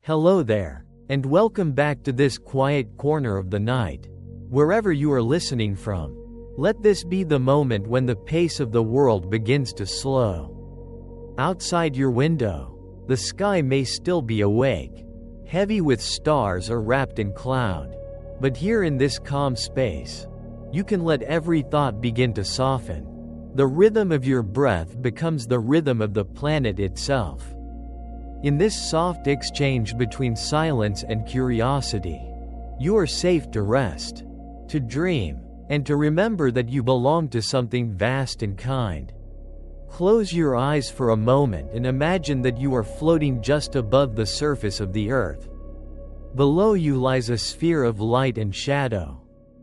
Hello there, and welcome back to this quiet corner of the night. Wherever you are listening from, let this be the moment when the pace of the world begins to slow. Outside your window, the sky may still be awake, heavy with stars or wrapped in cloud. But here in this calm space, you can let every thought begin to soften. The rhythm of your breath becomes the rhythm of the planet itself. In this soft exchange between silence and curiosity, you are safe to rest, to dream, and to remember that you belong to something vast and kind. Close your eyes for a moment and imagine that you are floating just above the surface of the earth. Below you lies a sphere of light and shadow.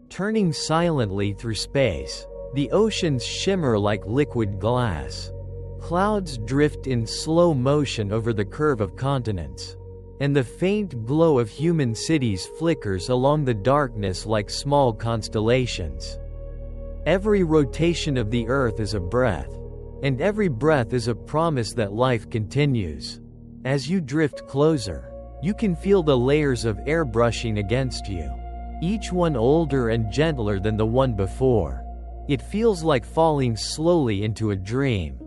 Turning silently through space, the oceans shimmer like liquid glass. Clouds drift in slow motion over the curve of continents, and the faint glow of human cities flickers along the darkness like small constellations. Every rotation of the earth is a breath, and every breath is a promise that life continues. As you drift closer, you can feel the layers of air brushing against you, each one older and gentler than the one before. It feels like falling slowly into a dream.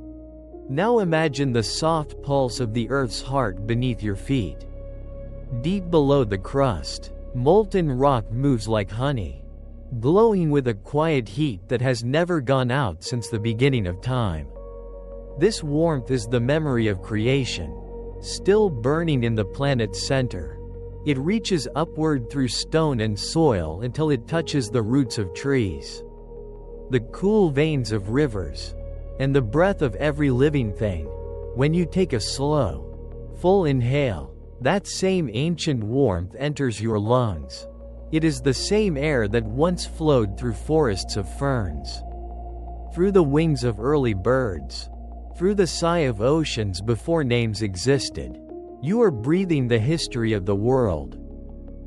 Now imagine the soft pulse of the Earth's heart beneath your feet. Deep below the crust, molten rock moves like honey, glowing with a quiet heat that has never gone out since the beginning of time. This warmth is the memory of creation, still burning in the planet's center. It reaches upward through stone and soil until it touches the roots of trees, the cool veins of rivers, and the breath of every living thing. When you take a slow, full inhale, that same ancient warmth enters your lungs. It is the same air that once flowed through forests of ferns, through the wings of early birds, through the sigh of oceans before names existed. You are breathing the history of the world.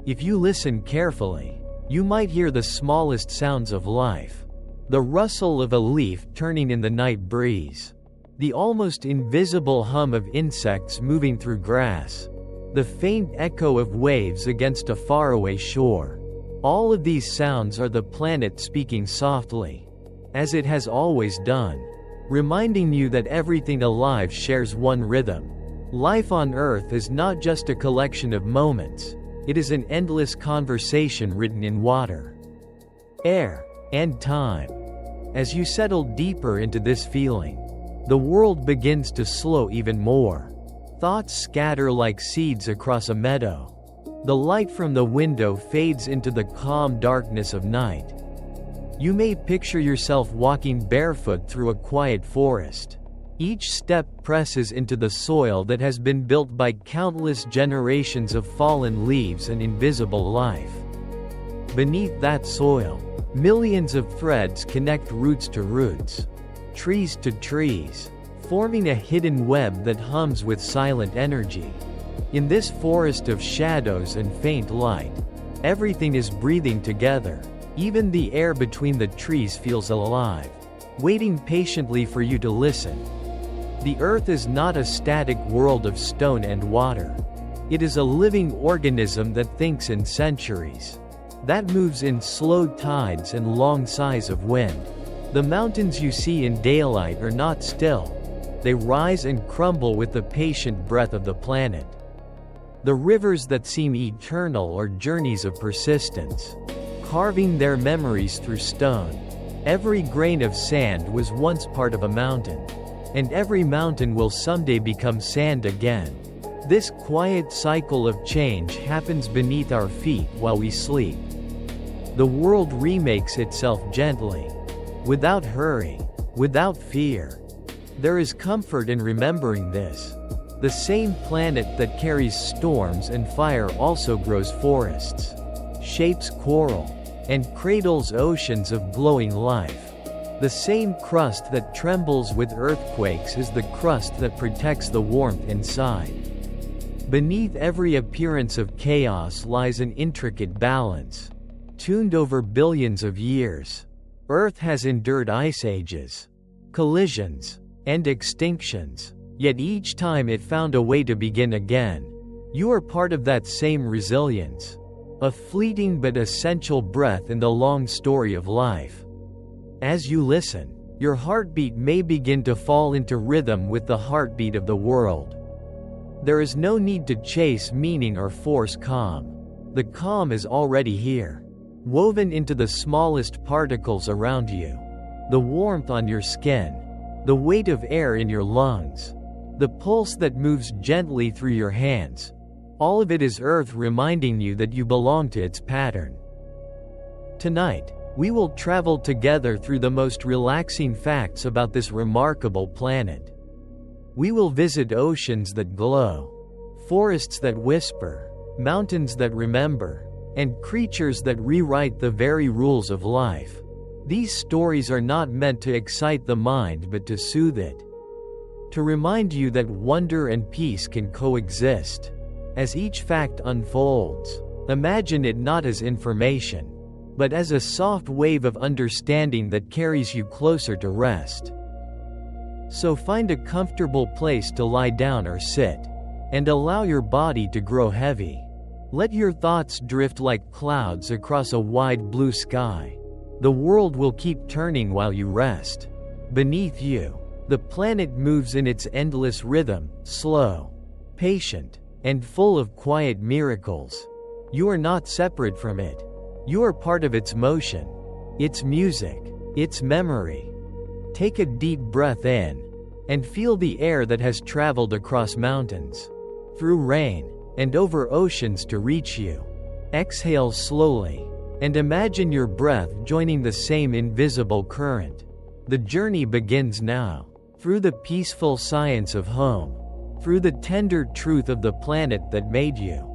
If you listen carefully, you might hear the smallest sounds of life. The rustle of a leaf turning in the night breeze, the almost invisible hum of insects moving through grass, the faint echo of waves against a faraway shore. All of these sounds are the planet speaking softly, as it has always done, reminding you that everything alive shares one rhythm. Life on Earth is not just a collection of moments, it is an endless conversation written in water, air, and time. As you settle deeper into this feeling, the world begins to slow even more. Thoughts scatter like seeds across a meadow. The light from the window fades into the calm darkness of night. You may picture yourself walking barefoot through a quiet forest. Each step presses into the soil that has been built by countless generations of fallen leaves and invisible life. Beneath that soil, millions of threads connect roots to roots, trees to trees, forming a hidden web that hums with silent energy. In this forest of shadows and faint light, everything is breathing together. Even the air between the trees feels alive, waiting patiently for you to listen. The earth is not a static world of stone and water. It is a living organism that thinks in centuries, that moves in slow tides and long sighs of wind. The mountains you see in daylight are not still. They rise and crumble with the patient breath of the planet. The rivers that seem eternal are journeys of persistence, carving their memories through stone. Every grain of sand was once part of a mountain, and every mountain will someday become sand again. This quiet cycle of change happens beneath our feet while we sleep. The world remakes itself gently, without hurry, without fear. There is comfort in remembering this. The same planet that carries storms and fire also grows forests, shapes coral, and cradles oceans of glowing life. The same crust that trembles with earthquakes is the crust that protects the warmth inside. Beneath every appearance of chaos lies an intricate balance, tuned over billions of years. Earth has endured ice ages, collisions, and extinctions, yet each time it found a way to begin again. You are part of that same resilience. A fleeting but essential breath in the long story of life. As you listen, your heartbeat may begin to fall into rhythm with the heartbeat of the world. There is no need to chase meaning or force calm. The calm is already here, woven into the smallest particles around you. The warmth on your skin, the weight of air in your lungs, the pulse that moves gently through your hands. All of it is Earth reminding you that you belong to its pattern. Tonight, we will travel together through the most relaxing facts about this remarkable planet. We will visit oceans that glow, forests that whisper, mountains that remember, and creatures that rewrite the very rules of life. These stories are not meant to excite the mind but to soothe it. To remind you that wonder and peace can coexist. As each fact unfolds, imagine it not as information, but as a soft wave of understanding that carries you closer to rest. So find a comfortable place to lie down or sit, and allow your body to grow heavy. Let your thoughts drift like clouds across a wide blue sky. The world will keep turning while you rest. Beneath you, the planet moves in its endless rhythm, slow, patient, and full of quiet miracles. You are not separate from it. You are part of its motion, its music, its memory. Take a deep breath in, and feel the air that has traveled across mountains, through rain, and over oceans to reach you. Exhale slowly, and imagine your breath joining the same invisible current. The journey begins now, through the peaceful science of home, through the tender truth of the planet that made you.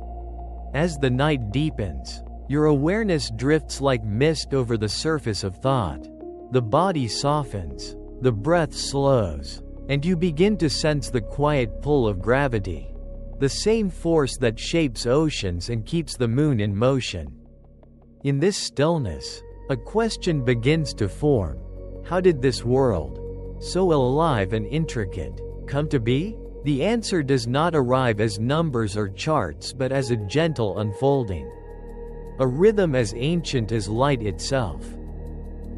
As the night deepens, your awareness drifts like mist over the surface of thought. The body softens, the breath slows, and you begin to sense the quiet pull of gravity, the same force that shapes oceans and keeps the moon in motion. In this stillness, a question begins to form. How did this world, so alive and intricate, come to be? The answer does not arrive as numbers or charts but as a gentle unfolding. A rhythm as ancient as light itself.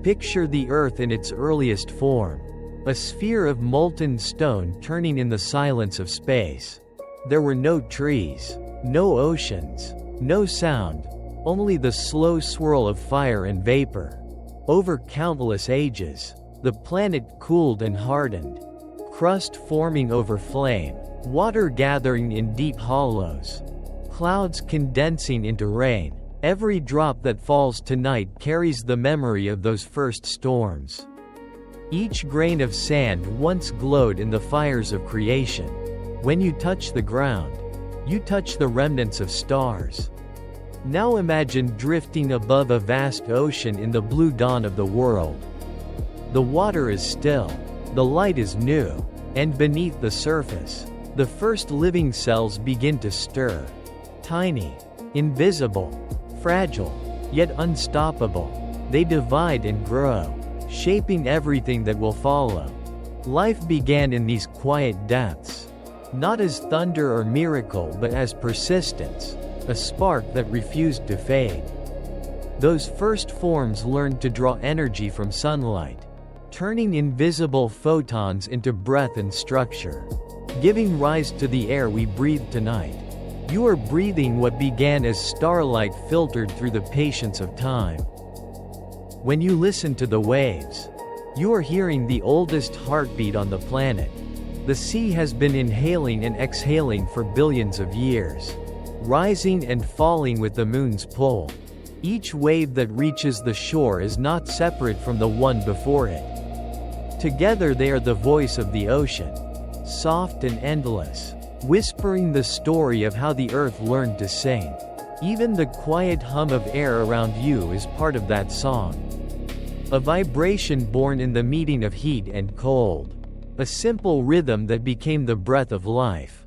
Picture the earth in its earliest form, a sphere of molten stone turning in the silence of space. There were no trees, no oceans, no sound, only the slow swirl of fire and vapor. Over countless ages, the planet cooled and hardened, crust forming over flame, water gathering in deep hollows, clouds condensing into rain. Every drop that falls tonight carries the memory of those first storms. Each grain of sand once glowed in the fires of creation. When you touch the ground, you touch the remnants of stars. Now imagine drifting above a vast ocean in the blue dawn of the world. The water is still, the light is new, and beneath the surface, the first living cells begin to stir. Tiny, invisible, fragile, yet unstoppable, they divide and grow, shaping everything that will follow. Life began in these quiet depths, not as thunder or miracle but as persistence, a spark that refused to fade. Those first forms learned to draw energy from sunlight, turning invisible photons into breath and structure, giving rise to the air we breathe tonight. You are breathing what began as starlight filtered through the patience of time. When you listen to the waves, you are hearing the oldest heartbeat on the planet. The sea has been inhaling and exhaling for billions of years, rising and falling with the moon's pull. Each wave that reaches the shore is not separate from the one before it. Together they are the voice of the ocean, soft and endless, whispering the story of how the earth learned to sing. Even the quiet hum of air around you is part of that song. A vibration born in the meeting of heat and cold. A simple rhythm that became the breath of life.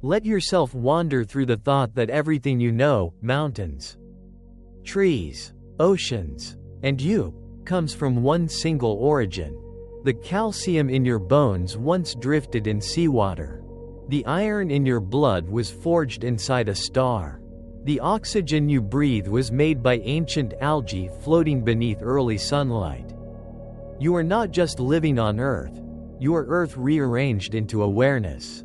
Let yourself wander through the thought that everything you know, mountains, trees, oceans, and you, comes from one single origin. The calcium in your bones once drifted in seawater. The iron in your blood was forged inside a star. The oxygen you breathe was made by ancient algae floating beneath early sunlight. You are not just living on Earth, you are Earth rearranged into awareness.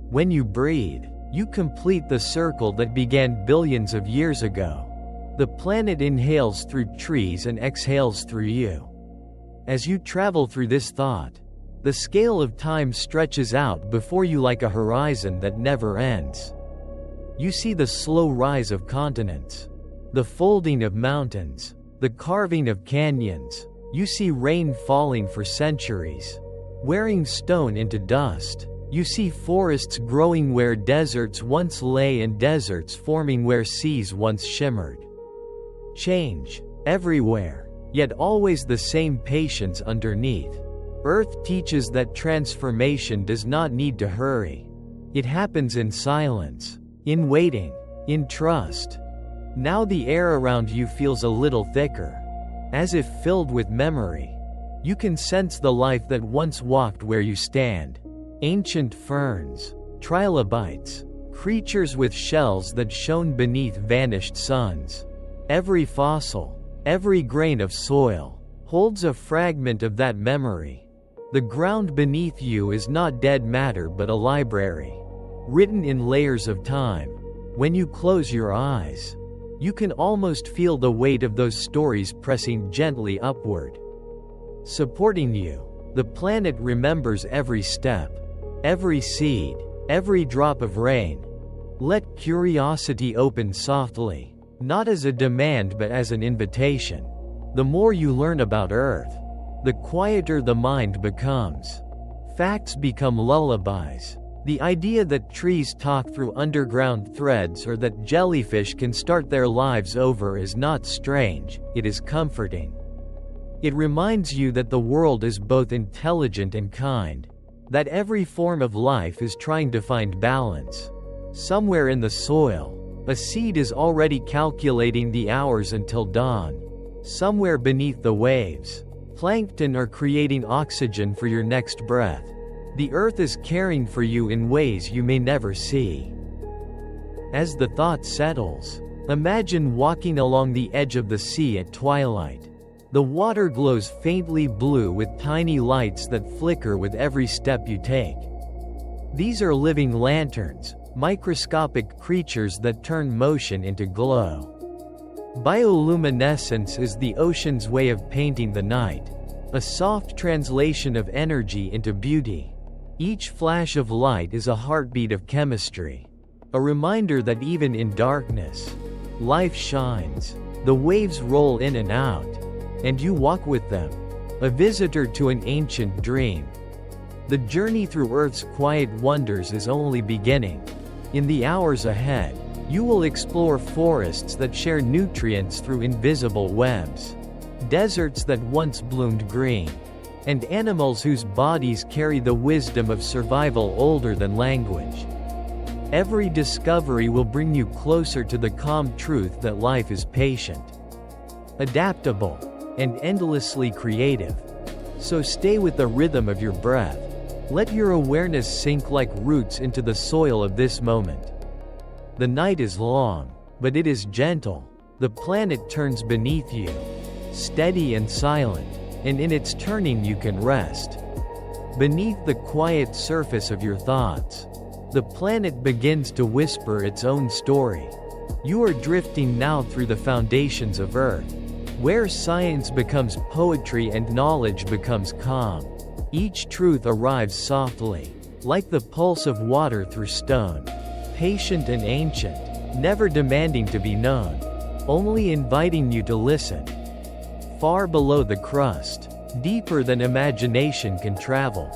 When you breathe, you complete the circle that began billions of years ago. The planet inhales through trees and exhales through you. As you travel through this thought, the scale of time stretches out before you like a horizon that never ends. You see the slow rise of continents, the folding of mountains, the carving of canyons. You see rain falling for centuries, wearing stone into dust. You see forests growing where deserts once lay and deserts forming where seas once shimmered. Change, everywhere, yet always the same patience underneath. Earth teaches that transformation does not need to hurry. It happens in silence, in waiting, in trust. Now the air around you feels a little thicker, as if filled with memory. You can sense the life that once walked where you stand. Ancient ferns, trilobites, creatures with shells that shone beneath vanished suns. Every fossil, every grain of soil, holds a fragment of that memory. The ground beneath you is not dead matter but a library, written in layers of time. When you close your eyes, you can almost feel the weight of those stories pressing gently upward. Supporting you, the planet remembers every step, every seed, every drop of rain. Let curiosity open softly, not as a demand but as an invitation. The more you learn about Earth, the quieter the mind becomes. Facts become lullabies. The idea that trees talk through underground threads or that jellyfish can start their lives over is not strange, it is comforting. It reminds you that the world is both intelligent and kind, that every form of life is trying to find balance. Somewhere in the soil, a seed is already calculating the hours until dawn. Somewhere beneath the waves, plankton are creating oxygen for your next breath. The earth is caring for you in ways you may never see. As the thought settles, imagine walking along the edge of the sea at twilight. The water glows faintly blue with tiny lights that flicker with every step you take. These are living lanterns, microscopic creatures that turn motion into glow. Bioluminescence is the ocean's way of painting the night, a soft translation of energy into beauty. Each flash of light is a heartbeat of chemistry, a reminder that even in darkness, life shines. The waves roll in and out, and you walk with them, a visitor to an ancient dream. The journey through Earth's quiet wonders is only beginning. In the hours ahead, you will explore forests that share nutrients through invisible webs, deserts that once bloomed green, and animals whose bodies carry the wisdom of survival older than language. Every discovery will bring you closer to the calm truth that life is patient, adaptable, and endlessly creative. So stay with the rhythm of your breath. Let your awareness sink like roots into the soil of this moment. The night is long, but it is gentle. The planet turns beneath you, steady and silent, and in its turning you can rest. Beneath the quiet surface of your thoughts, the planet begins to whisper its own story. You are drifting now through the foundations of Earth, where science becomes poetry and knowledge becomes calm. Each truth arrives softly, like the pulse of water through stone, patient and ancient, never demanding to be known, only inviting you to listen. Far below the crust, deeper than imagination can travel,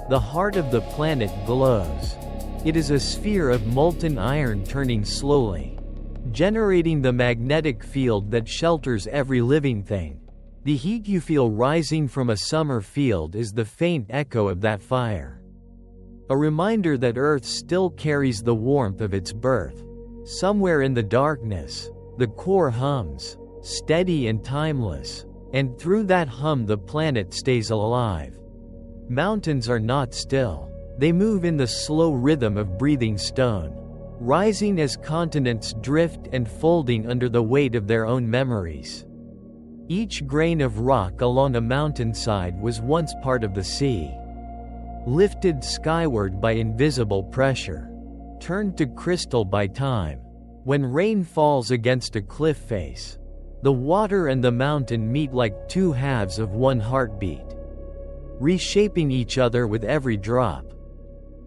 the heart of the planet glows. It is a sphere of molten iron turning slowly, generating the magnetic field that shelters every living thing. The heat you feel rising from a summer field is the faint echo of that fire. A reminder that Earth still carries the warmth of its birth. Somewhere in the darkness, the core hums, steady and timeless, and through that hum the planet stays alive. Mountains are not still. They move in the slow rhythm of breathing stone, rising as continents drift and folding under the weight of their own memories. Each grain of rock along a mountainside was once part of the sea, lifted skyward by invisible pressure, turned to crystal by time. When rain falls against a cliff face, the water and the mountain meet like two halves of one heartbeat, reshaping each other with every drop.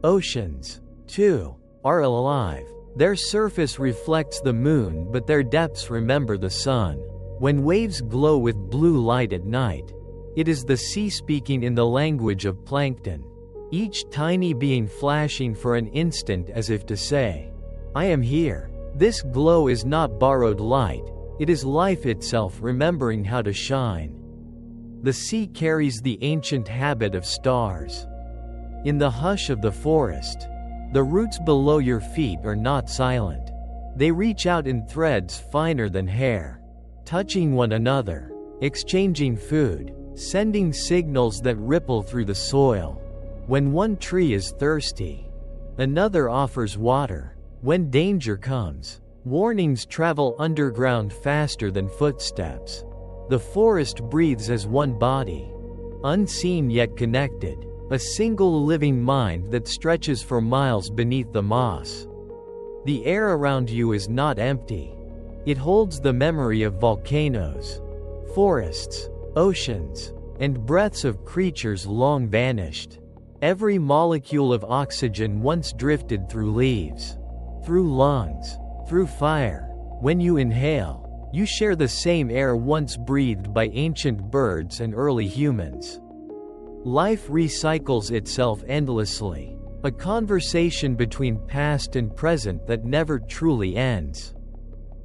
Oceans, too, are alive. Their surface reflects the moon, but their depths remember the sun. When waves glow with blue light at night, it is the sea speaking in the language of plankton, each tiny being flashing for an instant as if to say, "I am here." This glow is not borrowed light, it is life itself remembering how to shine. The sea carries the ancient habit of stars. In the hush of the forest, the roots below your feet are not silent. They reach out in threads finer than hair, touching one another, exchanging food, sending signals that ripple through the soil. When one tree is thirsty, another offers water. When danger comes, warnings travel underground faster than footsteps. The forest breathes as one body, unseen yet connected. A single living mind that stretches for miles beneath the moss. The air around you is not empty. It holds the memory of volcanoes, forests, oceans, and breaths of creatures long vanished. Every molecule of oxygen once drifted through leaves, through lungs, through fire. When you inhale, you share the same air once breathed by ancient birds and early humans. Life recycles itself endlessly, a conversation between past and present that never truly ends.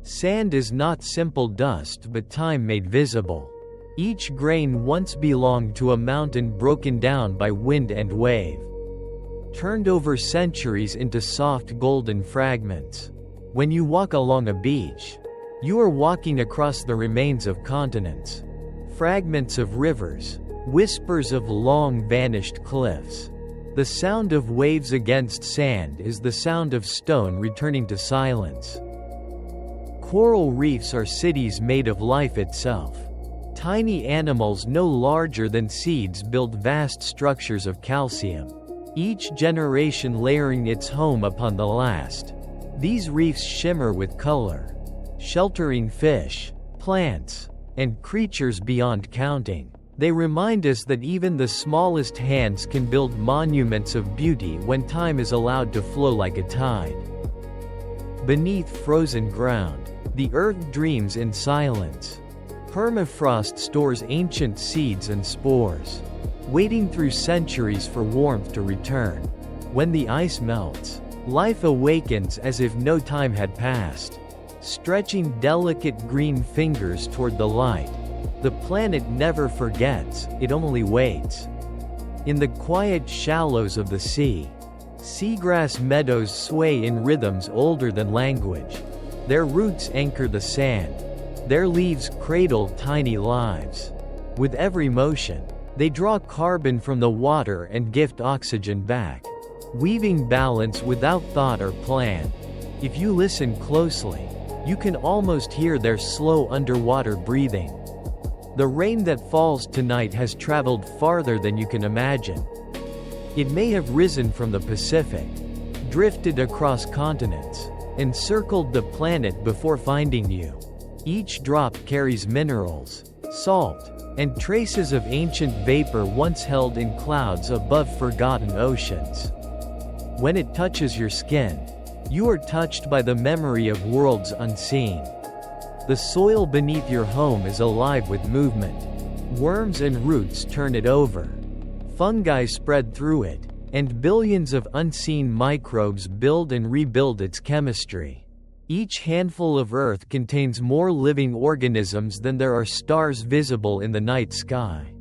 Sand is not simple dust but time made visible. Each grain once belonged to a mountain broken down by wind and wave, turned over centuries into soft golden fragments. When you walk along a beach, you are walking across the remains of continents, fragments of rivers, whispers of long-vanished cliffs. The sound of waves against sand is the sound of stone returning to silence. Coral reefs are cities made of life itself. Tiny animals no larger than seeds build vast structures of calcium, each generation layering its home upon the last. These reefs shimmer with color, sheltering fish, plants, and creatures beyond counting. They remind us that even the smallest hands can build monuments of beauty when time is allowed to flow like a tide. Beneath frozen ground, the earth dreams in silence. Permafrost stores ancient seeds and spores, waiting through centuries for warmth to return. When the ice melts, life awakens as if no time had passed, stretching delicate green fingers toward the light. The planet never forgets, it only waits. In the quiet shallows of the sea, seagrass meadows sway in rhythms older than language. Their roots anchor the sand, their leaves cradle tiny lives. With every motion, they draw carbon from the water and gift oxygen back, weaving balance without thought or plan. If you listen closely, you can almost hear their slow underwater breathing. The rain that falls tonight has traveled farther than you can imagine. It may have risen from the Pacific, drifted across continents, and circled the planet before finding you. Each drop carries minerals, salt, and traces of ancient vapor once held in clouds above forgotten oceans. When it touches your skin, you are touched by the memory of worlds unseen. The soil beneath your home is alive with movement. Worms and roots turn it over. Fungi spread through it, and billions of unseen microbes build and rebuild its chemistry. Each handful of earth contains more living organisms than there are stars visible in the night sky.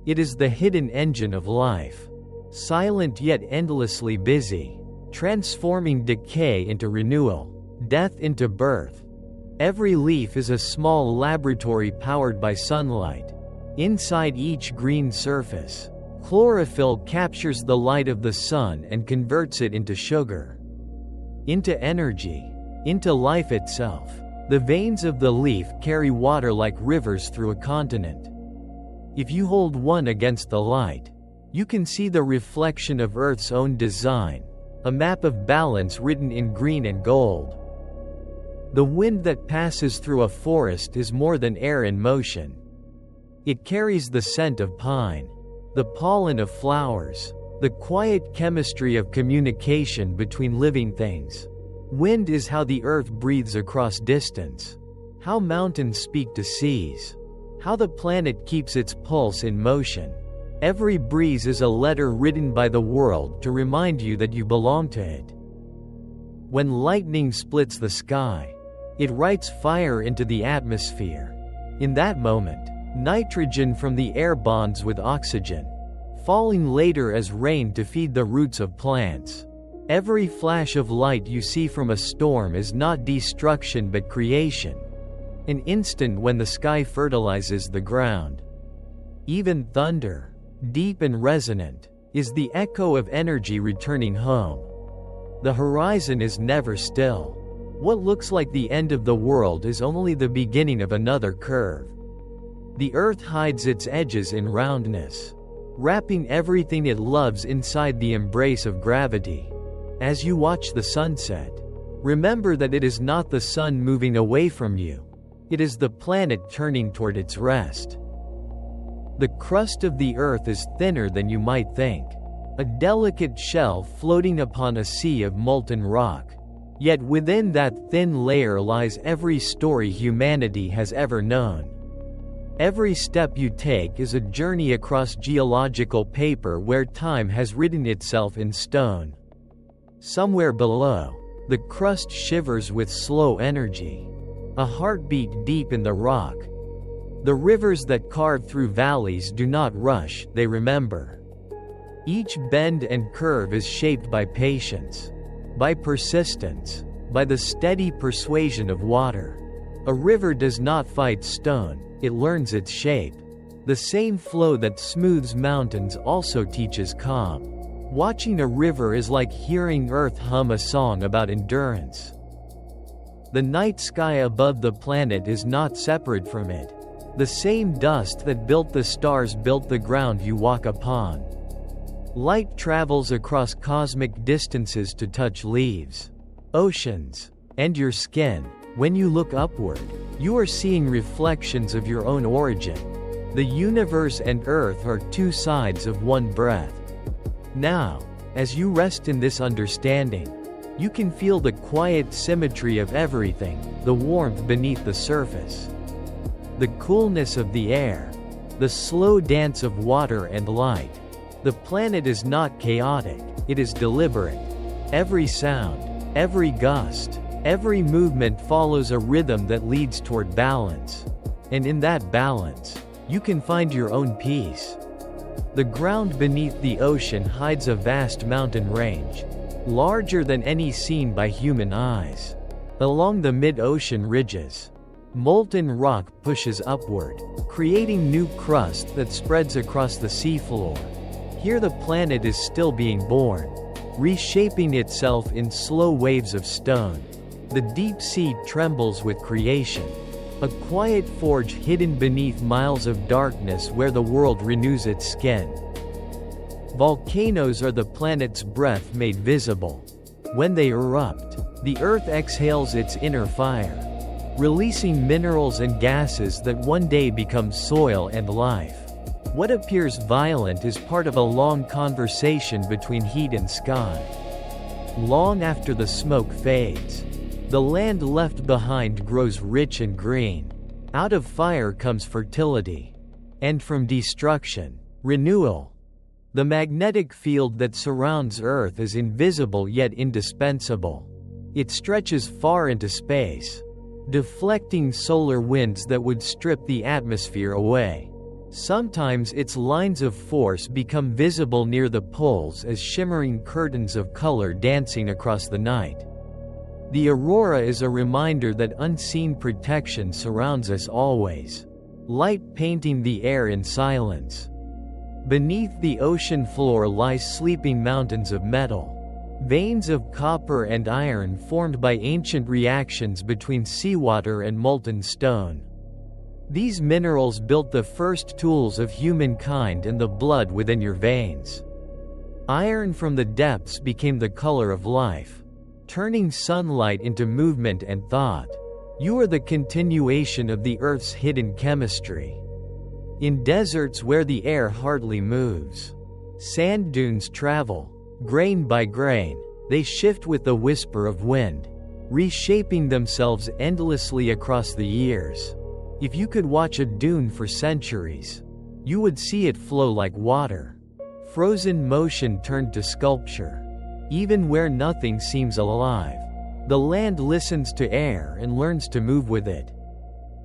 It is the hidden engine of life, silent yet endlessly busy, transforming decay into renewal, death into birth. Every leaf is a small laboratory powered by sunlight. Inside each green surface, Chlorophyll captures the light of the sun and converts it into sugar, into energy, into life itself. The veins of the leaf carry water like rivers through a continent. If you hold one against the light, you can see the reflection of Earth's own design, a map of balance written in green and gold. The wind that passes through a forest is more than air in motion. It carries the scent of pine, the pollen of flowers, the quiet chemistry of communication between living things. Wind is how the earth breathes across distance, how mountains speak to seas, how the planet keeps its pulse in motion. Every breeze is a letter written by the world to remind you that you belong to it. When lightning splits the sky, it writes fire into the atmosphere. In that moment, nitrogen from the air bonds with oxygen, falling later as rain to feed the roots of plants. Every flash of light you see from a storm is not destruction but creation, an instant when the sky fertilizes the ground. Even thunder, deep and resonant, is the echo of energy returning home. The horizon is never still. What looks like the end of the world is only the beginning of another curve. The earth hides its edges in roundness, wrapping everything it loves inside the embrace of gravity. As you watch the sunset, remember that it is not the sun moving away from you. It is the planet turning toward its rest. The crust of the earth is thinner than you might think, a delicate shell floating upon a sea of molten rock. Yet within that thin layer lies every story humanity has ever known. Every step you take is a journey across geological paper where time has written itself in stone. Somewhere below, the crust shivers with slow energy, a heartbeat deep in the rock. The rivers that carve through valleys do not rush, they remember. Each bend and curve is shaped by patience, by persistence, by the steady persuasion of water. A river does not fight stone, it learns its shape. The same flow that smooths mountains also teaches calm. Watching a river is like hearing earth hum a song about endurance. The night sky above the planet is not separate from it. The same dust that built the stars built the ground you walk upon. Light travels across cosmic distances to touch leaves, oceans, and your skin. When you look upward, you are seeing reflections of your own origin. The universe and Earth are two sides of one breath. Now, as you rest in this understanding, you can feel the quiet symmetry of everything, the warmth beneath the surface, the coolness of the air, the slow dance of water and light. The planet is not chaotic, it is deliberate. Every sound, every gust, every movement follows a rhythm that leads toward balance. And in that balance, you can find your own peace. The ground beneath the ocean hides a vast mountain range, larger than any seen by human eyes. Along the mid-ocean ridges, molten rock pushes upward, creating new crust that spreads across the seafloor. Here the planet is still being born, reshaping itself in slow waves of stone. The deep sea trembles with creation, a quiet forge hidden beneath miles of darkness where the world renews its skin. Volcanoes are the planet's breath made visible. When they erupt, the Earth exhales its inner fire, releasing minerals and gases that one day become soil and life. What appears violent is part of a long conversation between heat and sky. Long after the smoke fades, the land left behind grows rich and green. Out of fire comes fertility. And from destruction, renewal. The magnetic field that surrounds Earth is invisible yet indispensable. It stretches far into space, deflecting solar winds that would strip the atmosphere away. Sometimes its lines of force become visible near the poles as shimmering curtains of color dancing across the night. The aurora is a reminder that unseen protection surrounds us always, light painting the air in silence. Beneath the ocean floor lie sleeping mountains of metal. Veins of copper and iron formed by ancient reactions between seawater and molten stone. These minerals built the first tools of humankind and the blood within your veins. Iron from the depths became the color of life, turning sunlight into movement and thought. You are the continuation of the Earth's hidden chemistry. In deserts where the air hardly moves, sand dunes travel, grain by grain, they shift with the whisper of wind, reshaping themselves endlessly across the years. If you could watch a dune for centuries, you would see it flow like water. Frozen motion turned to sculpture. Even where nothing seems alive, the land listens to air and learns to move with it.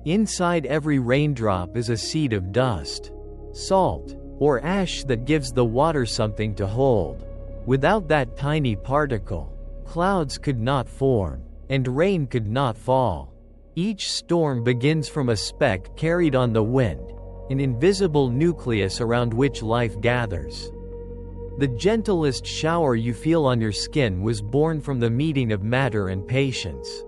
Inside every raindrop is a seed of dust, salt, or ash that gives the water something to hold. Without that tiny particle, clouds could not form, and rain could not fall. Each storm begins from a speck carried on the wind, an invisible nucleus around which life gathers. The gentlest shower you feel on your skin was born from the meeting of matter and patience.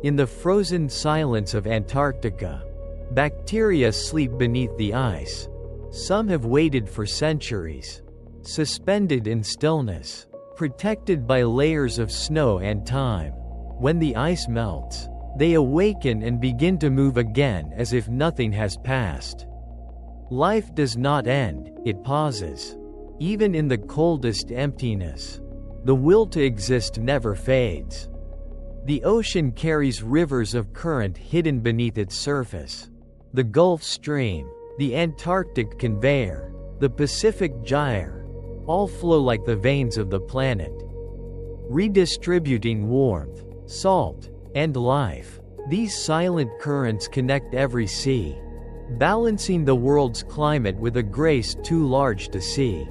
In the frozen silence of Antarctica, bacteria sleep beneath the ice. Some have waited for centuries, suspended in stillness, protected by layers of snow and time. When the ice melts, they awaken and begin to move again as if nothing has passed. Life does not end, it pauses. Even in the coldest emptiness, the will to exist never fades. The ocean carries rivers of current hidden beneath its surface. The Gulf Stream, the Antarctic Conveyor, the Pacific Gyre, all flow like the veins of the planet, redistributing warmth, salt, and life. These silent currents connect every sea, balancing the world's climate with a grace too large to see.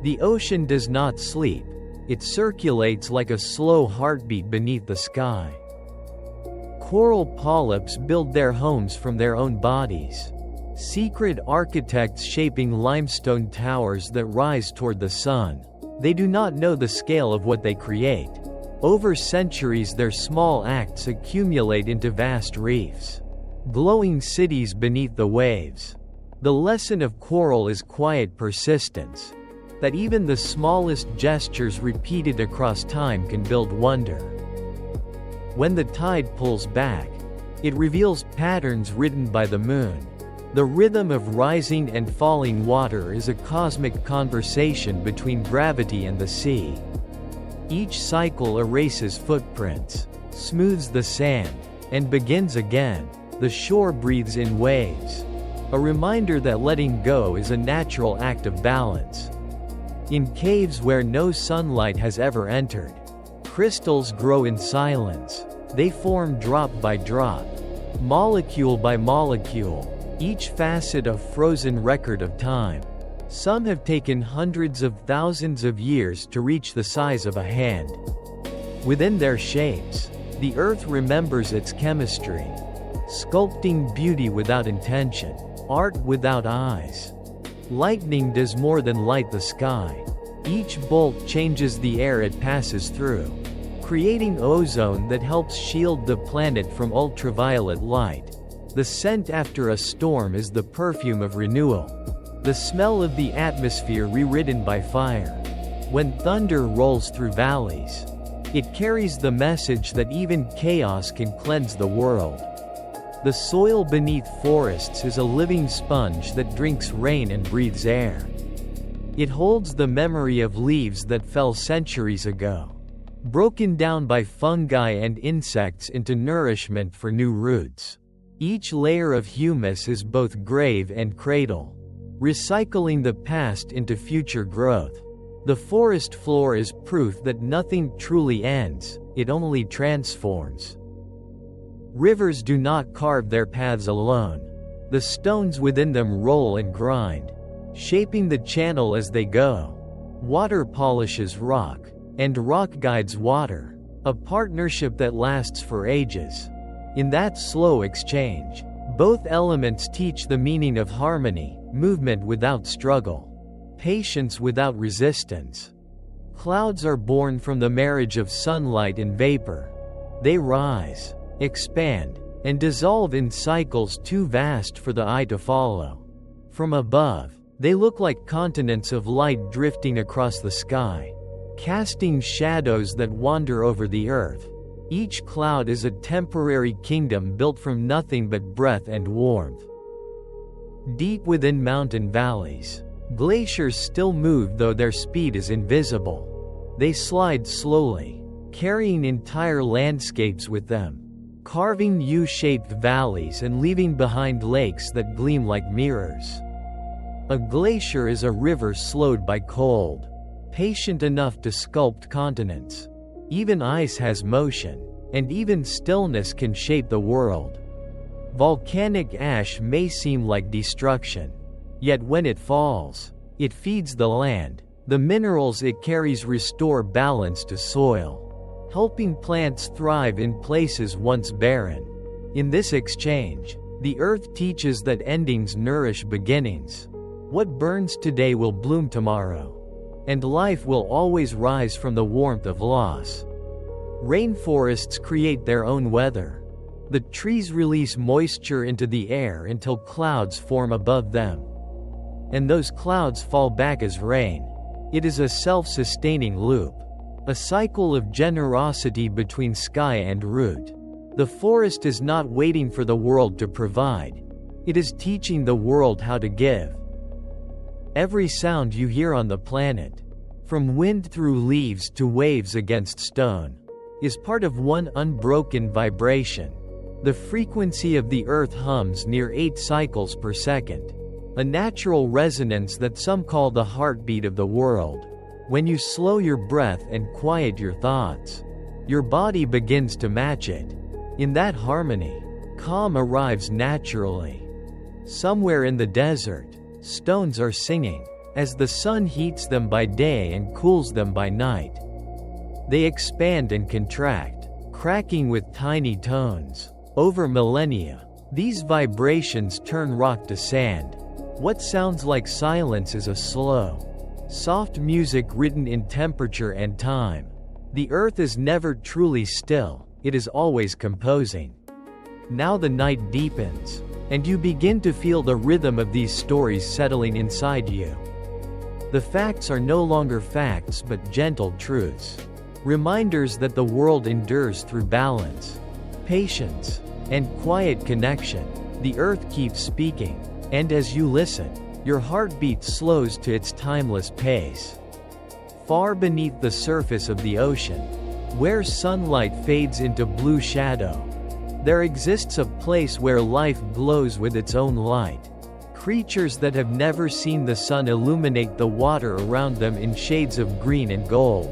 The ocean does not sleep, it circulates like a slow heartbeat beneath the sky. Coral polyps build their homes from their own bodies, secret architects shaping limestone towers that rise toward the sun. They do not know the scale of what they create. Over centuries their small acts accumulate into vast reefs, glowing cities beneath the waves. The lesson of coral is quiet persistence, that even the smallest gestures repeated across time can build wonder. When the tide pulls back, it reveals patterns written by the moon. The rhythm of rising and falling water is a cosmic conversation between gravity and the sea. Each cycle erases footprints, smooths the sand, and begins again. The shore breathes in waves, a reminder that letting go is a natural act of balance. In caves where no sunlight has ever entered, crystals grow in silence. They form drop by drop, molecule by molecule, each facet a frozen record of time. Some have taken hundreds of thousands of years to reach the size of a hand. Within their shapes, the earth remembers its chemistry, sculpting beauty without intention, art without eyes. Lightning does more than light the sky. Each bolt changes the air it passes through, creating ozone that helps shield the planet from ultraviolet light. The scent after a storm is the perfume of renewal, the smell of the atmosphere rewritten by fire. When thunder rolls through valleys, it carries the message that even chaos can cleanse the world. The soil beneath forests is a living sponge that drinks rain and breathes air. It holds the memory of leaves that fell centuries ago, broken down by fungi and insects into nourishment for new roots. Each layer of humus is both grave and cradle, recycling the past into future growth. The forest floor is proof that nothing truly ends, it only transforms. Rivers do not carve their paths alone. The stones within them roll and grind, shaping the channel as they go. Water polishes rock, and rock guides water, a partnership that lasts for ages. In that slow exchange, both elements teach the meaning of harmony, movement without struggle, patience without resistance. Clouds are born from the marriage of sunlight and vapor. They rise, expand, and dissolve in cycles too vast for the eye to follow. From above, they look like continents of light drifting across the sky, casting shadows that wander over the earth. Each cloud is a temporary kingdom built from nothing but breath and warmth. Deep within mountain valleys, glaciers still move though their speed is invisible. They slide slowly, carrying entire landscapes with them, carving U-shaped valleys and leaving behind lakes that gleam like mirrors. A glacier is a river slowed by cold, patient enough to sculpt continents. Even ice has motion, and even stillness can shape the world. Volcanic ash may seem like destruction, yet when it falls, it feeds the land. The minerals it carries restore balance to soil, helping plants thrive in places once barren. In this exchange, the earth teaches that endings nourish beginnings. What burns today will bloom tomorrow, and life will always rise from the warmth of loss. Rainforests create their own weather. The trees release moisture into the air until clouds form above them, and those clouds fall back as rain. It is a self-sustaining loop, a cycle of generosity between sky and root. The forest is not waiting for the world to provide. It is teaching the world how to give. Every sound you hear on the planet, from wind through leaves to waves against stone, is part of one unbroken vibration. The frequency of the earth hums near 8 cycles per second, a natural resonance that some call the heartbeat of the world. When you slow your breath and quiet your thoughts, your body begins to match it. In that harmony, calm arrives naturally. Somewhere in the desert, stones are singing, as the sun heats them by day and cools them by night. They expand and contract, cracking with tiny tones. Over millennia, these vibrations turn rock to sand. What sounds like silence is a slow, soft music written in temperature and time. The earth is never truly still, it is always composing. Now the night deepens, and you begin to feel the rhythm of these stories settling inside you. The facts are no longer facts but gentle truths, reminders that the world endures through balance, patience, and quiet connection. The earth keeps speaking, and as you listen, your heartbeat slows to its timeless pace. Far beneath the surface of the ocean, where sunlight fades into blue shadow, there exists a place where life glows with its own light. Creatures that have never seen the sun illuminate the water around them in shades of green and gold.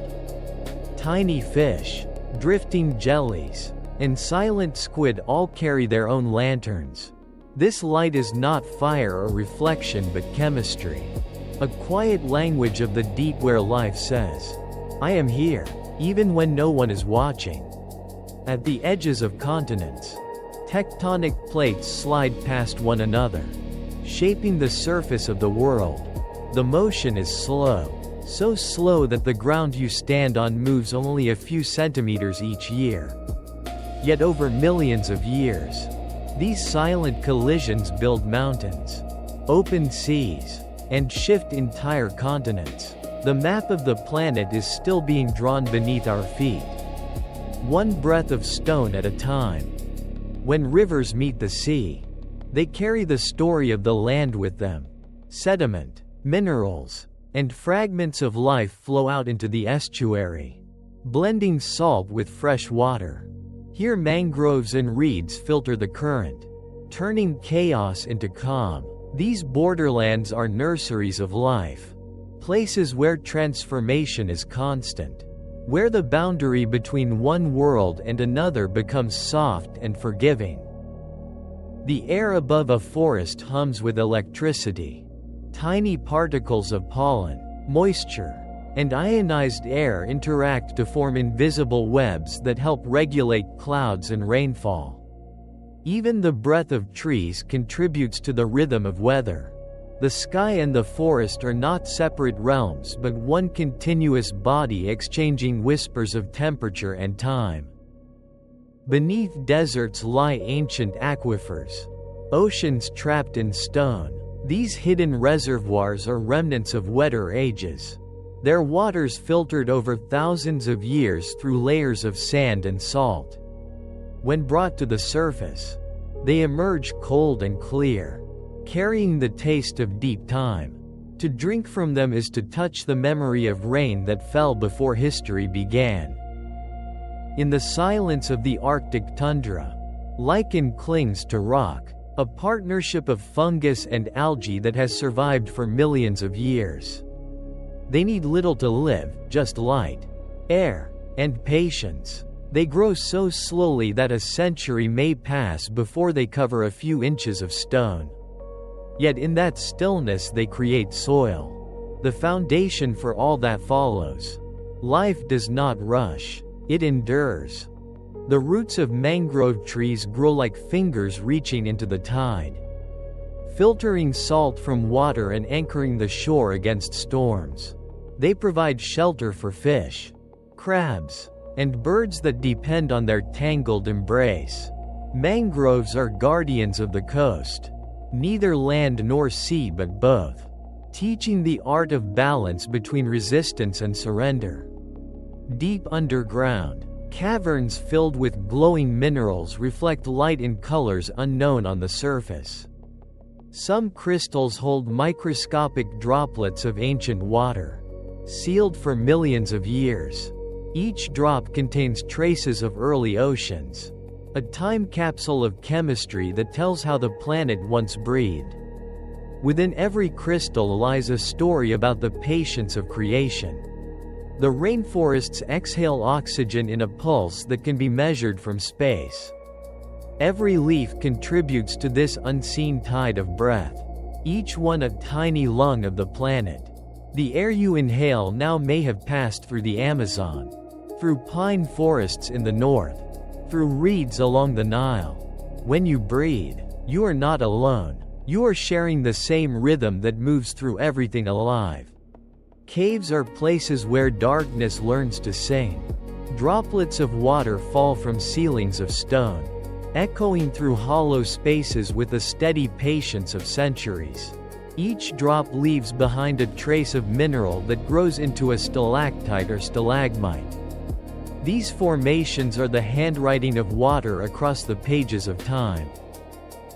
Tiny fish, drifting jellies, and silent squid all carry their own lanterns. This light is not fire or reflection but chemistry. A quiet language of the deep where life says, "I am here," even when no one is watching. At the edges of continents, tectonic plates slide past one another, shaping the surface of the world. The motion is slow, so slow that the ground you stand on moves only a few centimeters each year. Yet over millions of years, these silent collisions build mountains, open seas, and shift entire continents. The map of the planet is still being drawn beneath our feet, one breath of stone at a time. When rivers meet the sea, they carry the story of the land with them. Sediment, minerals, and fragments of life flow out into the estuary, blending salt with fresh water. Here mangroves and reeds filter the current, turning chaos into calm. These borderlands are nurseries of life, places where transformation is constant, where the boundary between one world and another becomes soft and forgiving. The air above a forest hums with electricity. Tiny particles of pollen, moisture, and ionized air interact to form invisible webs that help regulate clouds and rainfall. Even the breath of trees contributes to the rhythm of weather. The sky and the forest are not separate realms but one continuous body exchanging whispers of temperature and time. Beneath deserts lie ancient aquifers, oceans trapped in stone. These hidden reservoirs are remnants of wetter ages. Their waters filtered over thousands of years through layers of sand and salt. When brought to the surface, they emerge cold and clear, carrying the taste of deep time. To drink from them is to touch the memory of rain that fell before history began. In the silence of the Arctic tundra, lichen clings to rock, a partnership of fungus and algae that has survived for millions of years. They need little to live, just light, air, and patience. They grow so slowly that a century may pass before they cover a few inches of stone. Yet in that stillness they create soil, the foundation for all that follows. Life does not rush, it endures. The roots of mangrove trees grow like fingers reaching into the tide, filtering salt from water and anchoring the shore against storms. They provide shelter for fish, crabs, and birds that depend on their tangled embrace. Mangroves are guardians of the coast, neither land nor sea but both, teaching the art of balance between resistance and surrender. Deep underground, caverns filled with glowing minerals reflect light in colors unknown on the surface. Some crystals hold microscopic droplets of ancient water, sealed for millions of years. Each drop contains traces of early oceans, a time capsule of chemistry that tells how the planet once breathed. Within every crystal lies a story about the patience of creation. The rainforests exhale oxygen in a pulse that can be measured from space. Every leaf contributes to this unseen tide of breath, each one a tiny lung of the planet. The air you inhale now may have passed through the Amazon, through pine forests in the north, through reeds along the Nile. When you breathe, you are not alone. You are sharing the same rhythm that moves through everything alive. Caves are places where darkness learns to sing. Droplets of water fall from ceilings of stone, echoing through hollow spaces with the steady patience of centuries. Each drop leaves behind a trace of mineral that grows into a stalactite or stalagmite. These formations are the handwriting of water across the pages of time.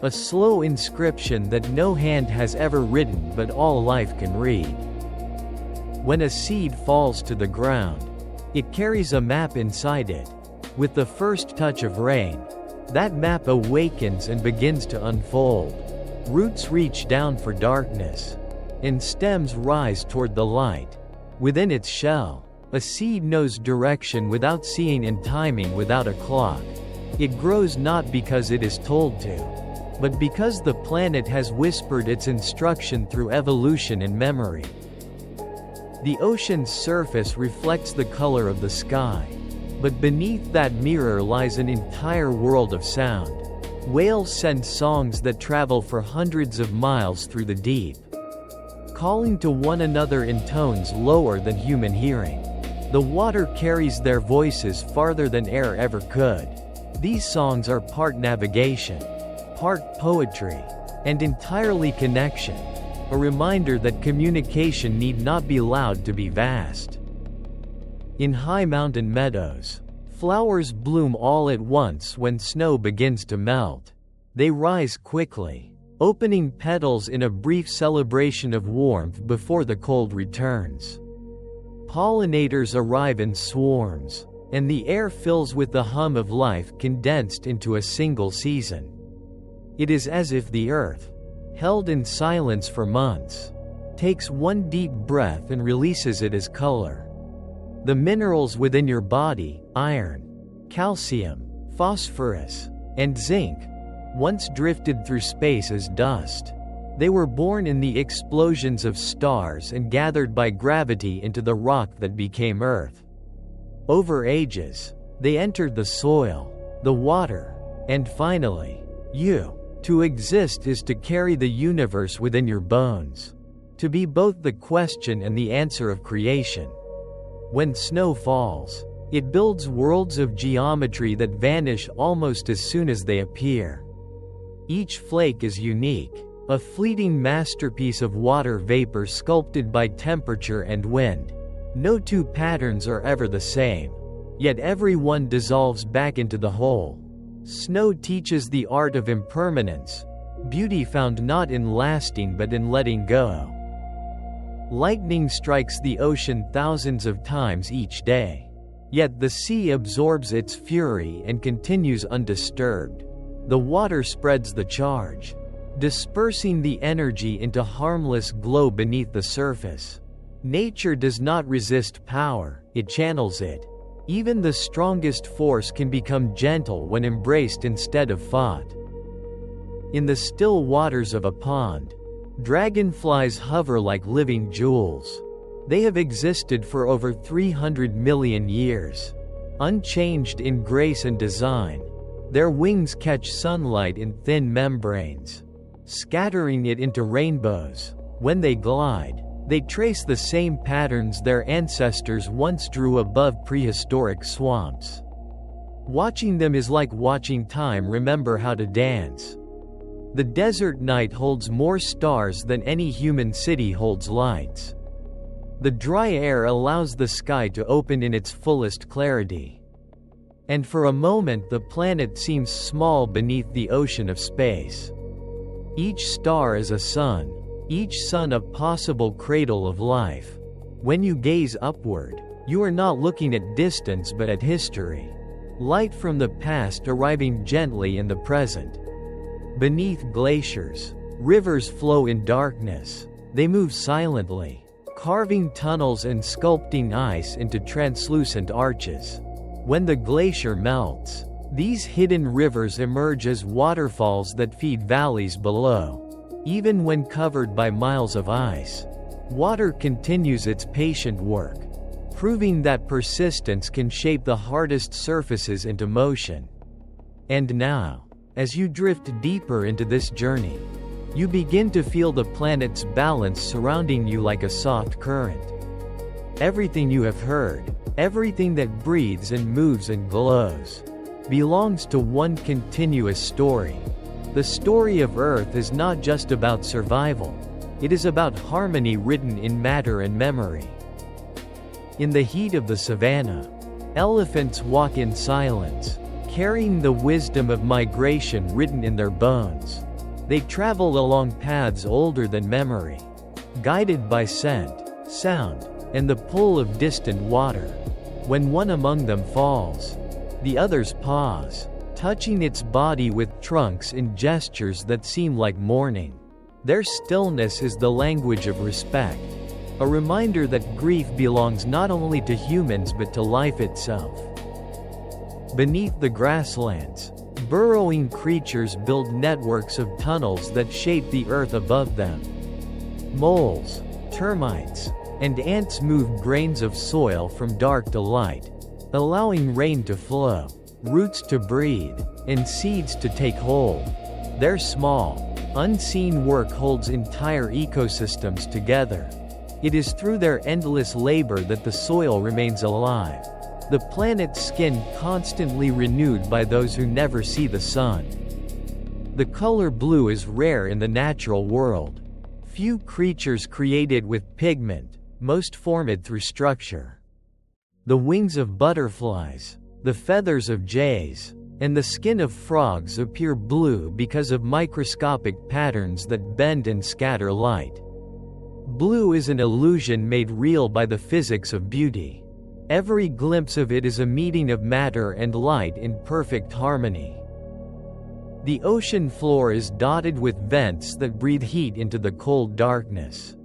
A slow inscription that no hand has ever written but all life can read. When a seed falls to the ground, it carries a map inside it. With the first touch of rain, that map awakens and begins to unfold. Roots reach down for darkness, and stems rise toward the light. Within its shell, a seed knows direction without seeing and timing without a clock. It grows not because it is told to, but because the planet has whispered its instruction through evolution and memory. The ocean's surface reflects the color of the sky, but beneath that mirror lies an entire world of sound. Whales send songs that travel for hundreds of miles through the deep, calling to one another in tones lower than human hearing. The water carries their voices farther than air ever could. These songs are part navigation, part poetry, and entirely connection, a reminder that communication need not be loud to be vast. In high mountain meadows, flowers bloom all at once when snow begins to melt. They rise quickly, opening petals in a brief celebration of warmth before the cold returns. Pollinators arrive in swarms, and the air fills with the hum of life condensed into a single season. It is as if the earth, held in silence for months, takes one deep breath and releases it as color. The minerals within your body, iron, calcium, phosphorus, and zinc, once drifted through space as dust. They were born in the explosions of stars and gathered by gravity into the rock that became Earth. Over ages, they entered the soil, the water, and finally, you. To exist is to carry the universe within your bones. To be both the question and the answer of creation. When snow falls, it builds worlds of geometry that vanish almost as soon as they appear. Each flake is unique, a fleeting masterpiece of water vapor sculpted by temperature and wind. No two patterns are ever the same, yet every one dissolves back into the whole. Snow teaches the art of impermanence, beauty found not in lasting but in letting go. Lightning strikes the ocean thousands of times each day. Yet the sea absorbs its fury and continues undisturbed. The water spreads the charge, dispersing the energy into harmless glow beneath the surface. Nature does not resist power, it channels it. Even the strongest force can become gentle when embraced instead of fought. In the still waters of a pond, dragonflies hover like living jewels. They have existed for over 300 million years. Unchanged in grace and design, their wings catch sunlight in thin membranes, scattering it into rainbows. When they glide, they trace the same patterns their ancestors once drew above prehistoric swamps. Watching them is like watching time remember how to dance. The desert night holds more stars than any human city holds lights. The dry air allows the sky to open in its fullest clarity. And for a moment the planet seems small beneath the ocean of space. Each star is a sun, each sun a possible cradle of life. When you gaze upward, you are not looking at distance but at history. Light from the past arriving gently in the present. Beneath glaciers, rivers flow in darkness. They move silently, carving tunnels and sculpting ice into translucent arches. When the glacier melts, these hidden rivers emerge as waterfalls that feed valleys below. Even when covered by miles of ice, water continues its patient work, proving that persistence can shape the hardest surfaces into motion. And now, as you drift deeper into this journey, you begin to feel the planet's balance surrounding you like a soft current. Everything you have heard, everything that breathes and moves and glows, belongs to one continuous story. The story of Earth is not just about survival, it is about harmony written in matter and memory. In the heat of the savannah, elephants walk in silence, carrying the wisdom of migration written in their bones. They travel along paths older than memory, guided by scent, sound, and the pull of distant water. When one among them falls, the others pause, touching its body with trunks in gestures that seem like mourning. Their stillness is the language of respect, a reminder that grief belongs not only to humans but to life itself. Beneath the grasslands, burrowing creatures build networks of tunnels that shape the earth above them. Moles, termites, and ants move grains of soil from dark to light, allowing rain to flow, roots to breathe, and seeds to take hold. Their small, unseen work holds entire ecosystems together. It is through their endless labor that the soil remains alive, the planet's skin constantly renewed by those who never see the sun. The color blue is rare in the natural world. Few creatures created with pigment, most formed through structure. The wings of butterflies, the feathers of jays, and the skin of frogs appear blue because of microscopic patterns that bend and scatter light. Blue is an illusion made real by the physics of beauty. Every glimpse of it is a meeting of matter and light in perfect harmony. The ocean floor is dotted with vents that breathe heat into the cold darkness.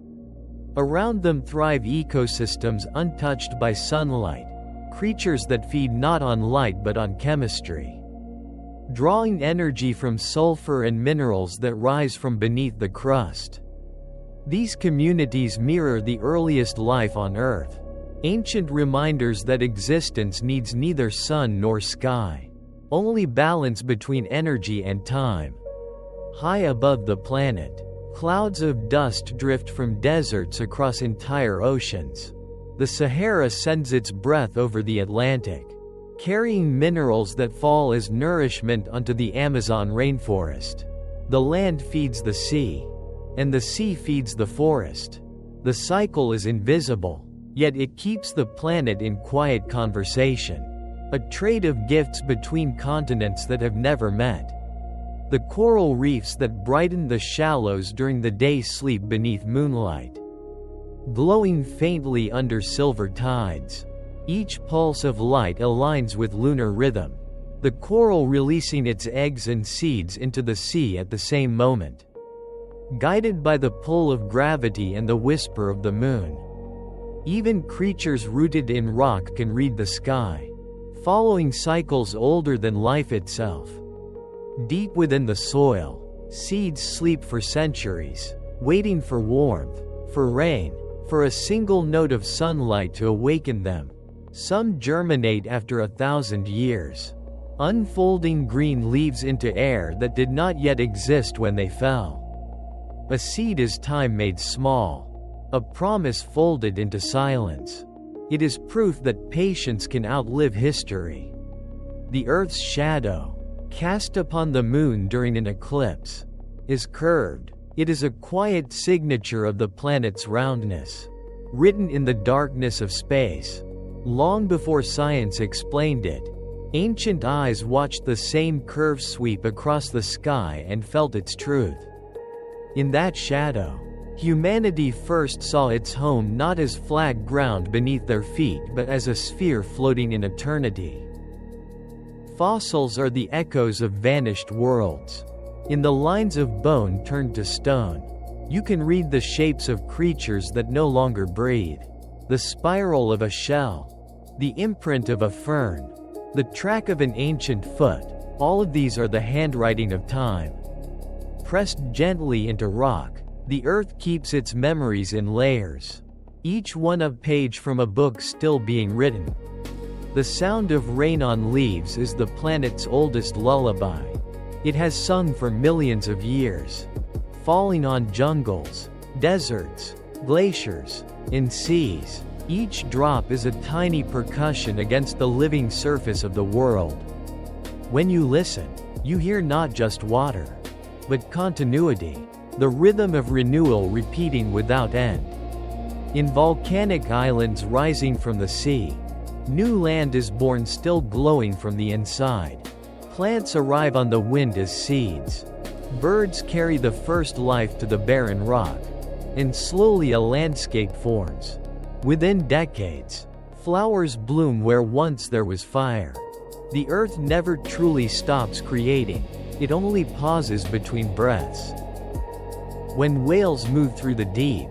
Around them thrive ecosystems untouched by sunlight, creatures that feed not on light but on chemistry, drawing energy from sulfur and minerals that rise from beneath the crust. These communities mirror the earliest life on Earth, ancient reminders that existence needs neither sun nor sky, only balance between energy and time. High above the planet, clouds of dust drift from deserts across entire oceans. The Sahara sends its breath over the Atlantic, carrying minerals that fall as nourishment onto the Amazon rainforest. The land feeds the sea, and the sea feeds the forest. The cycle is invisible, yet it keeps the planet in quiet conversation, a trade of gifts between continents that have never met. The coral reefs that brighten the shallows during the day sleep beneath moonlight, glowing faintly under silver tides. Each pulse of light aligns with lunar rhythm, the coral releasing its eggs and seeds into the sea at the same moment, guided by the pull of gravity and the whisper of the moon. Even creatures rooted in rock can read the sky, following cycles older than life itself. Deep within the soil, seeds sleep for centuries, waiting for warmth, for rain, for a single note of sunlight to awaken them. Some germinate after 1,000 years, unfolding green leaves into air that did not yet exist when they fell. A seed is time made small, a promise folded into silence. It is proof that patience can outlive history. The Earth's shadow, cast upon the moon during an eclipse, is curved. It is a quiet signature of the planet's roundness, written in the darkness of space. Long before science explained it, ancient eyes watched the same curve sweep across the sky and felt its truth. In that shadow, humanity first saw its home not as flat ground beneath their feet but as a sphere floating in eternity. Fossils are the echoes of vanished worlds. In the lines of bone turned to stone, you can read the shapes of creatures that no longer breathe. The spiral of a shell, the imprint of a fern, the track of an ancient foot, all of these are the handwriting of time. Pressed gently into rock, the earth keeps its memories in layers, each one a page from a book still being written. The sound of rain on leaves is the planet's oldest lullaby. It has sung for millions of years, falling on jungles, deserts, glaciers, and seas. Each drop is a tiny percussion against the living surface of the world. When you listen, you hear not just water, but continuity, the rhythm of renewal repeating without end. In volcanic islands rising from the sea, new land is born still glowing from the inside. Plants arrive on the wind as seeds. Birds carry the first life to the barren rock, and slowly a landscape forms. Within decades, flowers bloom where once there was fire. The earth never truly stops creating, it only pauses between breaths. When whales move through the deep,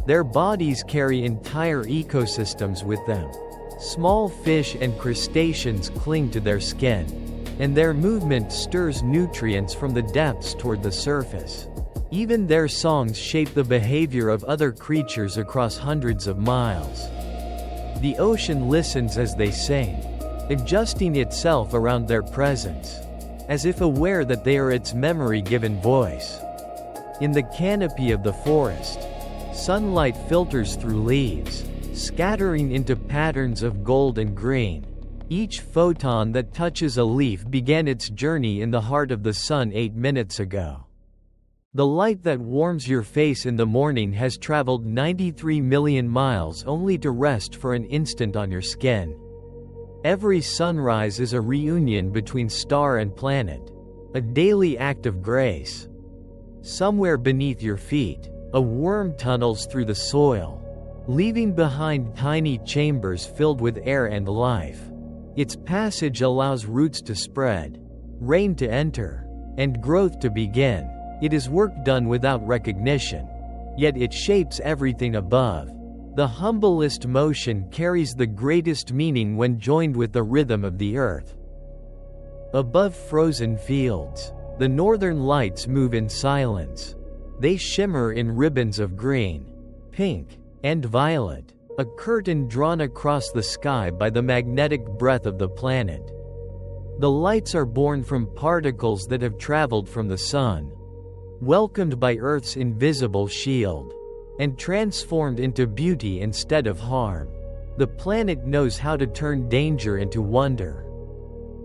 their bodies carry entire ecosystems with them. Small fish and crustaceans cling to their skin, and their movement stirs nutrients from the depths toward the surface. Even their songs shape the behavior of other creatures across hundreds of miles. The ocean listens as they sing, adjusting itself around their presence, as if aware that they are its memory-given voice. In the canopy of the forest, sunlight filters through leaves, scattering into patterns of gold and green. Each photon that touches a leaf began its journey in the heart of the sun 8 minutes ago. The light that warms your face in the morning has traveled 93 million miles only to rest for an instant on your skin. Every sunrise is a reunion between star and planet, a daily act of grace. Somewhere beneath your feet, a worm tunnels through the soil, leaving behind tiny chambers filled with air and life. Its passage allows roots to spread, rain to enter, and growth to begin. It is work done without recognition, yet it shapes everything above. The humblest motion carries the greatest meaning when joined with the rhythm of the earth. Above frozen fields, the northern lights move in silence. They shimmer in ribbons of green, pink, and violet, a curtain drawn across the sky by the magnetic breath of the planet. The lights are born from particles that have traveled from the sun, welcomed by Earth's invisible shield, and transformed into beauty instead of harm. The planet knows how to turn danger into wonder.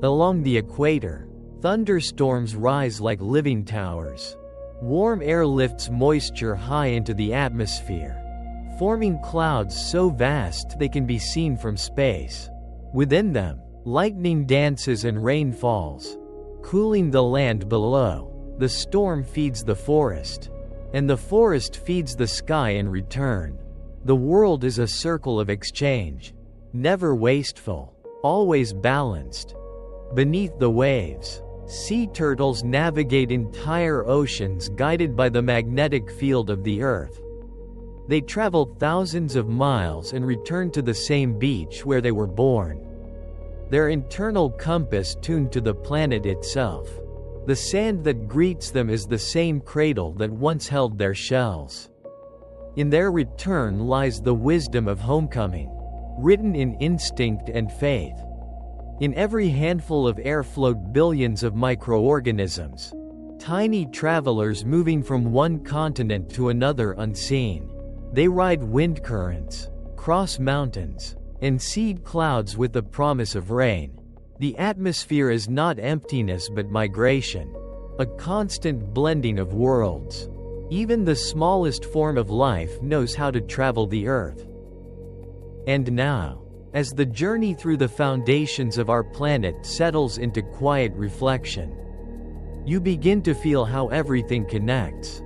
Along the equator, thunderstorms rise like living towers. Warm air lifts moisture high into the atmosphere, forming clouds so vast they can be seen from space. Within them, lightning dances and rain falls, cooling the land below. The storm feeds the forest, and the forest feeds the sky in return. The world is a circle of exchange, never wasteful, always balanced. Beneath the waves, sea turtles navigate entire oceans guided by the magnetic field of the Earth. They travel thousands of miles and return to the same beach where they were born. Their internal compass tuned to the planet itself. The sand that greets them is the same cradle that once held their shells. In their return lies the wisdom of homecoming, written in instinct and faith. In every handful of air float billions of microorganisms, tiny travelers moving from one continent to another unseen. They ride wind currents, cross mountains, and seed clouds with the promise of rain. The atmosphere is not emptiness but migration, a constant blending of worlds. Even the smallest form of life knows how to travel the Earth. And now, as the journey through the foundations of our planet settles into quiet reflection, you begin to feel how everything connects.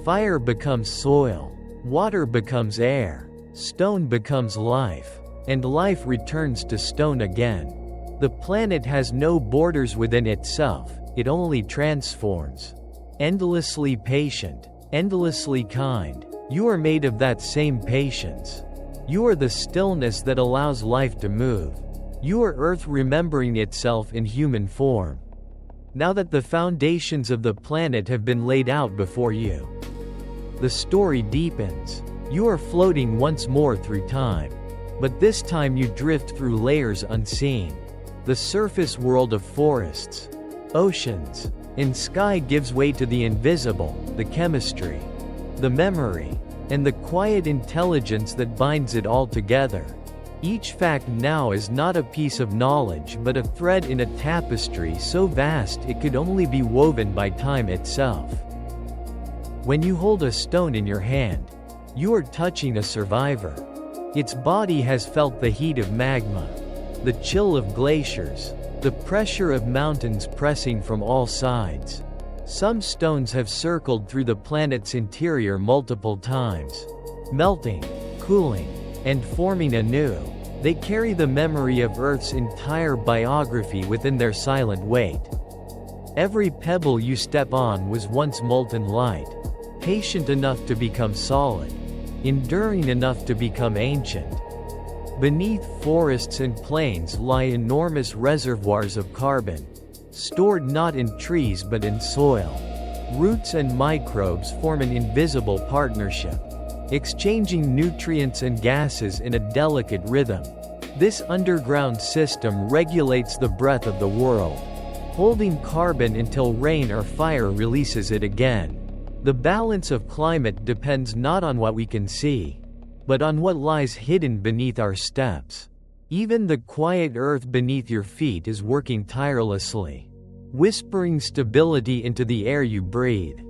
Fire becomes soil, water becomes air, stone becomes life, and life returns to stone again. The planet has no borders within itself, it only transforms. Endlessly patient, endlessly kind. You are made of that same patience. You are the stillness that allows life to move. You are Earth remembering itself in human form. Now that the foundations of the planet have been laid out before you, the story deepens. You are floating once more through time. But this time you drift through layers unseen. The surface world of forests, oceans, and sky gives way to the invisible, the chemistry, the memory, and the quiet intelligence that binds it all together. Each fact now is not a piece of knowledge but a thread in a tapestry so vast it could only be woven by time itself. When you hold a stone in your hand, you are touching a survivor. Its body has felt the heat of magma, the chill of glaciers, the pressure of mountains pressing from all sides. Some stones have circled through the planet's interior multiple times, melting, cooling, and forming anew. They carry the memory of Earth's entire biography within their silent weight. Every pebble you step on was once molten light, patient enough to become solid, enduring enough to become ancient. Beneath forests and plains lie enormous reservoirs of carbon, stored not in trees but in soil. Roots and microbes form an invisible partnership, exchanging nutrients and gases in a delicate rhythm. This underground system regulates the breath of the world, holding carbon until rain or fire releases it again. The balance of climate depends not on what we can see, but on what lies hidden beneath our steps. Even the quiet earth beneath your feet is working tirelessly, whispering stability into the air you breathe.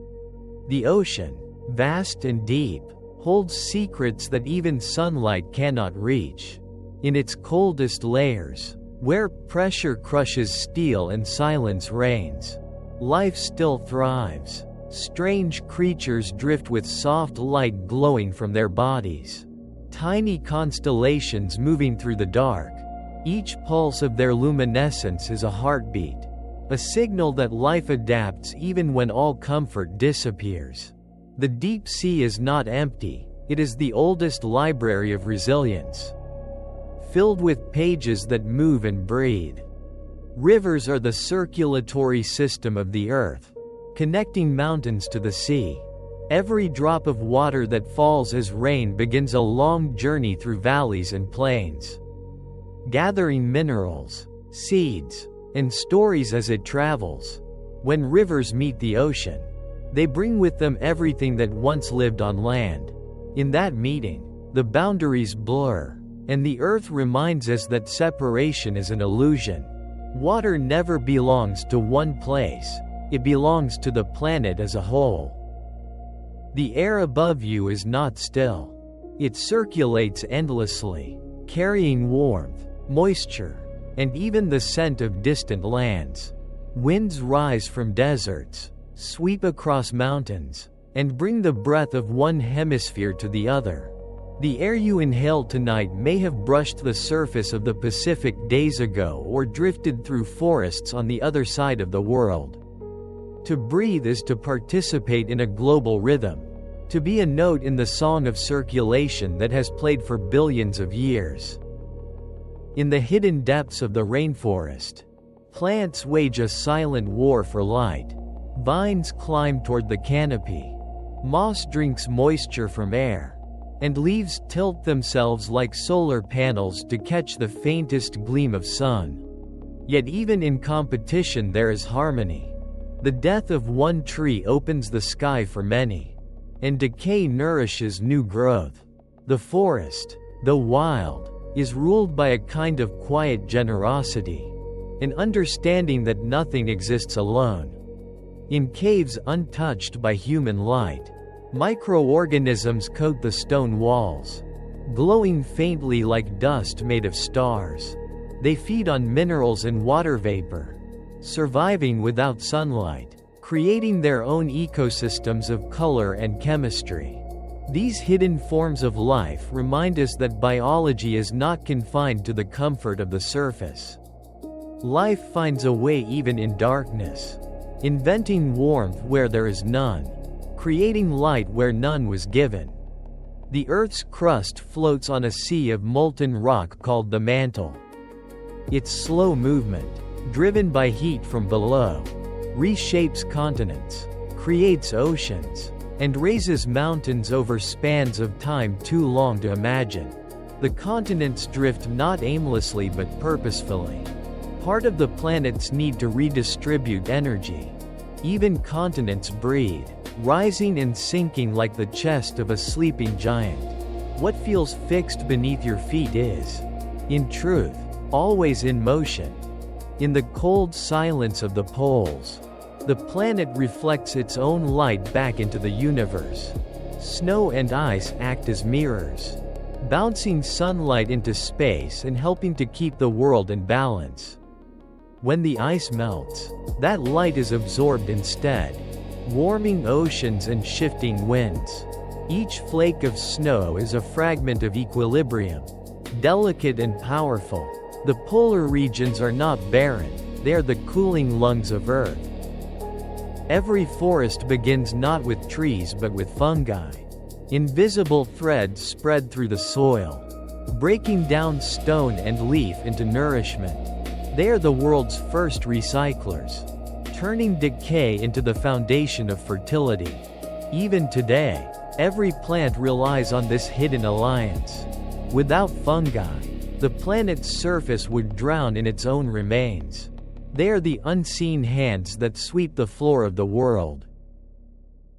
The ocean, vast and deep, holds secrets that even sunlight cannot reach. In its coldest layers, where pressure crushes steel and silence reigns, life still thrives. Strange creatures drift with soft light glowing from their bodies. Tiny constellations moving through the dark. Each pulse of their luminescence is a heartbeat, a signal that life adapts even when all comfort disappears. The deep sea is not empty, it is the oldest library of resilience, filled with pages that move and breathe. Rivers are the circulatory system of the earth, connecting mountains to the sea. Every drop of water that falls as rain begins a long journey through valleys and plains, gathering minerals, seeds, and stories as it travels. When rivers meet the ocean, They bring with them everything that once lived on land. In that meeting, the boundaries blur, and the earth reminds us that separation is an illusion. Water never belongs to one place, it belongs to the planet as a whole. The air above you is not still. It circulates endlessly, carrying warmth, moisture, and even the scent of distant lands. Winds rise from deserts, sweep across mountains, and bring the breath of one hemisphere to the other. The air you inhale tonight may have brushed the surface of the Pacific days ago or drifted through forests on the other side of the world. To breathe is to participate in a global rhythm, to be a note in the song of circulation that has played for billions of years. In the hidden depths of the rainforest, plants wage a silent war for light. Vines climb toward the canopy. Moss drinks moisture from air, and leaves tilt themselves like solar panels to catch the faintest gleam of sun. Yet even in competition there is harmony. The death of one tree opens the sky for many, and decay nourishes new growth. The forest, though wild, is ruled by a kind of quiet generosity, an understanding that nothing exists alone. In caves untouched by human light, microorganisms coat the stone walls, glowing faintly like dust made of stars. They feed on minerals and water vapor, surviving without sunlight, creating their own ecosystems of color and chemistry. These hidden forms of life remind us that biology is not confined to the comfort of the surface. Life finds a way even in darkness, inventing warmth where there is none, creating light where none was given. The Earth's crust floats on a sea of molten rock called the mantle. Its slow movement, driven by heat from below, reshapes continents, creates oceans, and raises mountains over spans of time too long to imagine. The continents drift not aimlessly but purposefully, part of the planet's need to redistribute energy. Even continents breathe, rising and sinking like the chest of a sleeping giant. What feels fixed beneath your feet is, in truth, always in motion. In the cold silence of the poles, the planet reflects its own light back into the universe. Snow and ice act as mirrors, bouncing sunlight into space and helping to keep the world in balance. When the ice melts, that light is absorbed instead, warming oceans and shifting winds. Each flake of snow is a fragment of equilibrium, delicate and powerful. The polar regions are not barren, they are the cooling lungs of Earth. Every forest begins not with trees but with fungi. Invisible threads spread through the soil, breaking down stone and leaf into nourishment. They are the world's first recyclers, turning decay into the foundation of fertility. Even today, every plant relies on this hidden alliance. Without fungi, the planet's surface would drown in its own remains. They are the unseen hands that sweep the floor of the world.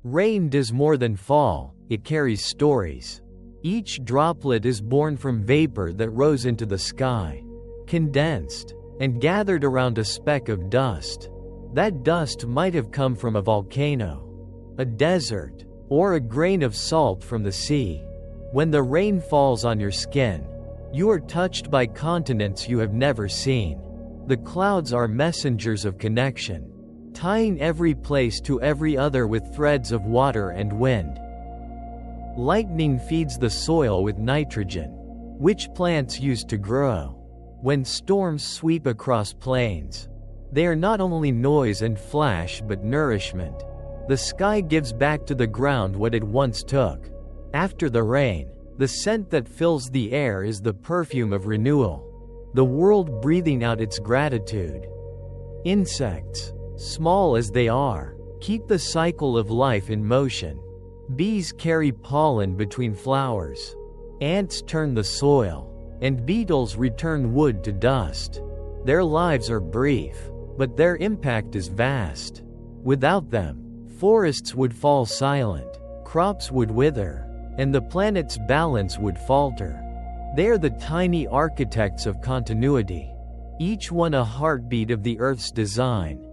Rain does more than fall, it carries stories. Each droplet is born from vapor that rose into the sky, condensed, and gathered around a speck of dust. That dust might have come from a volcano, a desert, or a grain of salt from the sea. When the rain falls on your skin, you are touched by continents you have never seen. The clouds are messengers of connection, tying every place to every other with threads of water and wind. Lightning feeds the soil with nitrogen, which plants use to grow. When storms sweep across plains, they are not only noise and flash but nourishment. The sky gives back to the ground what it once took. After the rain, the scent that fills the air is the perfume of renewal, the world breathing out its gratitude. Insects, small as they are, keep the cycle of life in motion. Bees carry pollen between flowers. Ants turn the soil, and beetles return wood to dust. Their lives are brief, but their impact is vast. Without them, Forests would fall silent, crops would wither, and the planet's balance would falter. They are the tiny architects of continuity, each one a heartbeat of the Earth's design.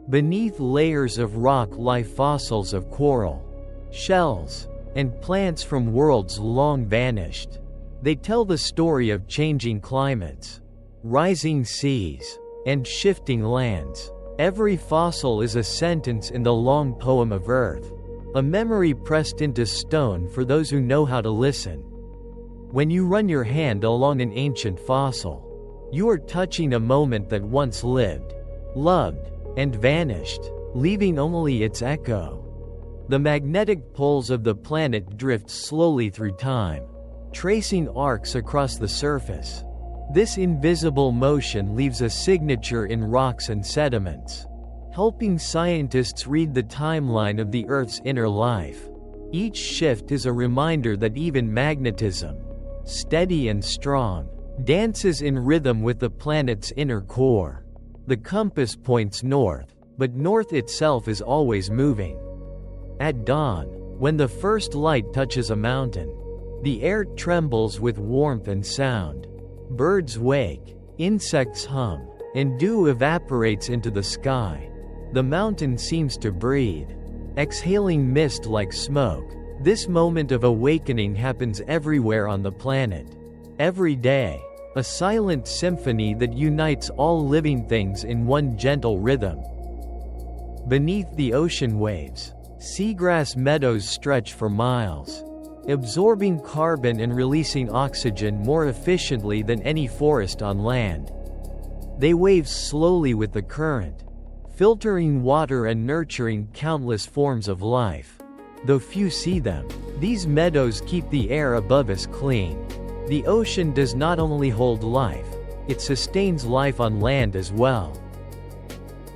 Beneath layers of rock lie fossils of coral, shells, and plants from worlds long vanished. They tell the story of changing climates, rising seas, and shifting lands. Every fossil is a sentence in the long poem of Earth, a memory pressed into stone for those who know how to listen. When you run your hand along an ancient fossil, you are touching a moment that once lived, loved, and vanished, leaving only its echo. The magnetic poles of the planet drift slowly through time, tracing arcs across the surface. This invisible motion leaves a signature in rocks and sediments, helping scientists read the timeline of the Earth's inner life. Each shift is a reminder that even magnetism, steady and strong, dances in rhythm with the planet's inner core. The compass points north, but north itself is always moving. At dawn, when the first light touches a mountain, the air trembles with warmth and sound. Birds wake, insects hum, and dew evaporates into the sky. The mountain seems to breathe, exhaling mist like smoke. This moment of awakening happens everywhere on the planet. Every day, a silent symphony that unites all living things in one gentle rhythm. Beneath the ocean waves, seagrass meadows stretch for miles, absorbing carbon and releasing oxygen more efficiently than any forest on land. They wave slowly with the current, filtering water and nurturing countless forms of life. Though few see them, these meadows keep the air above us clean. The ocean does not only hold life, it sustains life on land as well.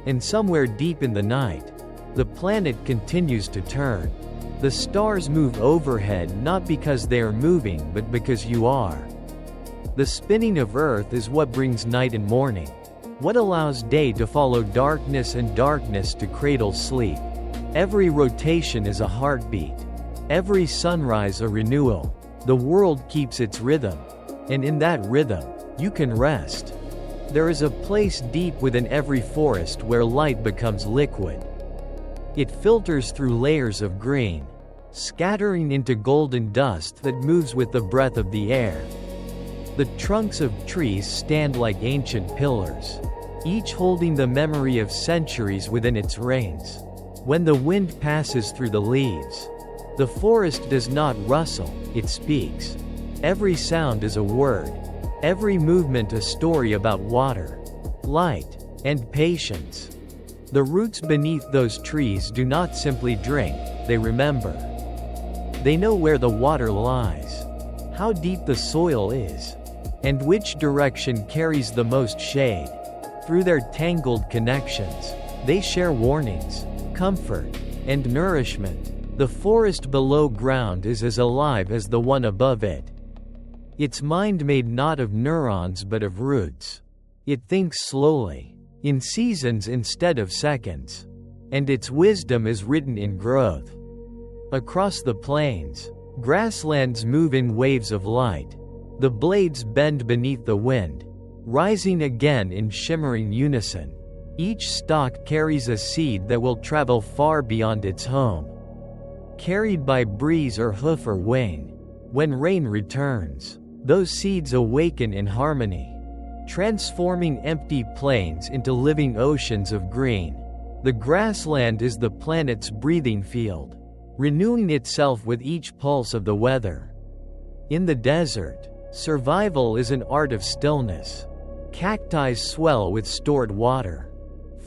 And somewhere deep in the night, the planet continues to turn. The stars move overhead not because they are moving but because you are. The spinning of Earth is what brings night and morning, what allows day to follow darkness and darkness to cradle sleep. Every rotation is a heartbeat, every sunrise a renewal. The world keeps its rhythm, and in that rhythm, you can rest. There is a place deep within every forest where light becomes liquid. It filters through layers of green, scattering into golden dust that moves with the breath of the air. The trunks of trees stand like ancient pillars, each holding the memory of centuries within its reins. When the wind passes through the leaves, the forest does not rustle, it speaks. Every sound is a word, every movement a story about water, light, and patience. The roots beneath those trees do not simply drink, they remember. They know where the water lies, how deep the soil is, and which direction carries the most shade. Through their tangled connections, they share warnings, comfort, and nourishment. The forest below ground is as alive as the one above it. Its mind made not of neurons but of roots. It thinks slowly, in seasons instead of seconds. And its wisdom is written in growth. Across the plains, grasslands move in waves of light. The blades bend beneath the wind, rising again in shimmering unison. Each stalk carries a seed that will travel far beyond its home, carried by breeze or hoof or wing. When rain returns, those seeds awaken in harmony, transforming empty plains into living oceans of green. The grassland is the planet's breathing field, renewing itself with each pulse of the weather. In the desert, survival is an art of stillness. Cacti swell with stored water.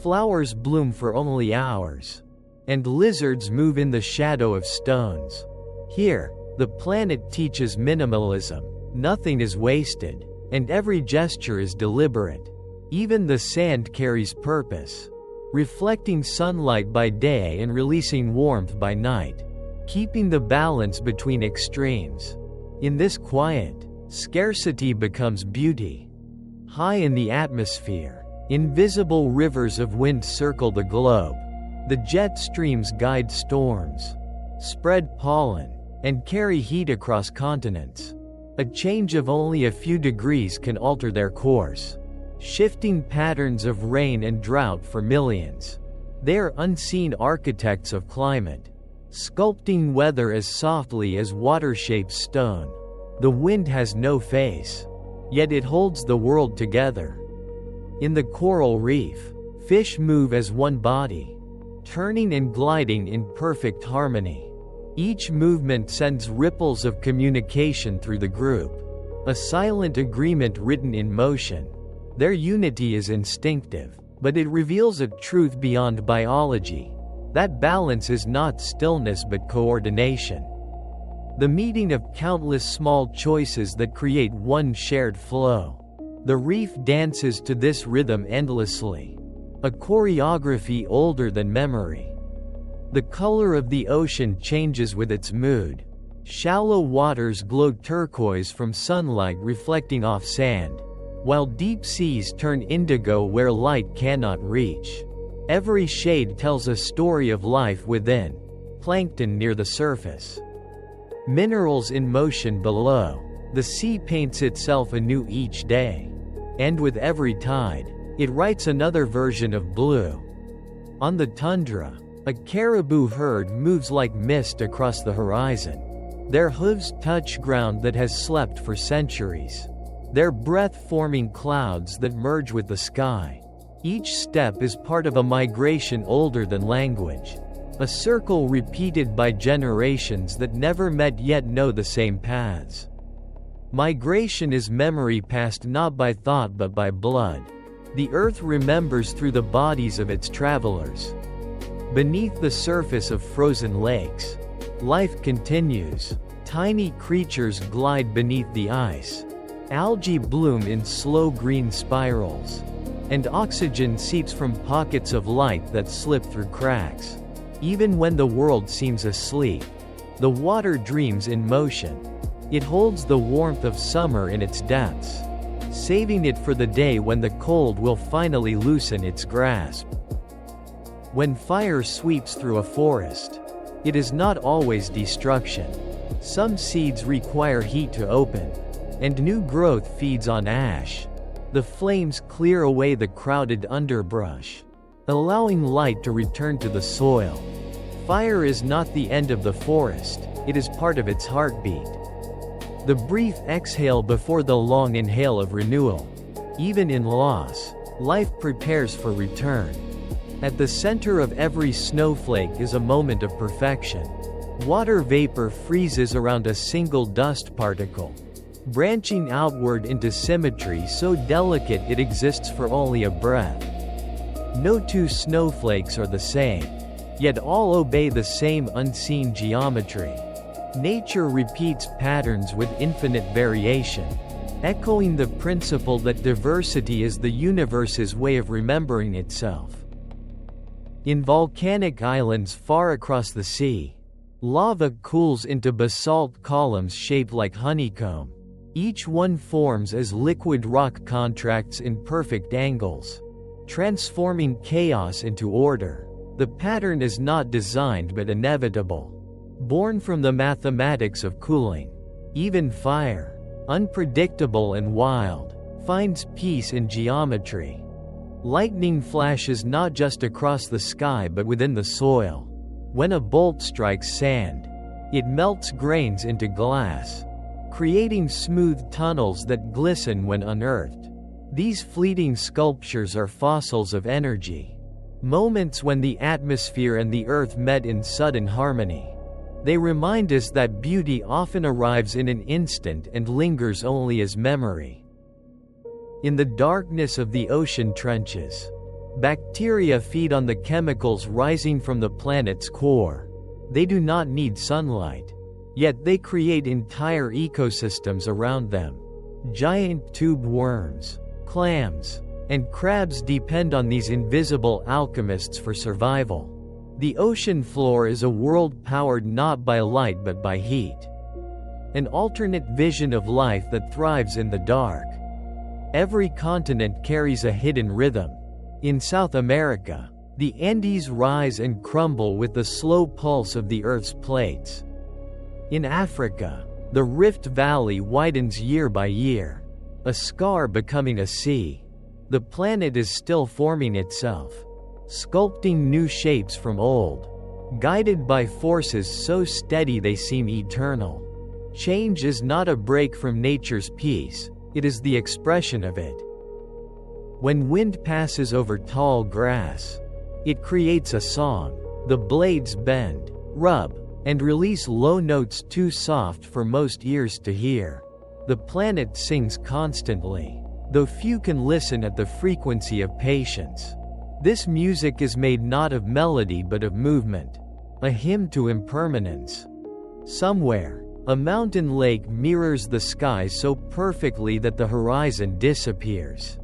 Flowers bloom for only hours. And lizards move in the shadow of stones. Here, the planet teaches minimalism. Nothing is wasted, and every gesture is deliberate. Even the sand carries purpose, reflecting sunlight by day and releasing warmth by night, keeping the balance between extremes. In this quiet, scarcity becomes beauty. High in the atmosphere, invisible rivers of wind circle the globe. The jet streams guide storms, spread pollen, and carry heat across continents. A change of only a few degrees can alter their course, shifting patterns of rain and drought for millions. They are unseen architects of climate, sculpting weather as softly as water shapes stone. The wind has no face, yet it holds the world together. In the coral reef, fish move as one body, turning and gliding in perfect harmony. Each movement sends ripples of communication through the group, a silent agreement written in motion. Their unity is instinctive, but it reveals a truth beyond biology. That balance is not stillness but coordination. The meeting of countless small choices that create one shared flow. The reef dances to this rhythm endlessly, a choreography older than memory. The color of the ocean changes with its mood. Shallow waters glow turquoise from sunlight reflecting off sand, while deep seas turn indigo where light cannot reach. Every shade tells a story of life within, plankton near the surface, minerals in motion below. The sea paints itself anew each day, and with every tide, it writes another version of blue. On the tundra, a caribou herd moves like mist across the horizon. Their hooves touch ground that has slept for centuries, their breath forming clouds that merge with the sky. Each step is part of a migration older than language, a circle repeated by generations that never met yet know the same paths. Migration is memory passed not by thought but by blood. The earth remembers through the bodies of its travelers. Beneath the surface of frozen lakes, life continues. Tiny creatures glide beneath the ice. Algae bloom in slow green spirals, and oxygen seeps from pockets of light that slip through cracks. Even when the world seems asleep, the water dreams in motion. It holds the warmth of summer in its depths, saving it for the day when the cold will finally loosen its grasp. When fire sweeps through a forest, it is not always destruction. Some seeds require heat to open, and new growth feeds on ash. The flames clear away the crowded underbrush, allowing light to return to the soil. Fire is not the end of the forest, it is part of its heartbeat. The brief exhale before the long inhale of renewal. Even in loss, life prepares for return. At the center of every snowflake is a moment of perfection. Water vapor freezes around a single dust particle, branching outward into symmetry so delicate it exists for only a breath. No two snowflakes are the same, yet all obey the same unseen geometry. Nature repeats patterns with infinite variation, echoing the principle that diversity is the universe's way of remembering itself. In volcanic islands far across the sea, lava cools into basalt columns shaped like honeycomb. Each one forms as liquid rock contracts in perfect angles, transforming chaos into order. The pattern is not designed but inevitable, born from the mathematics of cooling. Even fire, unpredictable and wild, finds peace in geometry. Lightning flashes not just across the sky but within the soil. When a bolt strikes sand, it melts grains into glass, creating smooth tunnels that glisten when unearthed. These fleeting sculptures are fossils of energy, moments when the atmosphere and the earth met in sudden harmony. They remind us that beauty often arrives in an instant and lingers only as memory. In the darkness of the ocean trenches, bacteria feed on the chemicals rising from the planet's core. They do not need sunlight, yet they create entire ecosystems around them. Giant tube worms, clams, and crabs depend on these invisible alchemists for survival. The ocean floor is a world powered not by light but by heat. An alternate vision of life that thrives in the dark. Every continent carries a hidden rhythm. In South America, The Andes rise and crumble with the slow pulse of the Earth's plates. In Africa, the Rift Valley widens year by year, a scar becoming a sea. The planet is still forming itself, sculpting new shapes from old, guided by forces so steady they seem eternal. Change is not a break from nature's peace, it is the expression of it. When wind passes over tall grass, it creates a song. The blades bend, rub, and release low notes too soft for most ears to hear. The planet sings constantly, though few can listen at the frequency of patience. This music is made not of melody but of movement, a hymn to impermanence. Somewhere, a mountain lake mirrors the sky so perfectly that the horizon disappears.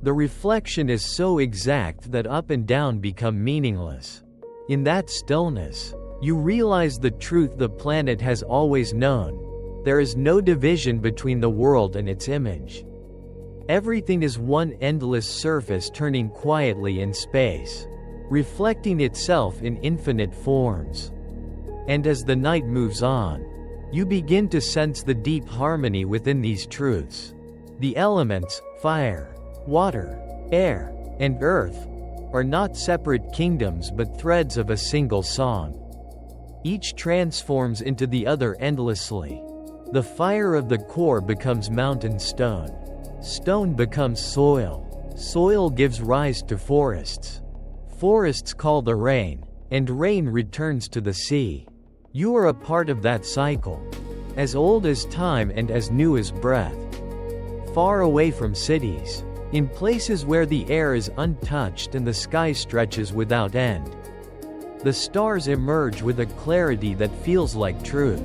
The reflection is so exact that up and down become meaningless. In that stillness, you realize the truth the planet has always known. There is no division between the world and its image. Everything is one endless surface turning quietly in space, reflecting itself in infinite forms. And as the night moves on, you begin to sense the deep harmony within these truths. The elements, fire, water, air, and earth, are not separate kingdoms but threads of a single song. Each transforms into the other endlessly. The fire of the core becomes mountain stone. Stone becomes soil. Soil gives rise to forests. Forests call the rain, and rain returns to the sea. You are a part of that cycle, as old as time and as new as breath. Far away from cities, in places where the air is untouched and the sky stretches without end, the stars emerge with a clarity that feels like truth.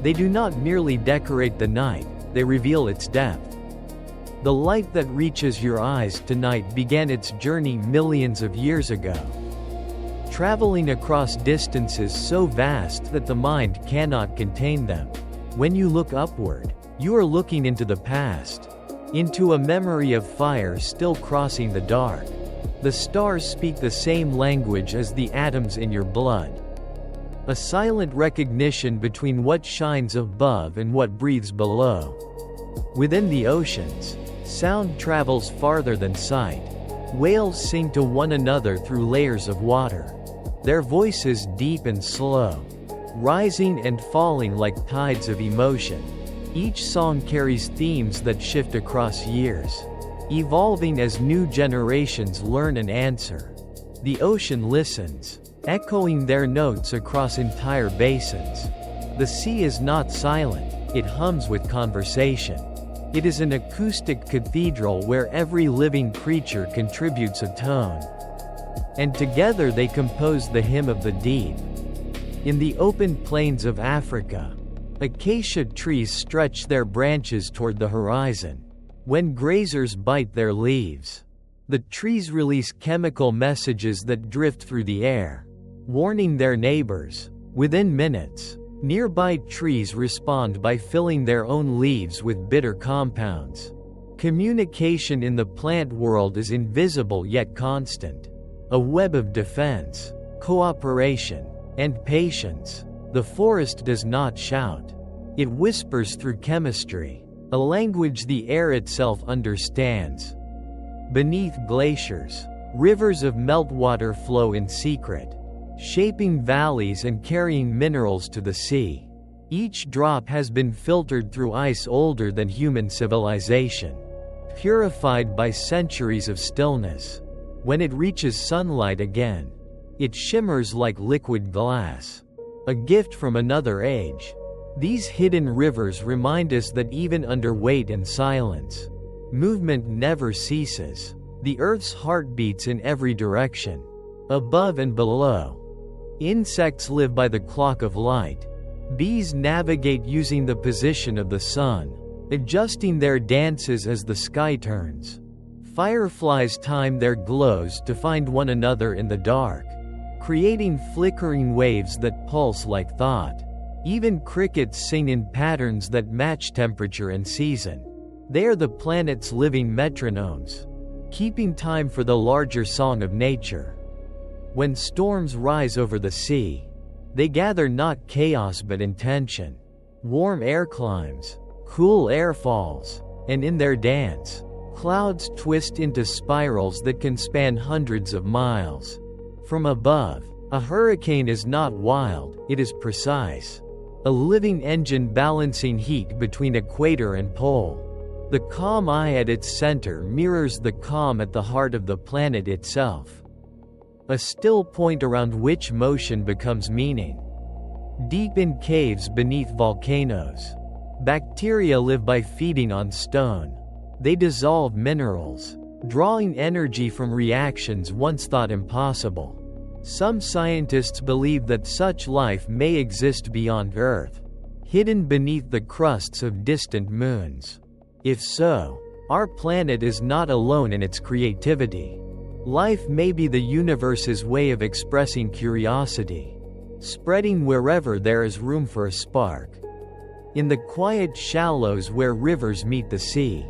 They do not merely decorate the night, they reveal its depth. The light that reaches your eyes tonight began its journey millions of years ago, traveling across distances so vast that the mind cannot contain them. When you look upward, you are looking into the past, into a memory of fire still crossing the dark. The stars speak the same language as the atoms in your blood. A silent recognition between what shines above and what breathes below. Within the oceans, sound travels farther than sight. Whales sing to one another through layers of water. Their voices deep and slow, rising and falling like tides of emotion. Each song carries themes that shift across years, evolving as new generations learn and answer. The ocean listens, echoing their notes across entire basins. The sea is not silent, it hums with conversation. It is an acoustic cathedral where every living creature contributes a tone. And together they compose the hymn of the deep. In the open plains of Africa, acacia trees stretch their branches toward the horizon. When grazers bite their leaves, the trees release chemical messages that drift through the air, warning their neighbors. Within minutes, nearby trees respond by filling their own leaves with bitter compounds. Communication in the plant world is invisible yet constant, a web of defense, cooperation, and patience. The forest does not shout. It whispers through chemistry, a language the air itself understands. Beneath glaciers, rivers of meltwater flow in secret, shaping valleys and carrying minerals to the sea. Each drop has been filtered through ice older than human civilization, purified by centuries of stillness. When it reaches sunlight again, it shimmers like liquid glass, a gift from another age. These hidden rivers remind us that even under weight and silence, movement never ceases. The earth's heart beats in every direction, above and below. Insects live by the clock of light. Bees navigate using the position of the sun, adjusting their dances as the sky turns. Fireflies time their glows to find one another in the dark, creating flickering waves that pulse like thought. Even crickets sing in patterns that match temperature and season. They are the planet's living metronomes, keeping time for the larger song of nature. When storms rise over the sea, they gather not chaos but intention. Warm air climbs, cool air falls, and in their dance, clouds twist into spirals that can span hundreds of miles. From above, a hurricane is not wild, it is precise. A living engine balancing heat between equator and pole. The calm eye at its center mirrors the calm at the heart of the planet itself. A still point around which motion becomes meaning. Deep in caves beneath volcanoes, bacteria live by feeding on stone. They dissolve minerals, drawing energy from reactions once thought impossible. Some scientists believe that such life may exist beyond Earth, hidden beneath the crusts of distant moons. If so, our planet is not alone in its creativity. Life may be the universe's way of expressing curiosity, spreading wherever there is room for a spark. In the quiet shallows where rivers meet the sea,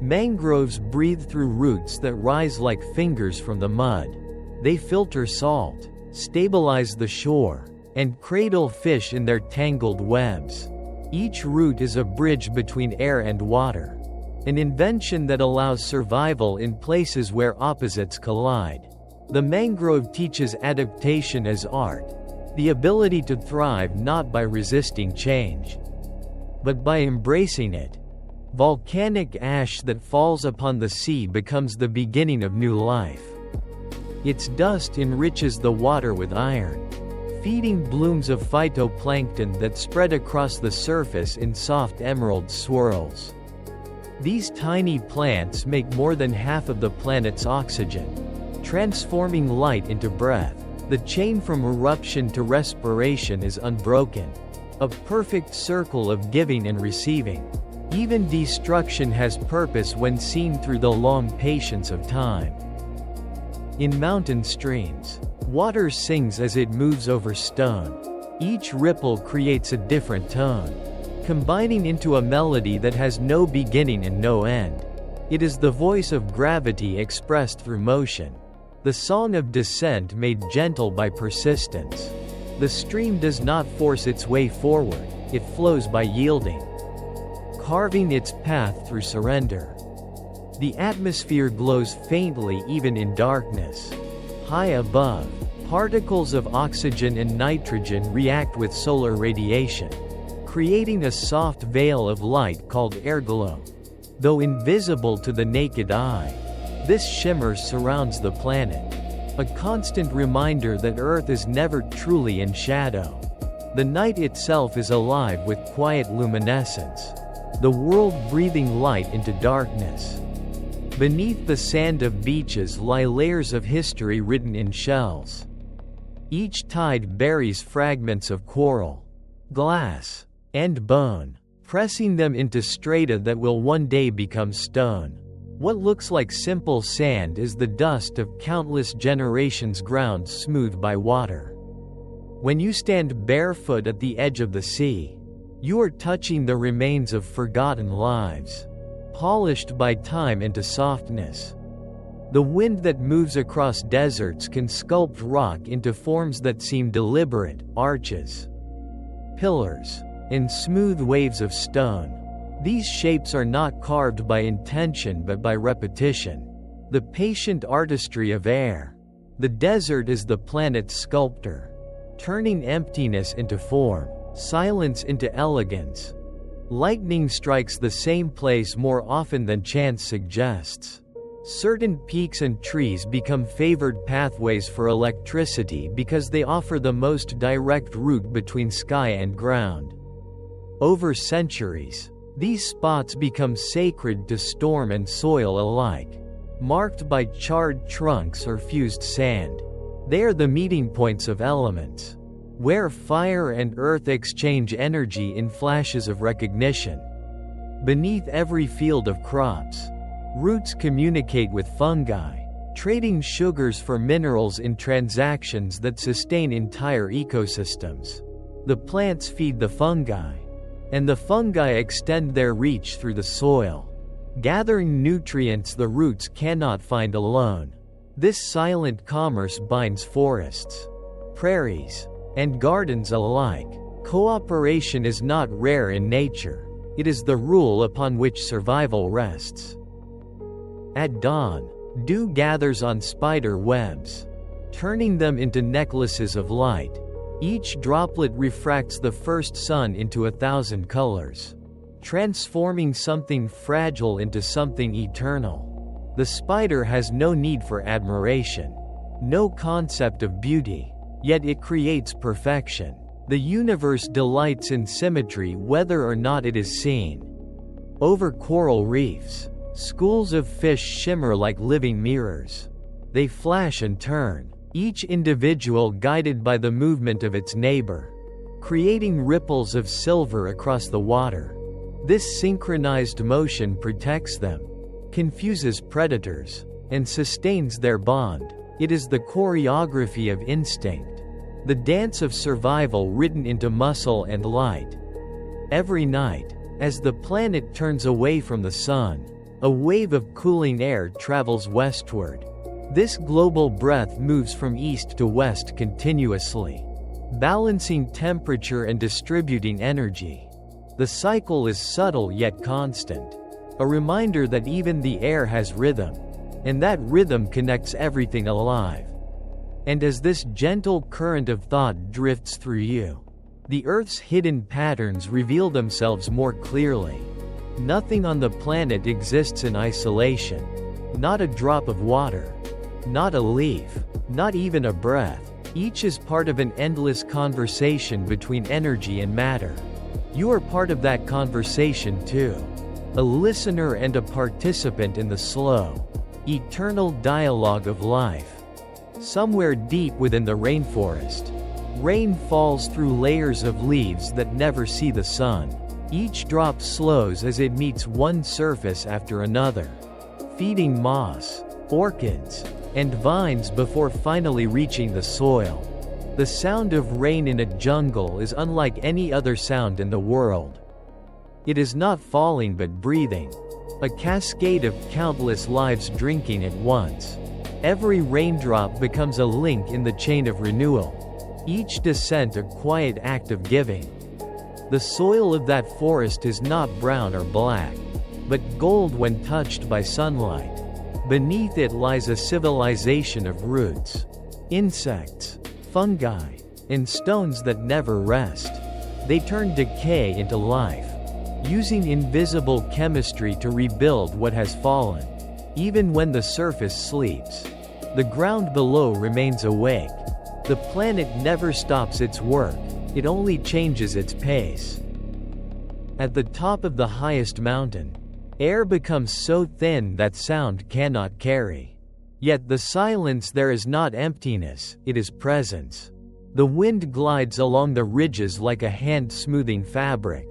mangroves breathe through roots that rise like fingers from the mud. They filter salt, stabilize the shore, and cradle fish in their tangled webs. Each root is a bridge between air and water, an invention that allows survival in places where opposites collide. The mangrove teaches adaptation as art, the ability to thrive not by resisting change, but by embracing it. Volcanic ash that falls upon the sea becomes the beginning of new life. Its dust enriches the water with iron, feeding blooms of phytoplankton that spread across the surface in soft emerald swirls. These tiny plants make more than half of the planet's oxygen, transforming light into breath. The chain from eruption to respiration is unbroken, a perfect circle of giving and receiving. Even destruction has purpose when seen through the long patience of time. In mountain streams, water sings as it moves over stone. Each ripple creates a different tone, combining into a melody that has no beginning and no end. It is the voice of gravity expressed through motion, the song of descent made gentle by persistence. The stream does not force its way forward, it flows by yielding, carving its path through surrender. The atmosphere glows faintly even in darkness. High above, particles of oxygen and nitrogen react with solar radiation, creating a soft veil of light called airglow. Though invisible to the naked eye, this shimmer surrounds the planet, a constant reminder that Earth is never truly in shadow. The night itself is alive with quiet luminescence, the world breathing light into darkness. Beneath the sand of beaches lie layers of history written in shells. Each tide buries fragments of coral, glass, and bone, pressing them into strata that will one day become stone. What looks like simple sand is the dust of countless generations ground smooth by water. When you stand barefoot at the edge of the sea, you are touching the remains of forgotten lives, polished by time into softness. The wind that moves across deserts can sculpt rock into forms that seem deliberate, arches, pillars, and smooth waves of stone. These shapes are not carved by intention but by repetition. The patient artistry of air. The desert is the planet's sculptor, turning emptiness into form, silence into elegance. Lightning strikes the same place more often than chance suggests. Certain peaks and trees become favored pathways for electricity because they offer the most direct route between sky and ground. Over centuries, these spots become sacred to storm and soil alike, marked by charred trunks or fused sand. They are the meeting points of elements, where fire and earth exchange energy in flashes of recognition. Beneath every field of crops, roots communicate with fungi, trading sugars for minerals in transactions that sustain entire ecosystems. The plants feed the fungi, and the fungi extend their reach through the soil, gathering nutrients the roots cannot find alone. This silent commerce binds forests, prairies, and gardens alike. Cooperation is not rare in nature. It is the rule upon which survival rests. At dawn, dew gathers on spider webs, turning them into necklaces of light. Each droplet refracts the first sun into 1,000 colors, transforming something fragile into something eternal. The spider has no need for admiration, no concept of beauty, yet it creates perfection. The universe delights in symmetry whether or not it is seen. Over coral reefs, schools of fish shimmer like living mirrors. They flash and turn, each individual guided by the movement of its neighbor, creating ripples of silver across the water. This synchronized motion protects them, confuses predators, and sustains their bond. It is the choreography of instinct, the dance of survival written into muscle and light. Every night, as the planet turns away from the sun, a wave of cooling air travels westward. This global breath moves from east to west continuously, balancing temperature and distributing energy. The cycle is subtle yet constant, a reminder that even the air has rhythm, and that rhythm connects everything alive. And as this gentle current of thought drifts through you, the Earth's hidden patterns reveal themselves more clearly. Nothing on the planet exists in isolation. Not a drop of water, not a leaf, not even a breath. Each is part of an endless conversation between energy and matter. You are part of that conversation too, a listener and a participant in the slow, eternal dialogue of life. Somewhere deep within the rainforest, rain falls through layers of leaves that never see the sun. Each drop slows as it meets one surface after another, feeding moss, orchids, and vines before finally reaching the soil. The sound of rain in a jungle is unlike any other sound in the world. It is not falling but breathing, a cascade of countless lives drinking at once. Every raindrop becomes a link in the chain of renewal, each descent a quiet act of giving. The soil of that forest is not brown or black, but gold when touched by sunlight. Beneath it lies a civilization of roots, insects, fungi, and stones that never rest. They turn decay into life, using invisible chemistry to rebuild what has fallen. Even when the surface sleeps, the ground below remains awake. The planet never stops its work, it only changes its pace. At the top of the highest mountain, air becomes so thin that sound cannot carry. Yet the silence there is not emptiness, it is presence. The wind glides along the ridges like a hand smoothing fabric,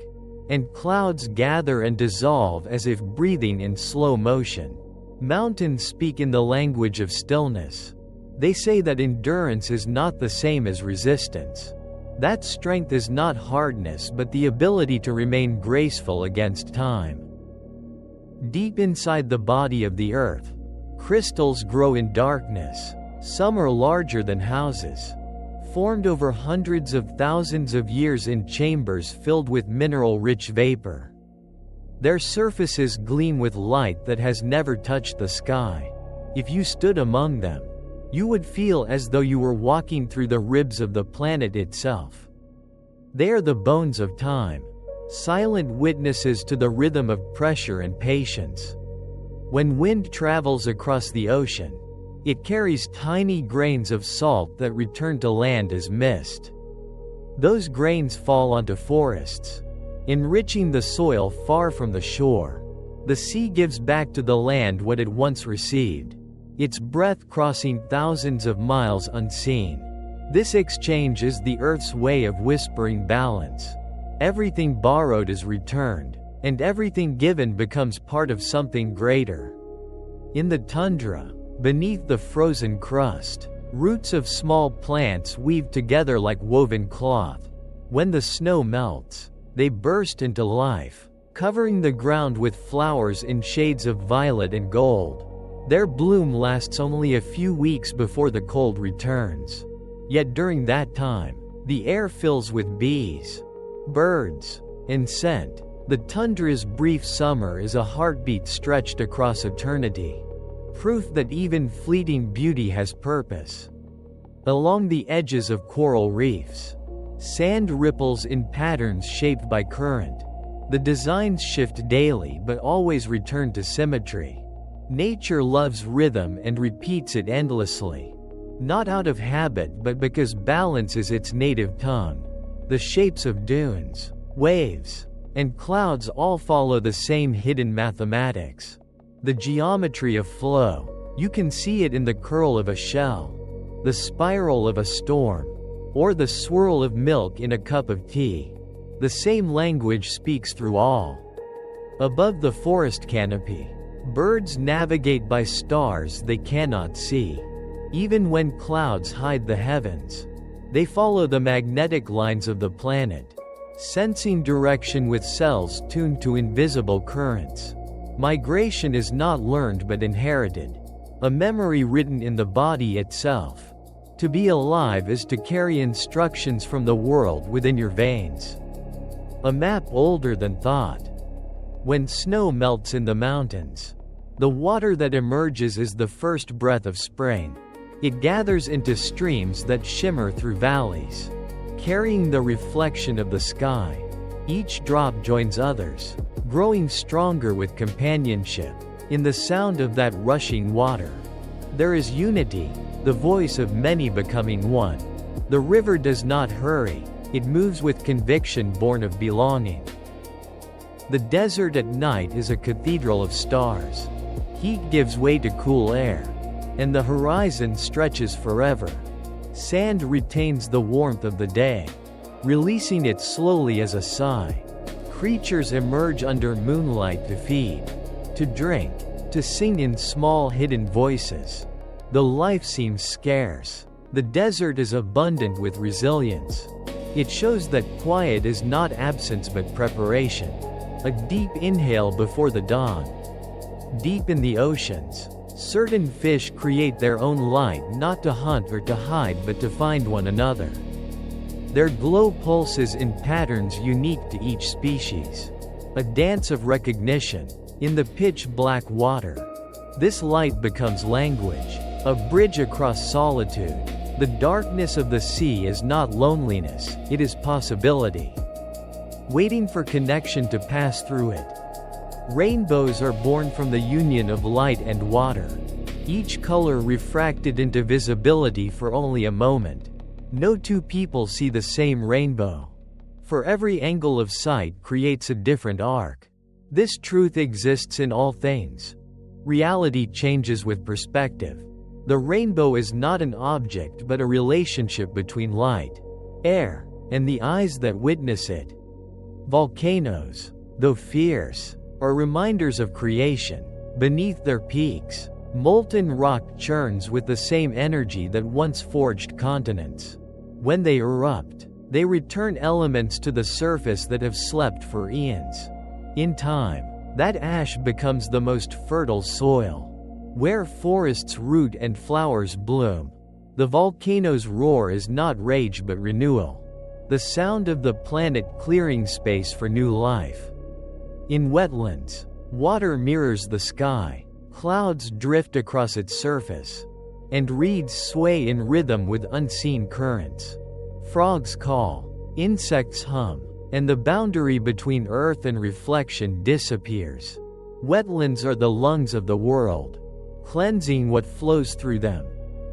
and clouds gather and dissolve as if breathing in slow motion. Mountains speak in the language of stillness. They say that endurance is not the same as resistance. That strength is not hardness but the ability to remain graceful against time. Deep inside the body of the earth, crystals grow in darkness. Some are larger than houses, formed over hundreds of thousands of years in chambers filled with mineral-rich vapor. Their surfaces gleam with light that has never touched the sky. If you stood among them, you would feel as though you were walking through the ribs of the planet itself. They are the bones of time, silent witnesses to the rhythm of pressure and patience. When wind travels across the ocean, it carries tiny grains of salt that return to land as mist. Those grains fall onto forests, enriching the soil far from the shore. The sea gives back to the land what it once received, its breath crossing thousands of miles unseen. This exchange is the Earth's way of whispering balance. Everything borrowed is returned, and everything given becomes part of something greater. In the tundra, beneath the frozen crust, roots of small plants weave together like woven cloth. When the snow melts, they burst into life, covering the ground with flowers in shades of violet and gold. Their bloom lasts only a few weeks before the cold returns. Yet during that time, the air fills with bees, birds, and scent. The tundra's brief summer is a heartbeat stretched across eternity, proof that even fleeting beauty has purpose. Along the edges of coral reefs, sand ripples in patterns shaped by current. The designs shift daily but always return to symmetry. Nature loves rhythm and repeats it endlessly. Not out of habit but because balance is its native tongue. The shapes of dunes, waves, and clouds all follow the same hidden mathematics. The geometry of flow, you can see it in the curl of a shell, the spiral of a storm, or the swirl of milk in a cup of tea. The same language speaks through all. Above the forest canopy, birds navigate by stars they cannot see. Even when clouds hide the heavens, they follow the magnetic lines of the planet, sensing direction with cells tuned to invisible currents. Migration is not learned but inherited, a memory written in the body itself. To be alive is to carry instructions from the world within your veins. A map older than thought. When snow melts in the mountains, the water that emerges is the first breath of spring. It gathers into streams that shimmer through valleys, carrying the reflection of the sky. Each drop joins others, growing stronger with companionship. In the sound of that rushing water, there is unity, the voice of many becoming one. The river does not hurry, it moves with conviction born of belonging. The desert at night is a cathedral of stars. Heat gives way to cool air, and the horizon stretches forever. Sand retains the warmth of the day, releasing it slowly as a sigh. Creatures emerge under moonlight to feed, to drink, to sing in small hidden voices. The life seems scarce. The desert is abundant with resilience. It shows that quiet is not absence but preparation. A deep inhale before the dawn. Deep in the oceans, certain fish create their own light not to hunt or to hide but to find one another. Their glow pulses in patterns unique to each species. A dance of recognition. In the pitch-black water, this light becomes language, a bridge across solitude. The darkness of the sea is not loneliness, it is possibility, waiting for connection to pass through it. Rainbows are born from the union of light and water, each color refracted into visibility for only a moment. No two people see the same rainbow, for every angle of sight creates a different arc. This truth exists in all things. Reality changes with perspective. The rainbow is not an object but a relationship between light, air, and the eyes that witness it. Volcanoes, though fierce, are reminders of creation. Beneath their peaks, molten rock churns with the same energy that once forged continents. When they erupt, they return elements to the surface that have slept for eons. In time, that ash becomes the most fertile soil, where forests root and flowers bloom. The volcano's roar is not rage but renewal, the sound of the planet clearing space for new life. In wetlands, water mirrors the sky, clouds drift across its surface, and reeds sway in rhythm with unseen currents. Frogs call, insects hum, and the boundary between earth and reflection disappears. Wetlands are the lungs of the world, cleansing what flows through them,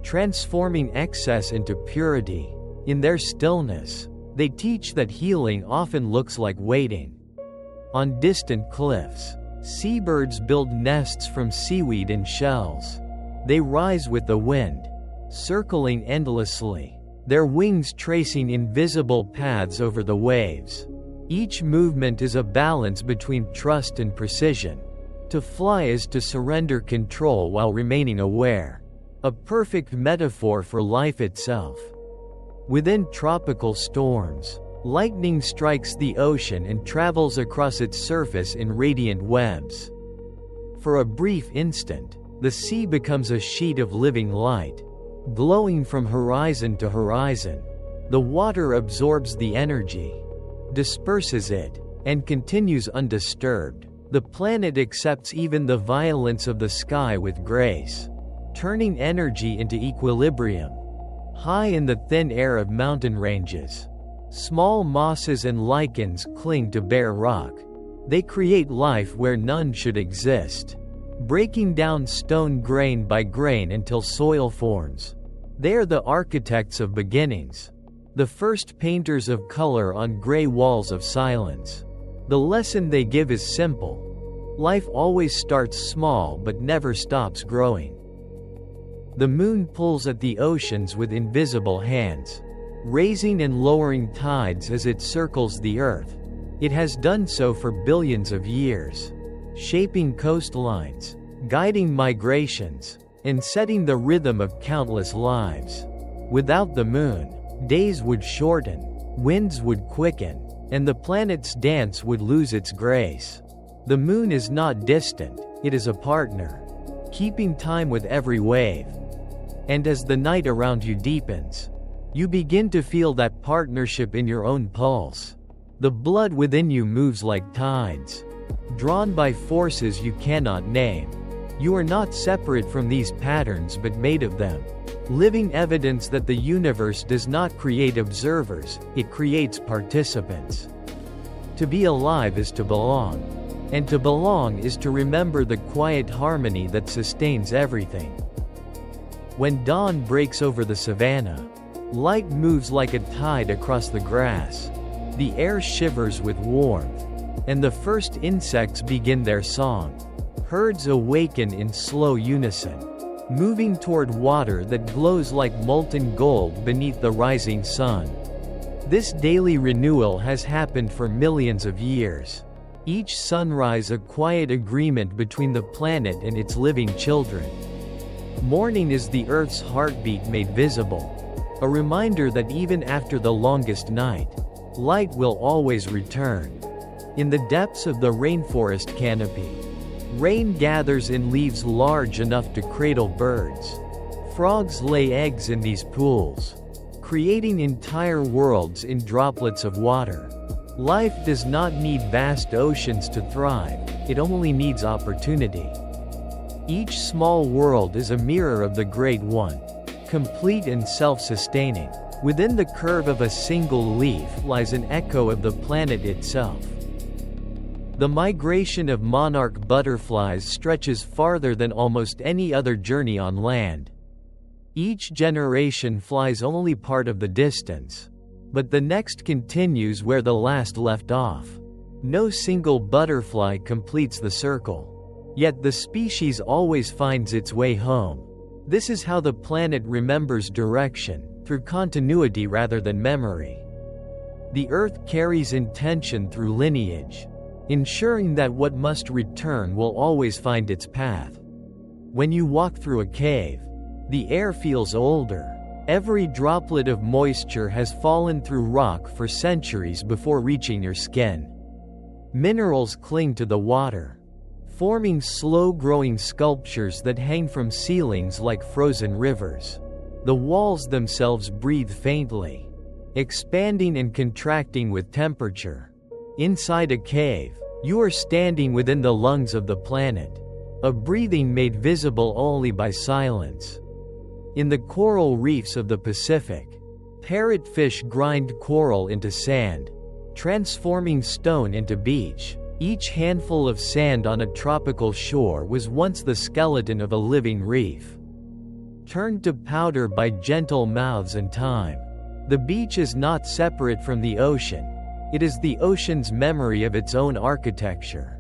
transforming excess into purity. In their stillness, they teach that healing often looks like waiting. On distant cliffs, seabirds build nests from seaweed and shells. They rise with the wind, circling endlessly, their wings tracing invisible paths over the waves. Each movement is a balance between trust and precision. To fly is to surrender control while remaining aware. A perfect metaphor for life itself. Within tropical storms, lightning strikes the ocean and travels across its surface in radiant webs. For a brief instant, The sea becomes a sheet of living light, glowing from horizon to horizon. The water absorbs the energy, disperses it, and continues undisturbed. The planet accepts even the violence of the sky with grace, turning energy into equilibrium. High in the thin air of mountain ranges, small mosses and lichens cling to bare rock. They create life where none should exist, breaking down stone grain by grain until soil forms. They are the architects of beginnings, the first painters of color on gray walls of silence. The lesson they give is simple. Life always starts small but never stops growing. The moon pulls at the oceans with invisible hands, raising and lowering tides as it circles the earth. It has done so for billions of years, shaping coastlines, guiding migrations, and setting the rhythm of countless lives. Without the moon, days would shorten, winds would quicken, and the planet's dance would lose its grace. The moon is not distant, it is a partner, keeping time with every wave. And as the night around you deepens, you begin to feel that partnership in your own pulse. The blood within you moves like tides, drawn by forces you cannot name. You are not separate from these patterns but made of them, living evidence that the universe does not create observers, it creates participants. To be alive is to belong, and to belong is to remember the quiet harmony that sustains everything. When dawn breaks over the savannah, light moves like a tide across the grass. The air shivers with warmth, and the first insects begin their song. Herds awaken in slow unison, moving toward water that glows like molten gold beneath the rising sun. This daily renewal has happened for millions of years. Each sunrise a quiet agreement between the planet and its living children. Morning is the Earth's heartbeat made visible, a reminder that even after the longest night, light will always return. In the depths of the rainforest canopy, rain gathers in leaves large enough to cradle birds. Frogs lay eggs in these pools, creating entire worlds in droplets of water. Life does not need vast oceans to thrive, it only needs opportunity. Each small world is a mirror of the Great One, complete and self-sustaining. Within the curve of a single leaf lies an echo of the planet itself. The migration of monarch butterflies stretches farther than almost any other journey on land. Each generation flies only part of the distance, but the next continues where the last left off. No single butterfly completes the circle, yet the species always finds its way home. This is how the planet remembers direction, through continuity rather than memory. The Earth carries intention through lineage, ensuring that what must return will always find its path. When you walk through a cave, the air feels older. Every droplet of moisture has fallen through rock for centuries before reaching your skin. Minerals cling to the water, forming slow-growing sculptures that hang from ceilings like frozen rivers. The walls themselves breathe faintly, expanding and contracting with temperature. Inside a cave, you are standing within the lungs of the planet, a breathing made visible only by silence. In the coral reefs of the Pacific, parrotfish grind coral into sand, transforming stone into beach. Each handful of sand on a tropical shore was once the skeleton of a living reef, turned to powder by gentle mouths and time. The beach is not separate from the ocean, it is the ocean's memory of its own architecture.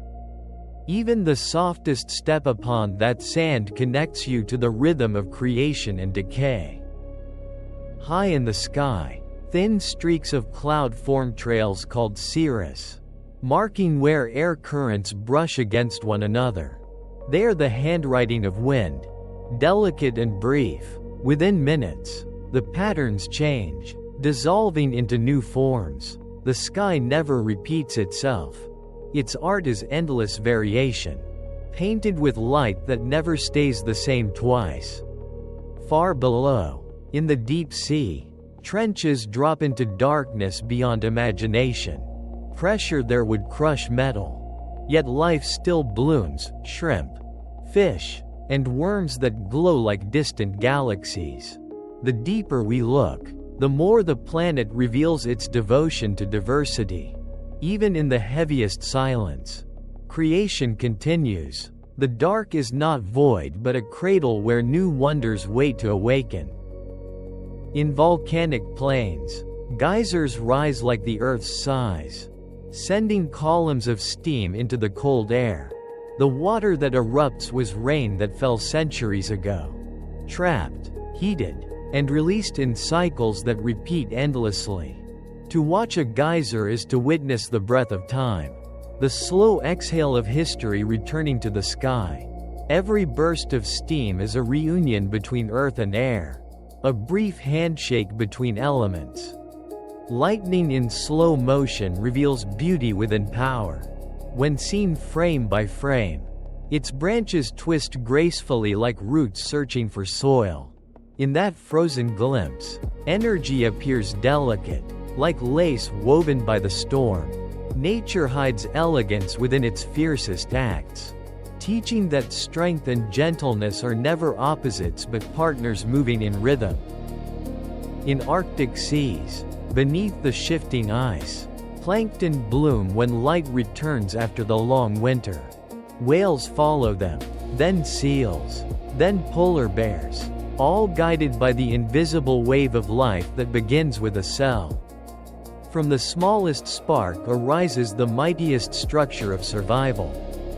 Even the softest step upon that sand connects you to the rhythm of creation and decay. High in the sky, thin streaks of cloud form trails called cirrus, marking where air currents brush against one another. They are the handwriting of wind, delicate and brief. Within minutes, the patterns change, dissolving into new forms. The sky never repeats itself. Its art is endless variation, painted with light that never stays the same twice. Far below, in the deep sea, trenches drop into darkness beyond imagination. Pressure there would crush metal. Yet life still blooms, shrimp, fish, and worms that glow like distant galaxies. The deeper we look, the more the planet reveals its devotion to diversity. Even in the heaviest silence, creation continues. The dark is not void but a cradle where new wonders wait to awaken. In volcanic plains, geysers rise like the Earth's size, sending columns of steam into the cold air. The water that erupts was rain that fell centuries ago, trapped, heated, and released in cycles that repeat endlessly. To watch a geyser is to witness the breath of time, the slow exhale of history returning to the sky. Every burst of steam is a reunion between earth and air, a brief handshake between elements. Lightning in slow motion reveals beauty within power. When seen frame by frame, its branches twist gracefully like roots searching for soil. In that frozen glimpse, energy appears delicate, like lace woven by the storm. Nature hides elegance within its fiercest acts, teaching that strength and gentleness are never opposites but partners moving in rhythm. In Arctic seas, beneath the shifting ice, plankton bloom when light returns after the long winter. Whales follow them, then seals, then polar bears, all guided by the invisible wave of life that begins with a cell. From the smallest spark arises the mightiest structure of survival.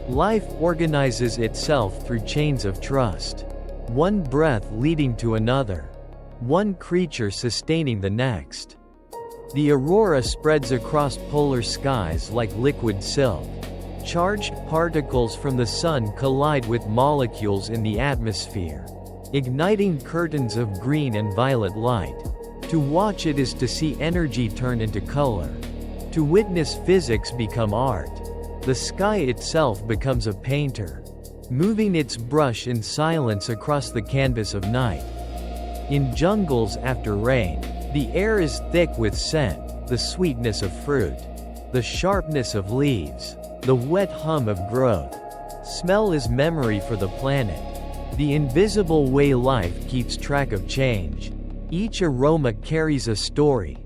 Life organizes itself through chains of trust, one breath leading to another, one creature sustaining the next. The aurora spreads across polar skies like liquid silk. Charged particles from the sun collide with molecules in the atmosphere, igniting curtains of green and violet light. To watch it is to see energy turn into color. To witness physics become art. The sky itself becomes a painter, moving its brush in silence across the canvas of night. In jungles after rain, the air is thick with scent, the sweetness of fruit, the sharpness of leaves, the wet hum of growth. Smell is memory for the planet, the invisible way life keeps track of change. Each aroma carries a story.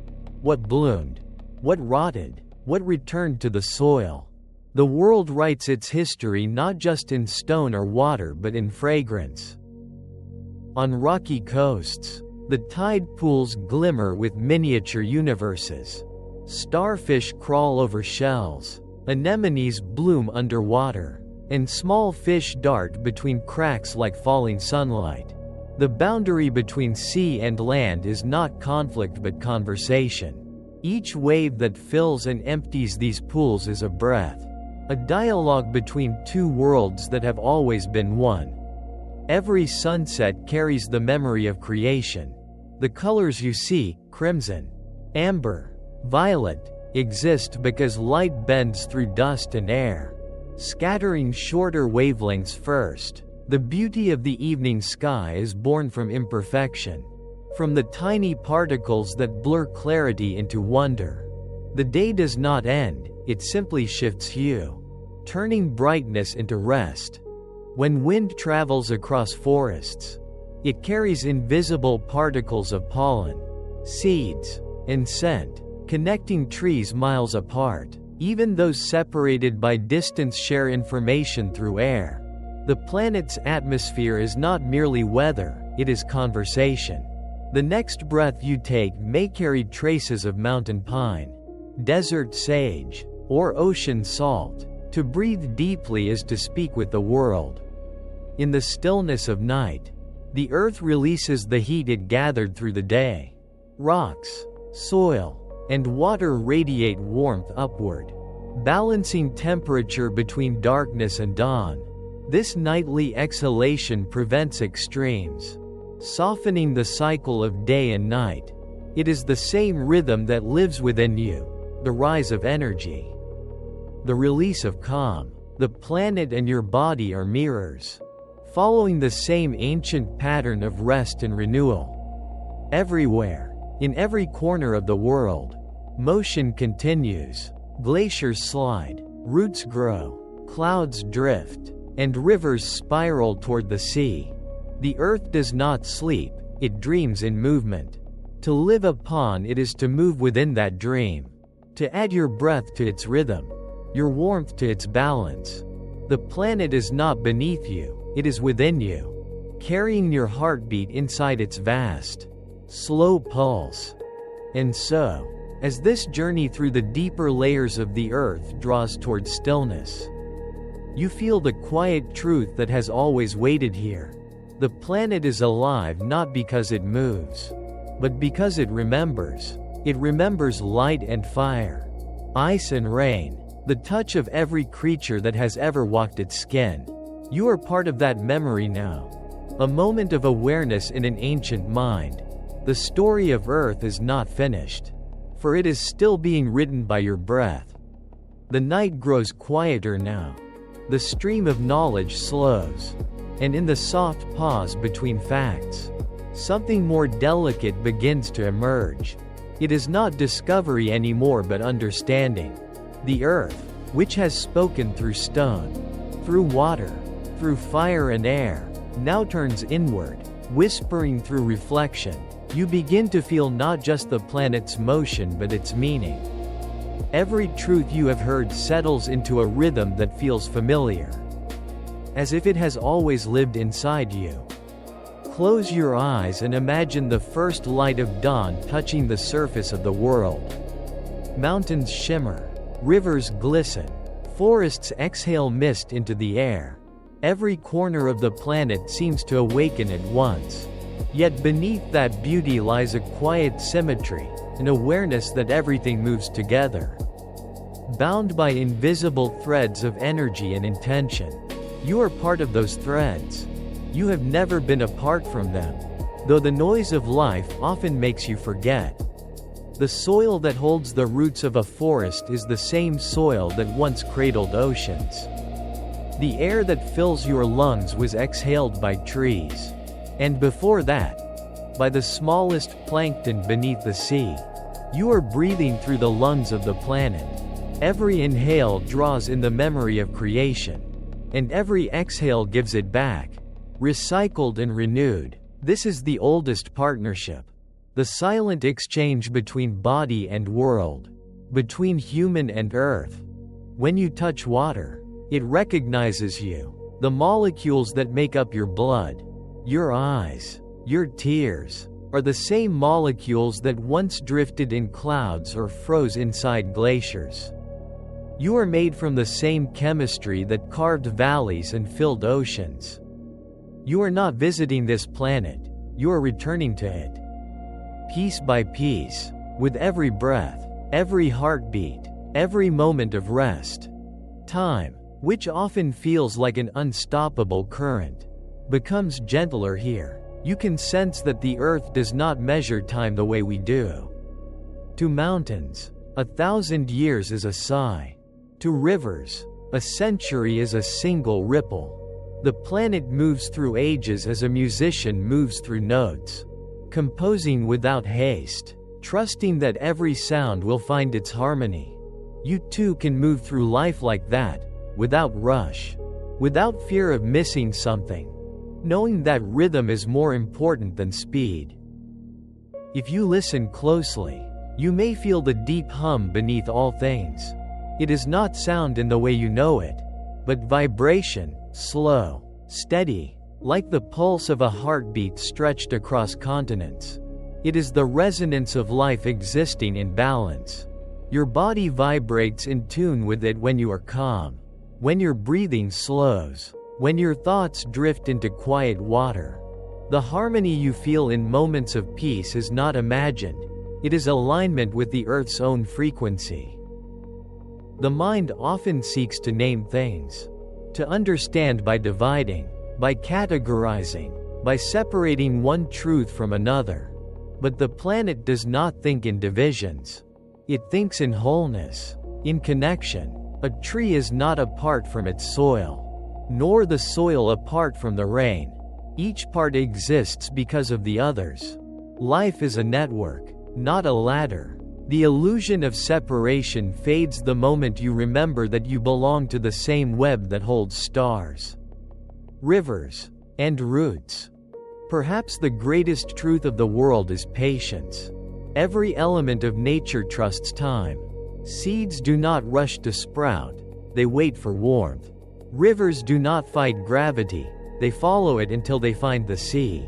What bloomed, what rotted, what returned to the soil. The world writes its history not just in stone or water but in fragrance. On rocky coasts, the tide pools glimmer with miniature universes. Starfish crawl over shells, anemones bloom underwater, and small fish dart between cracks like falling sunlight. The boundary between sea and land is not conflict but conversation. Each wave that fills and empties these pools is a breath, a dialogue between two worlds that have always been one. Every sunset carries the memory of creation. The colors you see, crimson, amber, violet, exist because light bends through dust and air, scattering shorter wavelengths first. The beauty of the evening sky is born from imperfection, from the tiny particles that blur clarity into wonder. The day does not end, it simply shifts hue, turning brightness into rest. When wind travels across forests, it carries invisible particles of pollen, seeds, and scent, connecting trees miles apart. Even those separated by distance share information through air. The planet's atmosphere is not merely weather, it is conversation. The next breath you take may carry traces of mountain pine, desert sage, or ocean salt. To breathe deeply is to speak with the world. In the stillness of night, the earth releases the heat it gathered through the day. Rocks, soil, and water radiate warmth upward, balancing temperature between darkness and dawn. This nightly exhalation prevents extremes, softening the cycle of day and night. It is the same rhythm that lives within you, the rise of energy, the release of calm. The planet and your body are mirrors, following the same ancient pattern of rest and renewal. Everywhere, in every corner of the world, motion continues. Glaciers slide, roots grow, clouds drift, and rivers spiral toward the sea. The earth does not sleep, it dreams in movement. To live upon it is to move within that dream, to add your breath to its rhythm, your warmth to its balance. The planet is not beneath you, it is within you, carrying your heartbeat inside its vast, slow pulse. And so, as this journey through the deeper layers of the earth draws toward stillness, you feel the quiet truth that has always waited here. The planet is alive not because it moves, but because it remembers. It remembers light and fire, ice and rain, the touch of every creature that has ever walked its skin. You are part of that memory now. A moment of awareness in an ancient mind. The story of Earth is not finished, for it is still being written by your breath. The night grows quieter now. The stream of knowledge slows, and in the soft pause between facts, something more delicate begins to emerge. It is not discovery anymore but understanding. The earth, which has spoken through stone, through water, through fire and air, now turns inward, whispering through reflection. You begin to feel not just the planet's motion but its meaning. Every truth you have heard settles into a rhythm that feels familiar, as if it has always lived inside you. Close your eyes and imagine the first light of dawn touching the surface of the world. Mountains shimmer, rivers glisten, forests exhale mist into the air. Every corner of the planet seems to awaken at once. Yet beneath that beauty lies a quiet symmetry, an awareness that everything moves together, bound by invisible threads of energy and intention. You are part of those threads. You have never been apart from them, though the noise of life often makes you forget. The soil that holds the roots of a forest is the same soil that once cradled oceans. The air that fills your lungs was exhaled by trees. And before that, by the smallest plankton beneath the sea. You are breathing through the lungs of the planet. Every inhale draws in the memory of creation, and every exhale gives it back, recycled and renewed. This is the oldest partnership, the silent exchange between body and world, between human and earth. When you touch water, it recognizes you. The molecules that make up your blood, your eyes, your tears, are the same molecules that once drifted in clouds or froze inside glaciers. You are made from the same chemistry that carved valleys and filled oceans. You are not visiting this planet, you are returning to it. Piece by piece, with every breath, every heartbeat, every moment of rest. Time, which often feels like an unstoppable current, becomes gentler here. You can sense that the earth does not measure time the way we do. To mountains, 1,000 years is a sigh. To rivers, a century is a single ripple. The planet moves through ages as a musician moves through notes, composing without haste, trusting that every sound will find its harmony. You too can move through life like that, without rush, without fear of missing something, knowing that rhythm is more important than speed. If you listen closely, you may feel the deep hum beneath all things. It is not sound in the way you know it, but vibration, slow, steady, like the pulse of a heartbeat stretched across continents. It is the resonance of life existing in balance. Your body vibrates in tune with it when you are calm, when your breathing slows, when your thoughts drift into quiet water. The harmony you feel in moments of peace is not imagined, it is alignment with the Earth's own frequency. The mind often seeks to name things, to understand by dividing, by categorizing, by separating one truth from another. But the planet does not think in divisions. It thinks in wholeness, in connection. A tree is not apart from its soil, nor the soil apart from the rain. Each part exists because of the others. Life is a network, not a ladder. The illusion of separation fades the moment you remember that you belong to the same web that holds stars, rivers, and roots. Perhaps the greatest truth of the world is patience. Every element of nature trusts time. Seeds do not rush to sprout, they wait for warmth. Rivers do not fight gravity, they follow it until they find the sea.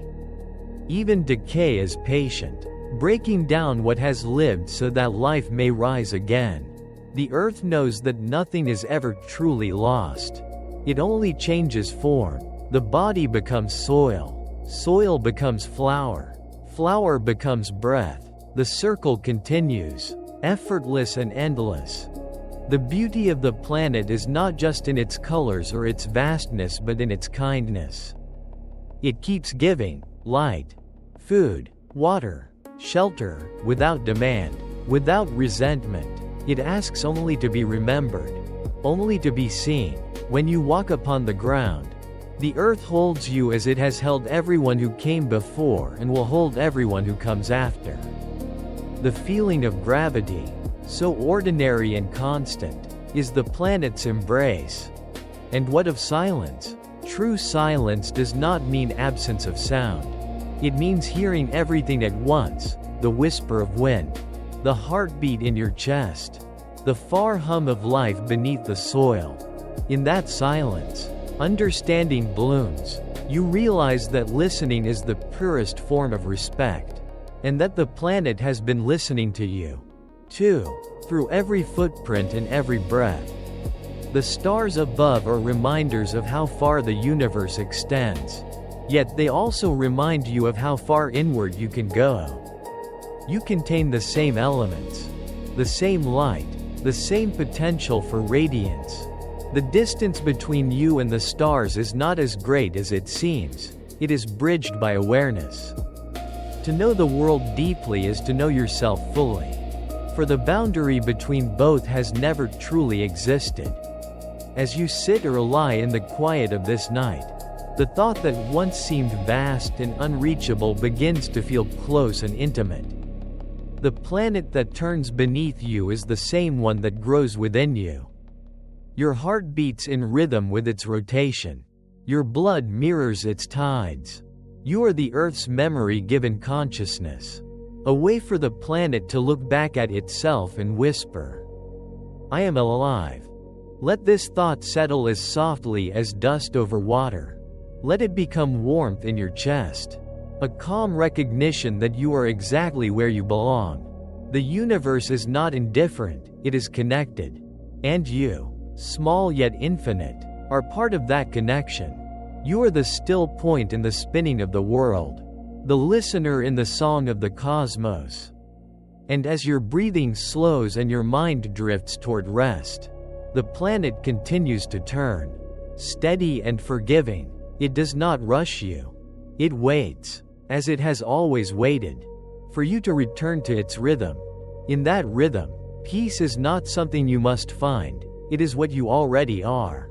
Even decay is patient, breaking down what has lived so that life may rise again. The earth knows that nothing is ever truly lost. It only changes form. The body becomes soil. Soil becomes flower. Flower becomes breath. The circle continues, effortless and endless. The beauty of the planet is not just in its colors or its vastness but in its kindness. It keeps giving, light, food, water, shelter, without demand, without resentment. It asks only to be remembered, only to be seen. When you walk upon the ground, the earth holds you as it has held everyone who came before and will hold everyone who comes after. The feeling of gravity, so ordinary and constant, is the planet's embrace. And what of silence? True silence does not mean absence of sound. It means hearing everything at once, the whisper of wind, the heartbeat in your chest, the far hum of life beneath the soil. In that silence, understanding blooms. You realize that listening is the purest form of respect, and that the planet has been listening to you, too, through every footprint and every breath. The stars above are reminders of how far the universe extends. Yet they also remind you of how far inward you can go. You contain the same elements, the same light, the same potential for radiance. The distance between you and the stars is not as great as it seems. It is bridged by awareness. To know the world deeply is to know yourself fully. For the boundary between both has never truly existed. As you sit or lie in the quiet of this night, the thought that once seemed vast and unreachable begins to feel close and intimate. The planet that turns beneath you is the same one that grows within you. Your heart beats in rhythm with its rotation. Your blood mirrors its tides. You are the Earth's memory-given consciousness. A way for the planet to look back at itself and whisper, "I am alive." Let this thought settle as softly as dust over water. Let it become warmth in your chest. A calm recognition that you are exactly where you belong. The universe is not indifferent, it is connected. And you, small yet infinite, are part of that connection. You are the still point in the spinning of the world, the listener in the song of the cosmos. And as your breathing slows and your mind drifts toward rest, the planet continues to turn, steady and forgiving. It does not rush you. It waits, as it has always waited, for you to return to its rhythm. In that rhythm, peace is not something you must find, it is what you already are.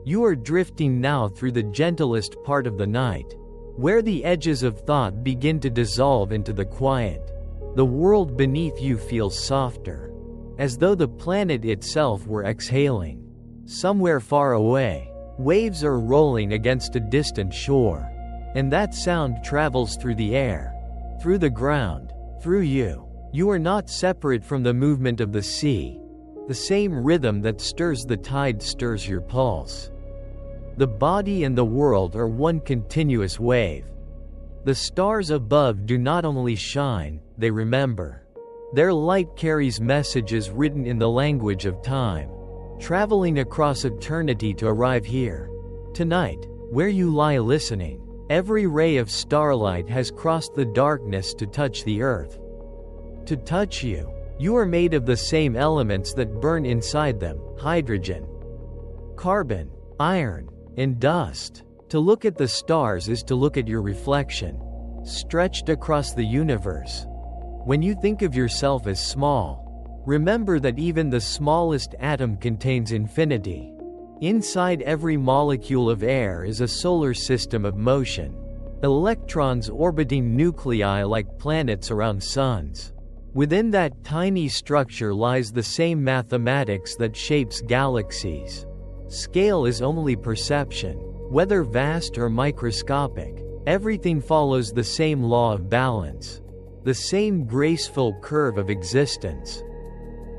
You are drifting now through the gentlest part of the night, where the edges of thought begin to dissolve into the quiet. The world beneath you feels softer, as though the planet itself were exhaling. Somewhere far away, waves are rolling against a distant shore, and that sound travels through the air, through the ground, through you. You are not separate from the movement of the sea. The same rhythm that stirs the tide stirs your pulse. The body and the world are one continuous wave. The stars above do not only shine, they remember. Their light carries messages written in the language of time, traveling across eternity to arrive here. Tonight, where you lie listening, every ray of starlight has crossed the darkness to touch the earth. To touch you. You are made of the same elements that burn inside them: hydrogen, carbon, iron, and dust. To look at the stars is to look at your reflection, stretched across the universe. When you think of yourself as small, Remember that even the smallest atom contains infinity. Inside every molecule of air is a solar system of motion. Electrons orbiting nuclei like planets around suns. Within that tiny structure lies the same mathematics that shapes galaxies. Scale is only perception. Whether vast or microscopic, everything follows the same law of balance. The same graceful curve of existence.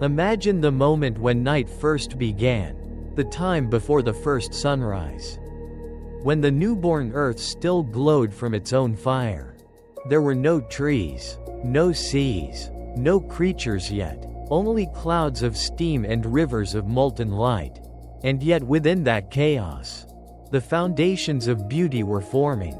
Imagine the moment when night first began, the time before the first sunrise. When the newborn Earth still glowed from its own fire. There were no trees, no seas, no creatures yet, only clouds of steam and rivers of molten light. And yet within that chaos, the foundations of beauty were forming.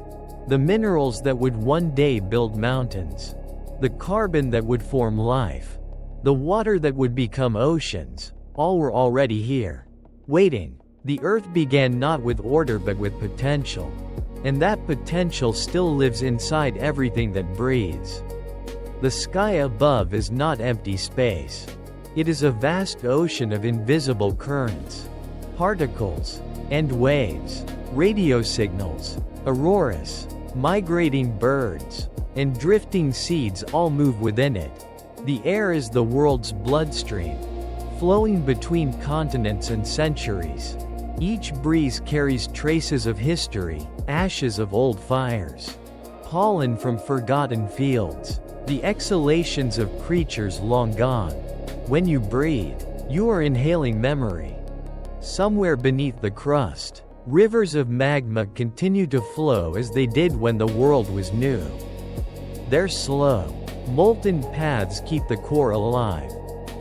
The minerals that would one day build mountains. The carbon that would form life. The water that would become oceans, all were already here. Waiting. The earth began not with order but with potential. And that potential still lives inside everything that breathes. The sky above is not empty space. It is a vast ocean of invisible currents, particles, and waves, radio signals, auroras, migrating birds, and drifting seeds all move within it. The air is the world's bloodstream, flowing between continents and centuries. Each breeze carries traces of history, ashes of old fires, pollen from forgotten fields, the exhalations of creatures long gone. When you breathe, you are inhaling memory. Somewhere beneath the crust, rivers of magma continue to flow as they did when the world was new. Their slow, molten paths keep the core alive,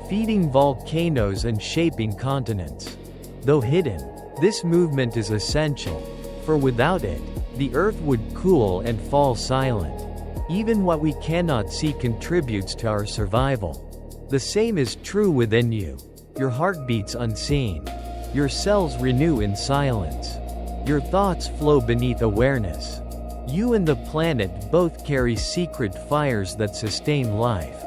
feeding volcanoes and shaping continents. Though hidden, this movement is essential, for without it, the earth would cool and fall silent. Even what we cannot see contributes to our survival. The same is true within you. Your heart beats unseen. Your cells renew in silence. Your thoughts flow beneath awareness. You and the planet both carry secret fires that sustain life.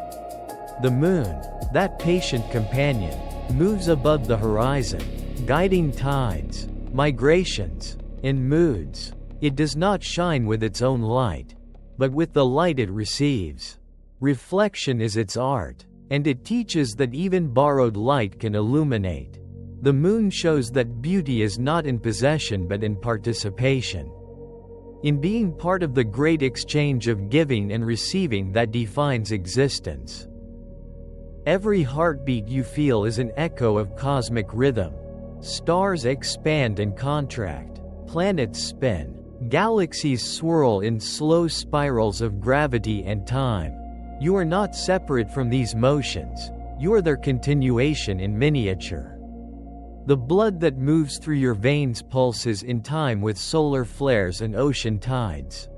The moon, that patient companion, moves above the horizon, guiding tides, migrations, and moods. It does not shine with its own light, but with the light it receives. Reflection is its art, and it teaches that even borrowed light can illuminate. The moon shows that beauty is not in possession but in participation. In being part of the great exchange of giving and receiving that defines existence. Every heartbeat you feel is an echo of cosmic rhythm. Stars expand and contract, planets spin, galaxies swirl in slow spirals of gravity and time. You are not separate from these motions, you are their continuation in miniature. The blood that moves through your veins pulses in time with solar flares and ocean tides.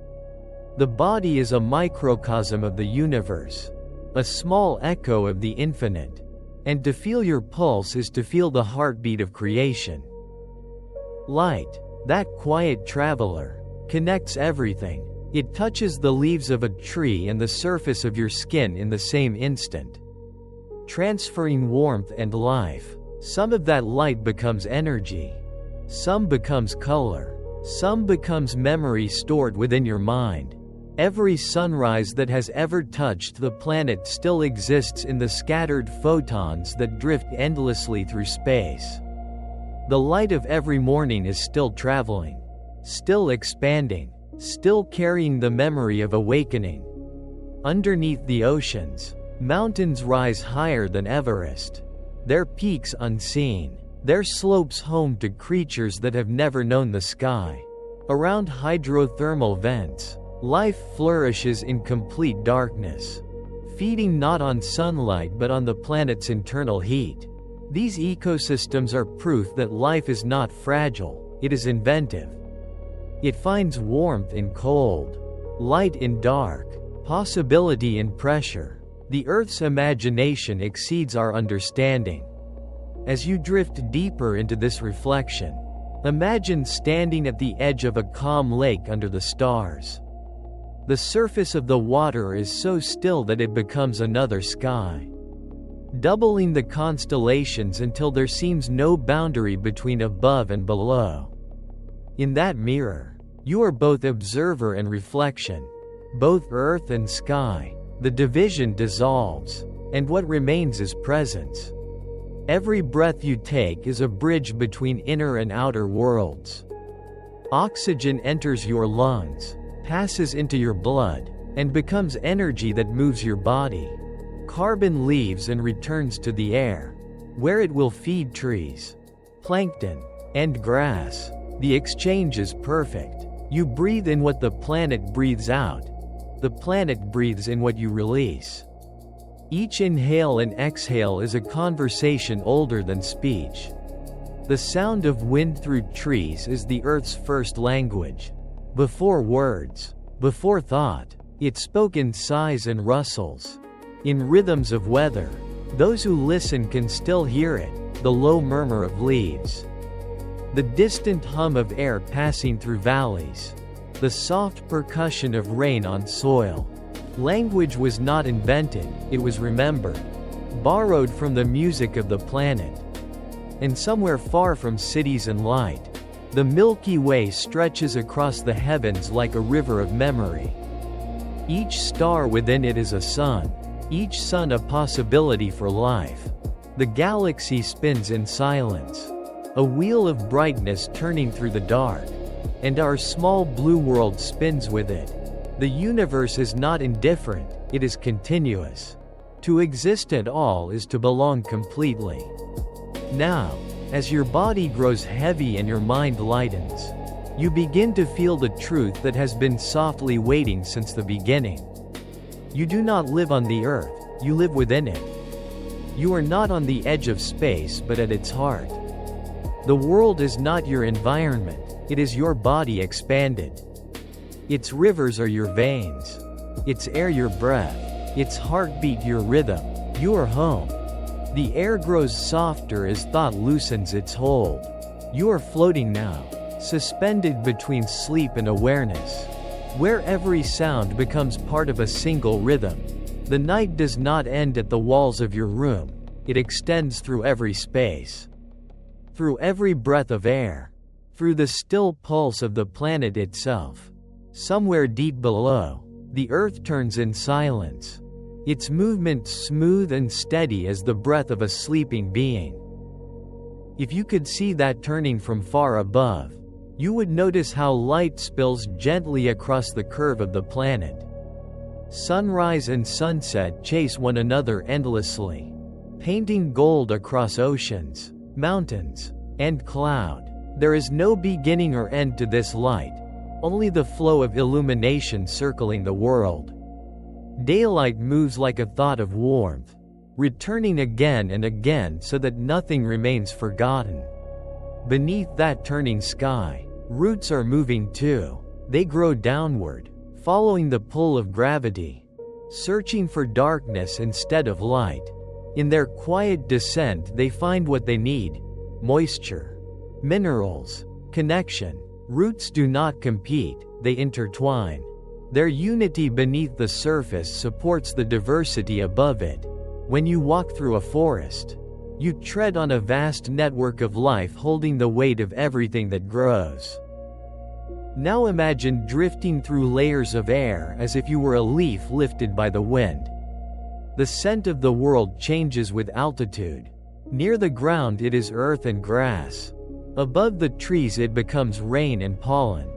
The body is a microcosm of the universe, a small echo of the infinite. And to feel your pulse is to feel the heartbeat of creation. Light, that quiet traveler, connects everything. It touches the leaves of a tree and the surface of your skin in the same instant, transferring warmth and life. Some of that light becomes energy. Some becomes color. Some becomes memory stored within your mind. Every sunrise that has ever touched the planet still exists in the scattered photons that drift endlessly through space. The light of every morning is still traveling, still expanding, still carrying the memory of awakening. Underneath the oceans, mountains rise higher than Everest. Their peaks unseen, their slopes home to creatures that have never known the sky. Around hydrothermal vents, life flourishes in complete darkness, feeding not on sunlight but on the planet's internal heat. These ecosystems are proof that life is not fragile, it is inventive. It finds warmth in cold, light in dark, possibility in pressure. The Earth's imagination exceeds our understanding. As you drift deeper into this reflection, imagine standing at the edge of a calm lake under the stars. The surface of the water is so still that it becomes another sky. doubling the constellations until there seems no boundary between above and below. In that mirror, you are both observer and reflection, both earth and sky. The division dissolves, and what remains is presence. Every breath you take is a bridge between inner and outer worlds. Oxygen enters your lungs, passes into your blood, and becomes energy that moves your body. Carbon leaves and returns to the air, where it will feed trees, plankton, and grass. The exchange is perfect. You breathe in what the planet breathes out. The planet breathes in what you release. Each inhale and exhale is a conversation older than speech. The sound of wind through trees is the earth's first language. Before words, before thought, it spoke in sighs and rustles. In rhythms of weather, those who listen can still hear it, the low murmur of leaves, the distant hum of air passing through valleys, the soft percussion of rain on soil. Language was not invented, it was remembered, borrowed from the music of the planet. And somewhere far from cities and light, the Milky Way stretches across the heavens like a river of memory. Each star within it is a sun, each sun a possibility for life. The galaxy spins in silence, a wheel of brightness turning through the dark, and our small blue world spins with it. The universe is not indifferent, it is continuous. To exist at all is to belong completely. Now, as your body grows heavy and your mind lightens, you begin to feel the truth that has been softly waiting since the beginning. You do not live on the earth, you live within it. You are not on the edge of space but at its heart. The world is not your environment, it is your body expanded. Its rivers are your veins, its air your breath, its heartbeat your rhythm. You are home. The air grows softer as thought loosens its hold. You are floating now, suspended between sleep and awareness, where every sound becomes part of a single rhythm. The night does not end at the walls of your room, it extends through every space, through every breath of air, through the still pulse of the planet itself. Somewhere deep below, the earth turns in silence, its movement smooth and steady as the breath of a sleeping being. If you could see that turning from far above, you would notice how light spills gently across the curve of the planet. Sunrise and sunset chase one another endlessly, painting gold across oceans, mountains, and cloud. There is no beginning or end to this light, only the flow of illumination circling the world. Daylight moves like a thought of warmth, returning again and again so that nothing remains forgotten. Beneath that turning sky, roots are moving too. They grow downward, following the pull of gravity, searching for darkness instead of light. In their quiet descent they find what they need: moisture, minerals, connection. Roots do not compete, they intertwine. Their unity beneath the surface supports the diversity above it. When you walk through a forest, you tread on a vast network of life holding the weight of everything that grows. Now imagine drifting through layers of air as if you were a leaf lifted by the wind. The scent of the world changes with altitude. Near the ground it is earth and grass. Above the trees it becomes rain and pollen.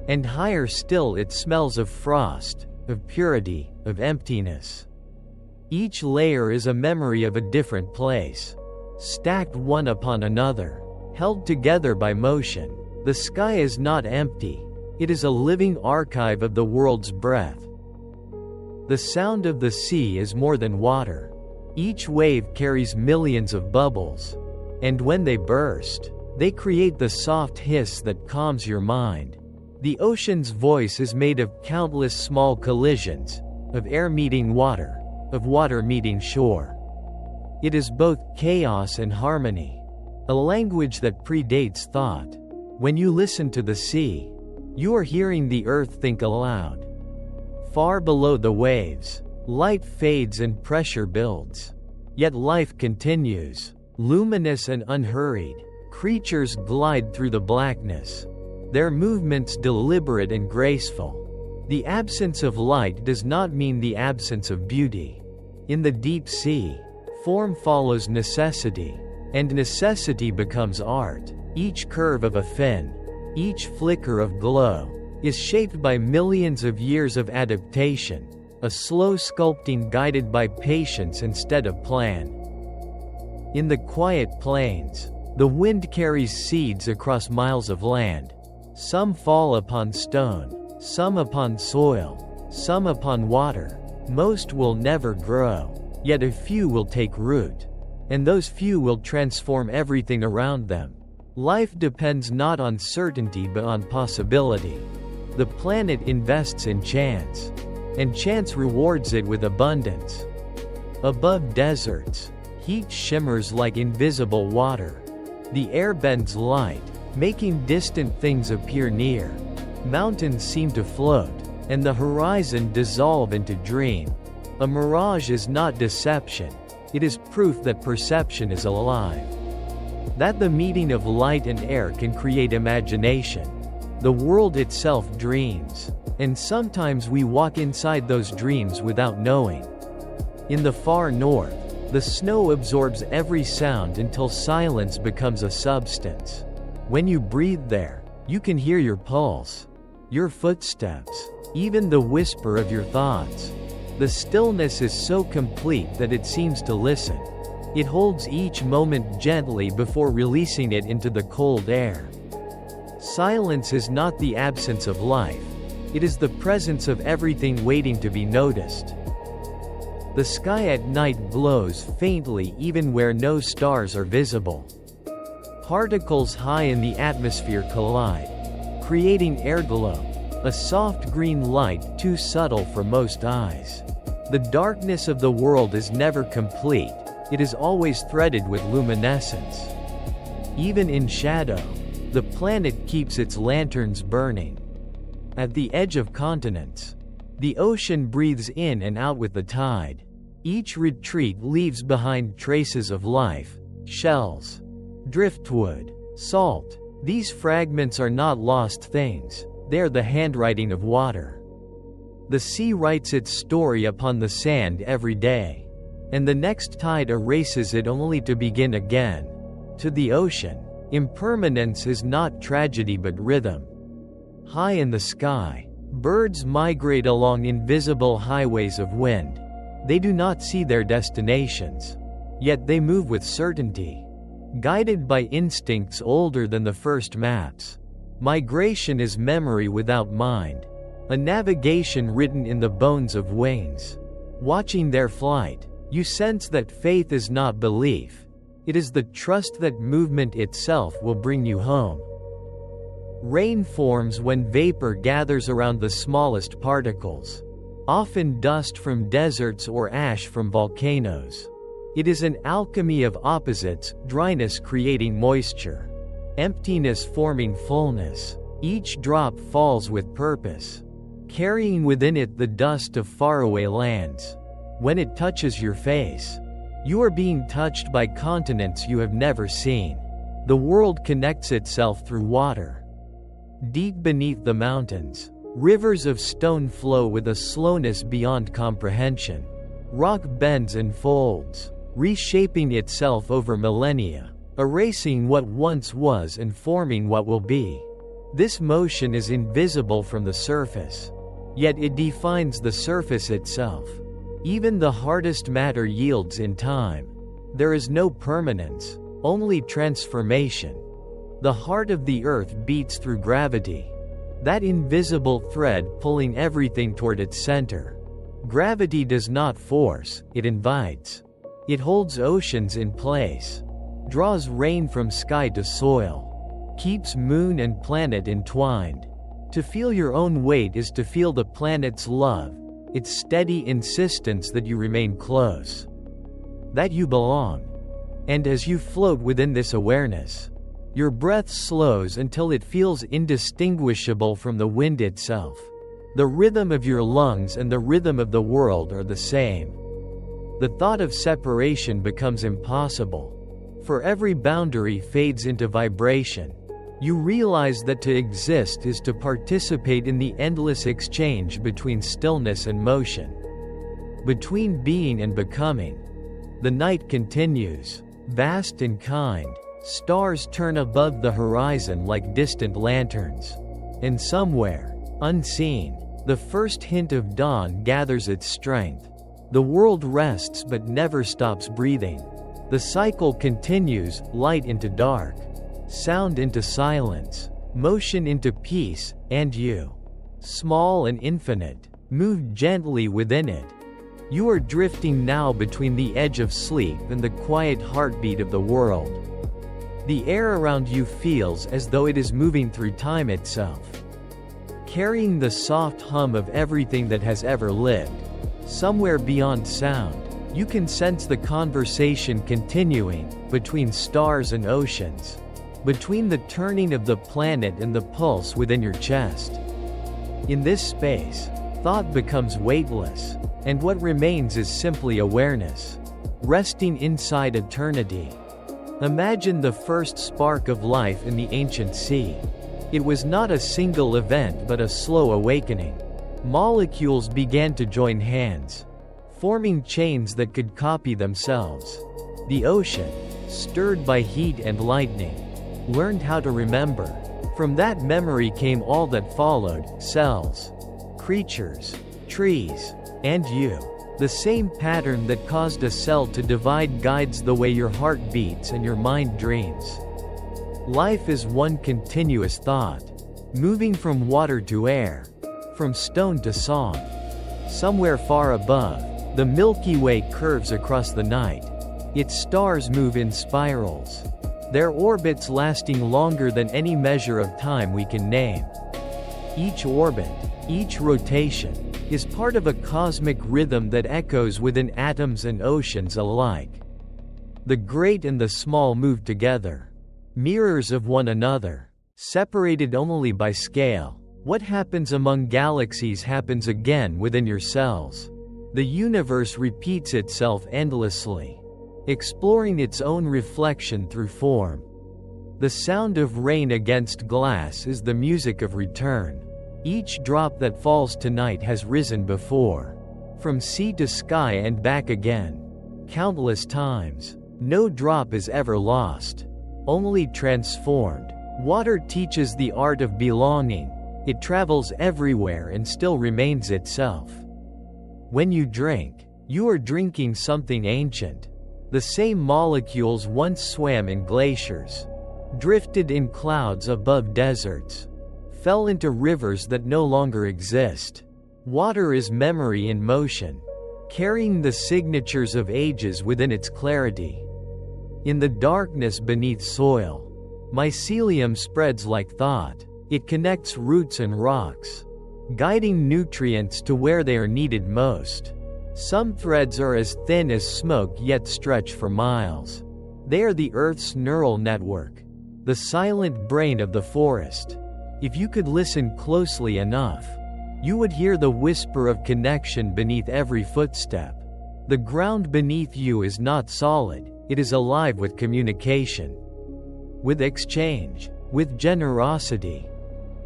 And higher still it smells of frost, of purity, of emptiness. Each layer is a memory of a different place, stacked one upon another, held together by motion. The sky is not empty, it is a living archive of the world's breath. The sound of the sea is more than water. Each wave carries millions of bubbles, and when they burst, they create the soft hiss that calms your mind. The ocean's voice is made of countless small collisions, of air meeting water, of water meeting shore. It is both chaos and harmony, a language that predates thought. When you listen to the sea, you are hearing the earth think aloud. Far below the waves, light fades and pressure builds. Yet life continues, luminous and unhurried. Creatures glide through the blackness, their movements deliberate and graceful. The absence of light does not mean the absence of beauty. In the deep sea, form follows necessity, and necessity becomes art. Each curve of a fin, each flicker of glow, is shaped by millions of years of adaptation, a slow sculpting guided by patience instead of plan. In the quiet plains, the wind carries seeds across miles of land. Some fall upon stone, some upon soil, some upon water. Most will never grow, yet a few will take root, and those few will transform everything around them. Life depends not on certainty but on possibility. The planet invests in chance, and chance rewards it with abundance. Above deserts, heat shimmers like invisible water. The air bends light, making distant things appear near. Mountains seem to float, and the horizon dissolve into dream. A mirage is not deception, it is proof that perception is alive. That the meeting of light and air can create imagination. The world itself dreams, and sometimes we walk inside those dreams without knowing. In the far north, the snow absorbs every sound until silence becomes a substance. When you breathe there, you can hear your pulse, your footsteps, even the whisper of your thoughts. The stillness is so complete that it seems to listen. It holds each moment gently before releasing it into the cold air. Silence is not the absence of life. It is the presence of everything waiting to be noticed. The sky at night glows faintly even where no stars are visible. Particles high in the atmosphere collide, creating airglow, a soft green light too subtle for most eyes. The darkness of the world is never complete, it is always threaded with luminescence. Even in shadow, the planet keeps its lanterns burning. At the edge of continents, the ocean breathes in and out with the tide. Each retreat leaves behind traces of life, shells, driftwood, salt. These fragments are not lost things, they are the handwriting of water. The sea writes its story upon the sand every day, and the next tide erases it only to begin again. To the ocean, impermanence is not tragedy but rhythm. High in the sky, birds migrate along invisible highways of wind. They do not see their destinations, yet they move with certainty, guided by instincts older than the first maps. Migration is memory without mind, a navigation written in the bones of wings. Watching their flight, you sense that faith is not belief. It is the trust that movement itself will bring you home. Rain forms when vapor gathers around the smallest particles, often dust from deserts or ash from volcanoes. It is an alchemy of opposites, dryness creating moisture, emptiness forming fullness. Each drop falls with purpose, carrying within it the dust of faraway lands. When it touches your face, you are being touched by continents you have never seen. The world connects itself through water. Deep beneath the mountains, rivers of stone flow with a slowness beyond comprehension. Rock bends and folds, reshaping itself over millennia, erasing what once was and forming what will be. This motion is invisible from the surface, yet it defines the surface itself. Even the hardest matter yields in time. There is no permanence, only transformation. The heart of the earth beats through gravity, that invisible thread pulling everything toward its center. Gravity does not force, it invites. It holds oceans in place, draws rain from sky to soil, keeps moon and planet entwined. To feel your own weight is to feel the planet's love, its steady insistence that you remain close, that you belong. And as you float within this awareness, your breath slows until it feels indistinguishable from the wind itself. The rhythm of your lungs and the rhythm of the world are the same. The thought of separation becomes impossible. For every boundary fades into vibration. You realize that to exist is to participate in the endless exchange between stillness and motion. Between being and becoming. The night continues. Vast and kind. Stars turn above the horizon like distant lanterns. And somewhere, unseen, the first hint of dawn gathers its strength. The world rests but never stops breathing. The cycle continues, light into dark, sound into silence, motion into peace, and you, small and infinite, move gently within it. You are drifting now between the edge of sleep and the quiet heartbeat of the world. The air around you feels as though it is moving through time itself, carrying the soft hum of everything that has ever lived. Somewhere beyond sound, you can sense the conversation continuing, between stars and oceans, between the turning of the planet and the pulse within your chest. In this space, thought becomes weightless, and what remains is simply awareness, resting inside eternity. Imagine the first spark of life in the ancient sea. It was not a single event but a slow awakening. Molecules began to join hands, forming chains that could copy themselves. The ocean, stirred by heat and lightning, learned how to remember. From that memory came all that followed: cells, creatures, trees, and you. The same pattern that caused a cell to divide guides the way your heart beats and your mind dreams. Life is one continuous thought, moving from water to air, from stone to song. Somewhere far above, the Milky Way curves across the night. Its stars move in spirals, their orbits lasting longer than any measure of time we can name. Each orbit, each rotation, is part of a cosmic rhythm that echoes within atoms and oceans alike. The great and the small move together, mirrors of one another, separated only by scale. What happens among galaxies happens again within your cells. The universe repeats itself endlessly, exploring its own reflection through form. The sound of rain against glass is the music of return. Each drop that falls tonight has risen before, from sea to sky and back again, countless times. No drop is ever lost, only transformed. Water teaches the art of belonging. It travels everywhere and still remains itself. When you drink, you are drinking something ancient. The same molecules once swam in glaciers, drifted in clouds above deserts, fell into rivers that no longer exist. Water is memory in motion, carrying the signatures of ages within its clarity. In the darkness beneath soil, mycelium spreads like thought. It connects roots and rocks, guiding nutrients to where they are needed most. Some threads are as thin as smoke yet stretch for miles. They are the Earth's neural network, the silent brain of the forest. If you could listen closely enough, you would hear the whisper of connection beneath every footstep. The ground beneath you is not solid, it is alive with communication, with exchange, with generosity.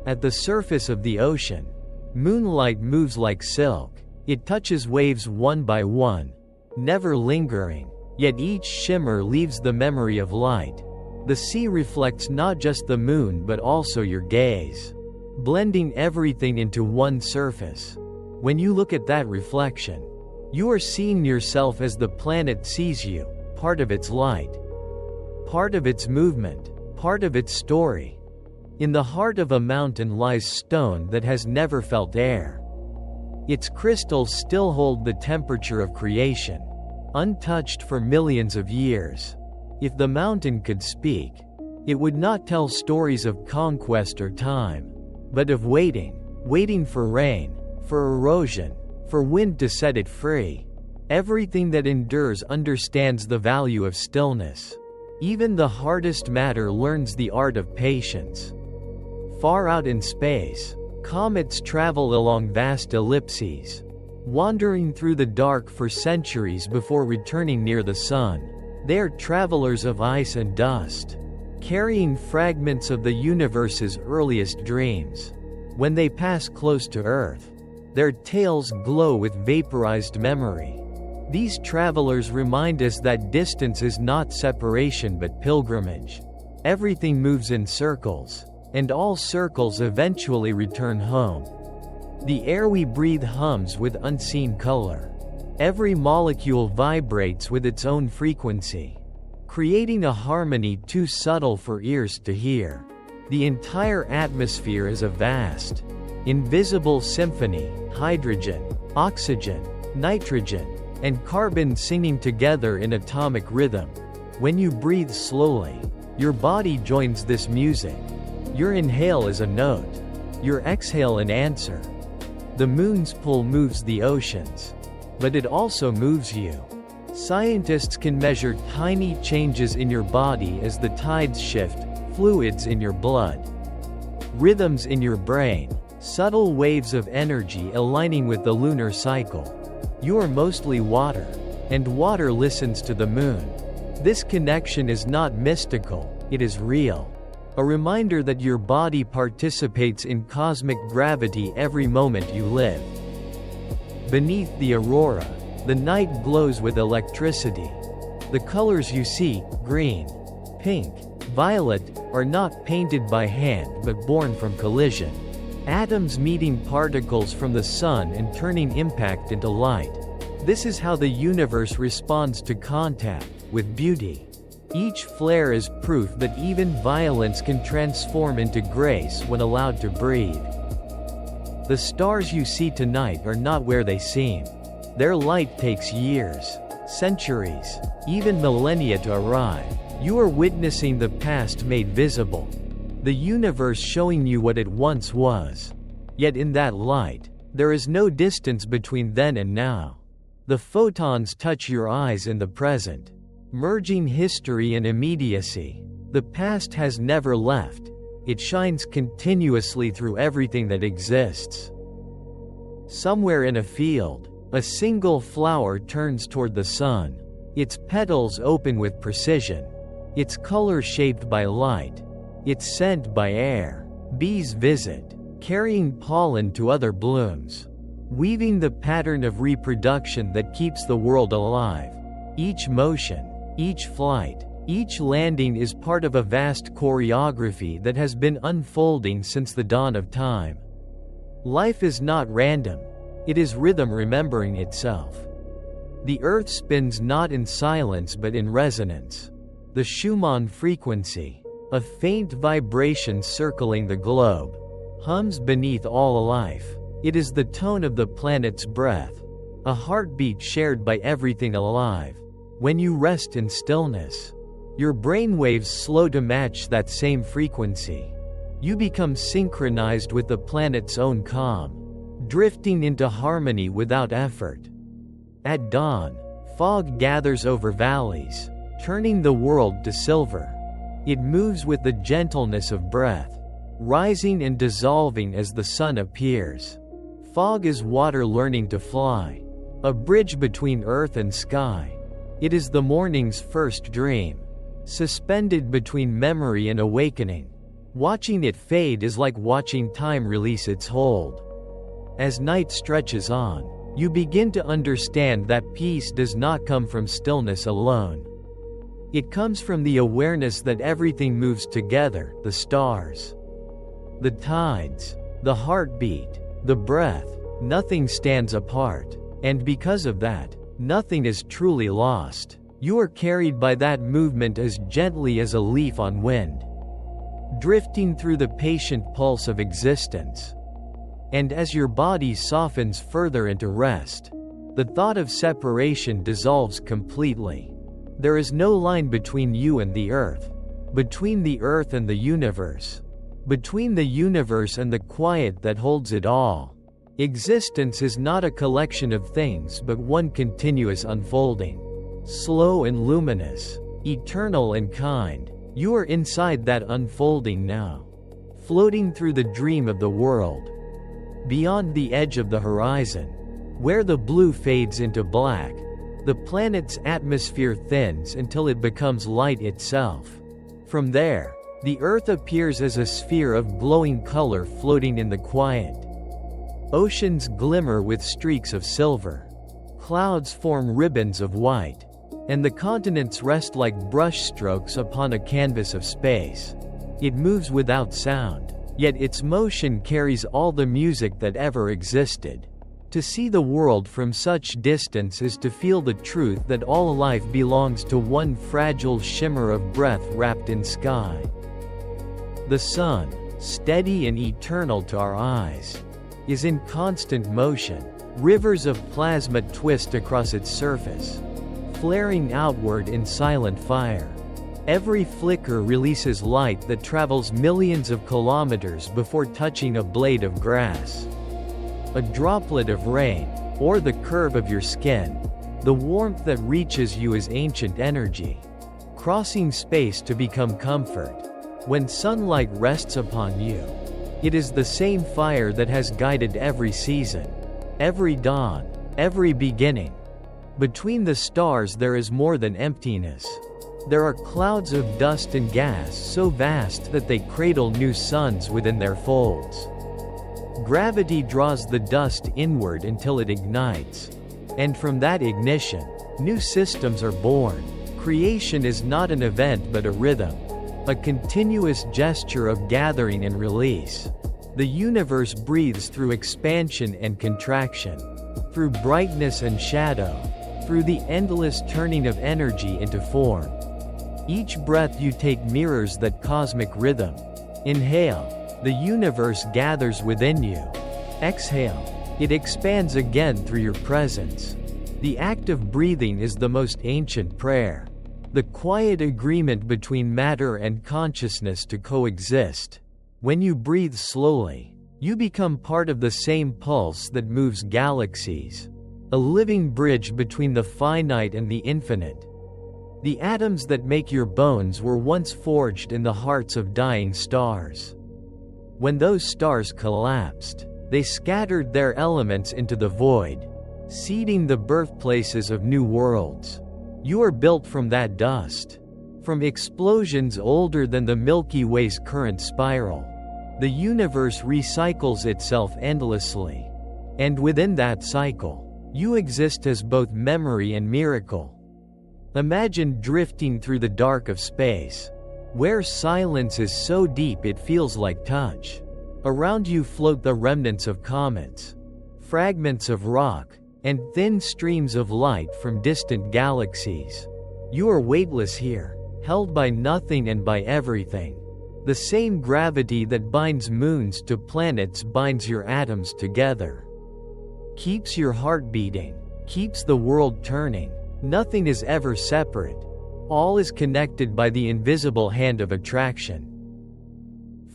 At the surface of the ocean, moonlight moves like silk. It touches waves one by one, never lingering, yet each shimmer leaves the memory of light. The sea reflects not just the moon but also your gaze, blending everything into one surface. When you look at that reflection, you are seeing yourself as the planet sees you, part of its light, part of its movement, part of its story. In the heart of a mountain lies stone that has never felt air. Its crystals still hold the temperature of creation, untouched for millions of years. If the mountain could speak, it would not tell stories of conquest or time, but of waiting for rain, for erosion, for wind to set it free. Everything that endures understands the value of stillness. Even the hardest matter learns the art of patience. Far out in space, comets travel along vast ellipses, wandering through the dark for centuries before returning near the sun. They are travelers of ice and dust, carrying fragments of the universe's earliest dreams. When they pass close to Earth, their tails glow with vaporized memory. These travelers remind us that distance is not separation but pilgrimage. Everything moves in circles, and all circles eventually return home. The air we breathe hums with unseen color. Every molecule vibrates with its own frequency, creating a harmony too subtle for ears to hear. The entire atmosphere is a vast, invisible symphony, hydrogen, oxygen, nitrogen, and carbon singing together in atomic rhythm. When you breathe slowly, your body joins this music. Your inhale is a note, your exhale an answer. The moon's pull moves the oceans, but it also moves you. Scientists can measure tiny changes in your body as the tides shift, fluids in your blood, rhythms in your brain, subtle waves of energy aligning with the lunar cycle. You are mostly water, and water listens to the moon. This connection is not mystical, it is real. A reminder that your body participates in cosmic gravity every moment you live. Beneath the aurora, the night glows with electricity. The colors you see, green, pink, violet, are not painted by hand but born from collision. Atoms meeting particles from the sun and turning impact into light. This is how the universe responds to contact with beauty. Each flare is proof that even violence can transform into grace when allowed to breathe. The stars you see tonight are not where they seem. Their light takes years, centuries, even millennia to arrive. You are witnessing the past made visible. The universe showing you what it once was. Yet in that light, there is no distance between then and now. The photons touch your eyes in the present, merging history and immediacy. The past has never left. It shines continuously through everything that exists. Somewhere in a field, a single flower turns toward the sun. Its petals open with precision. Its color shaped by light. Its scent by air. Bees visit, carrying pollen to other blooms, weaving the pattern of reproduction that keeps the world alive. Each motion, each flight, each landing is part of a vast choreography that has been unfolding since the dawn of time. Life is not random. It is rhythm remembering itself. The earth spins not in silence but in resonance. The Schumann frequency, a faint vibration circling the globe, hums beneath all life. It is the tone of the planet's breath, a heartbeat shared by everything alive. When you rest in stillness, your brainwaves slow to match that same frequency. You become synchronized with the planet's own calm, drifting into harmony without effort. At dawn, fog gathers over valleys, turning the world to silver. It moves with the gentleness of breath, rising and dissolving as the sun appears. Fog is water learning to fly, a bridge between earth and sky. It is the morning's first dream, suspended between memory and awakening. Watching it fade is like watching time release its hold. As night stretches on, you begin to understand that peace does not come from stillness alone. It comes from the awareness that everything moves together, the stars, the tides, the heartbeat, the breath. Nothing stands apart. And because of that, nothing is truly lost. You are carried by that movement as gently as a leaf on wind, drifting through the patient pulse of existence. And as your body softens further into rest, the thought of separation dissolves completely. There is no line between you and the earth, between the earth and the universe, between the universe and the quiet that holds it all. Existence is not a collection of things but one continuous unfolding, slow and luminous, eternal and kind. You are inside that unfolding now, floating through the dream of the world. Beyond the edge of the horizon, Where the blue fades into black, the planet's atmosphere thins until it becomes light itself. From there, the Earth appears as a sphere of glowing color floating in the quiet. Oceans glimmer with streaks of silver. Clouds form ribbons of white. And the continents rest like brushstrokes upon a canvas of space. It moves without sound, yet its motion carries all the music that ever existed. To see the world from such distance is to feel the truth that all life belongs to one fragile shimmer of breath wrapped in sky. The sun, steady and eternal to our eyes, is in constant motion. Rivers of plasma twist across its surface, flaring outward in silent fire. Every flicker releases light that travels millions of kilometers before touching a blade of grass. A droplet of rain, or the curve of your skin. The warmth that reaches you is ancient energy, crossing space to become comfort. When sunlight rests upon you, it is the same fire that has guided every season, every dawn, every beginning. Between the stars there is more than emptiness. There are clouds of dust and gas so vast that they cradle new suns within their folds. Gravity draws the dust inward until it ignites. And from that ignition, new systems are born. Creation is not an event but a rhythm. A continuous gesture of gathering and release. The universe breathes through expansion and contraction. Through brightness and shadow. Through the endless turning of energy into form. Each breath you take mirrors that cosmic rhythm. Inhale. The universe gathers within you. Exhale. It expands again through your presence. The act of breathing is the most ancient prayer. The quiet agreement between matter and consciousness to coexist. When you breathe slowly, you become part of the same pulse that moves galaxies. A living bridge between the finite and the infinite. The atoms that make your bones were once forged in the hearts of dying stars. When those stars collapsed, they scattered their elements into the void, seeding the birthplaces of new worlds. You are built from that dust. From explosions older than the Milky Way's current spiral. The universe recycles itself endlessly. And within that cycle, you exist as both memory and miracle. Imagine drifting through the dark of space, where silence is so deep it feels like touch. Around you float the remnants of comets, fragments of rock, and thin streams of light from distant galaxies. You are weightless here, held by nothing and by everything. The same gravity that binds moons to planets binds your atoms together. Keeps your heart beating, keeps the world turning. Nothing is ever separate. All is connected by the invisible hand of attraction.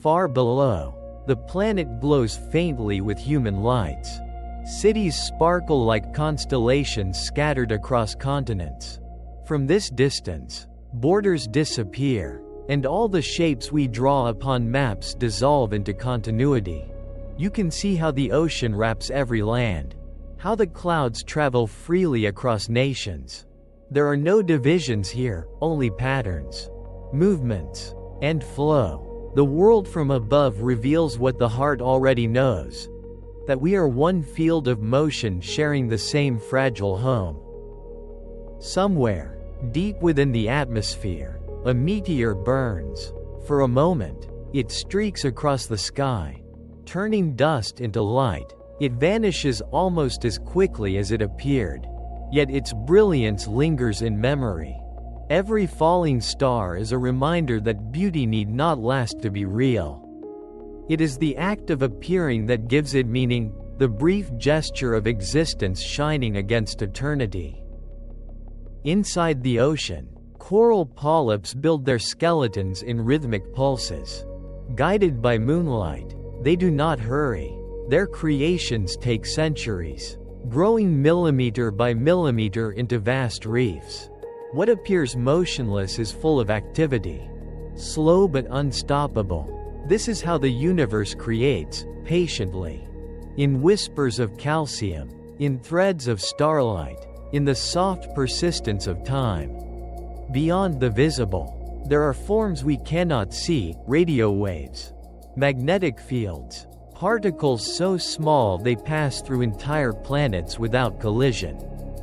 Far below, the planet glows faintly with human lights. Cities sparkle like constellations scattered across continents. From this distance, borders disappear, and all the shapes we draw upon maps dissolve into continuity. You can see how the ocean wraps every land, how the clouds travel freely across nations. There are no divisions here, only patterns, movements, and flow. The world from above reveals what the heart already knows, that we are one field of motion sharing the same fragile home. Somewhere, deep within the atmosphere, a meteor burns. For a moment, it streaks across the sky, turning dust into light. It vanishes almost as quickly as it appeared. Yet its brilliance lingers in memory. Every falling star is a reminder that beauty need not last to be real. It is the act of appearing that gives it meaning, the brief gesture of existence shining against eternity. Inside the ocean, coral polyps build their skeletons in rhythmic pulses. Guided by moonlight, they do not hurry. Their creations take centuries, growing millimeter by millimeter into vast reefs. What appears motionless is full of activity, slow but unstoppable. This is how the universe creates, patiently. In whispers of calcium, in threads of starlight, in the soft persistence of time. Beyond the visible, there are forms we cannot see: radio waves, magnetic fields, particles so small they pass through entire planets without collision.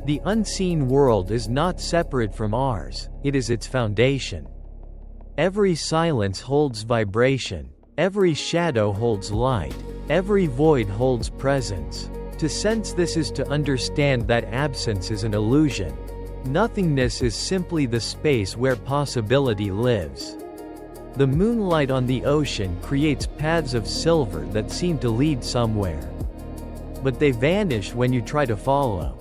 The unseen world is not separate from ours, it is its foundation. Every silence holds vibration, every shadow holds light, every void holds presence. To sense this is to understand that absence is an illusion. Nothingness is simply the space where possibility lives. The moonlight on the ocean creates paths of silver that seem to lead somewhere. But they vanish when you try to follow.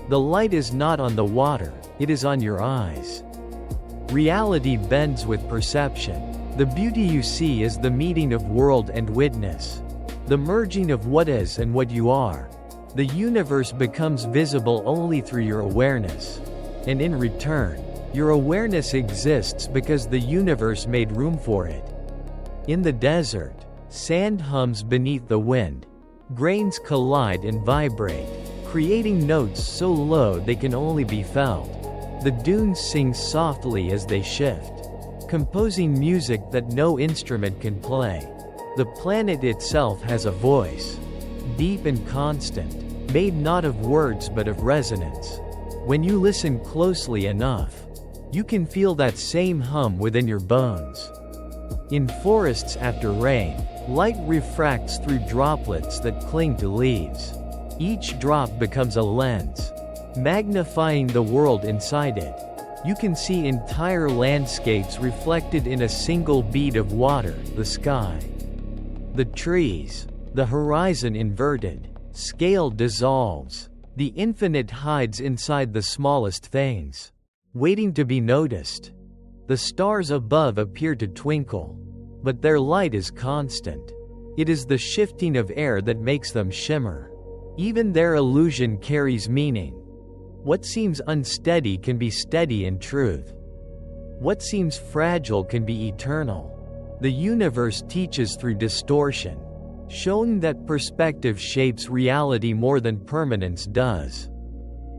The light is not on the water, it is on your eyes. Reality bends with perception. The beauty you see is the meeting of world and witness. The merging of what is and what you are. The universe becomes visible only through your awareness. And in return, your awareness exists because the universe made room for it. In the desert, sand hums beneath the wind. Grains collide and vibrate, creating notes so low they can only be felt. The dunes sing softly as they shift, composing music that no instrument can play. The planet itself has a voice, deep and constant, made not of words but of resonance. When you listen closely enough, you can feel that same hum within your bones. In forests after rain, light refracts through droplets that cling to leaves. Each drop becomes a lens, magnifying the world inside it. You can see entire landscapes reflected in a single bead of water, the sky. The trees, the horizon inverted, scale dissolves. The infinite hides inside the smallest things, waiting to be noticed. The stars above appear to twinkle, but their light is constant. It is the shifting of air that makes them shimmer. Even their illusion carries meaning. What seems unsteady can be steady in truth. What seems fragile can be eternal. The universe teaches through distortion, showing that perspective shapes reality more than permanence does.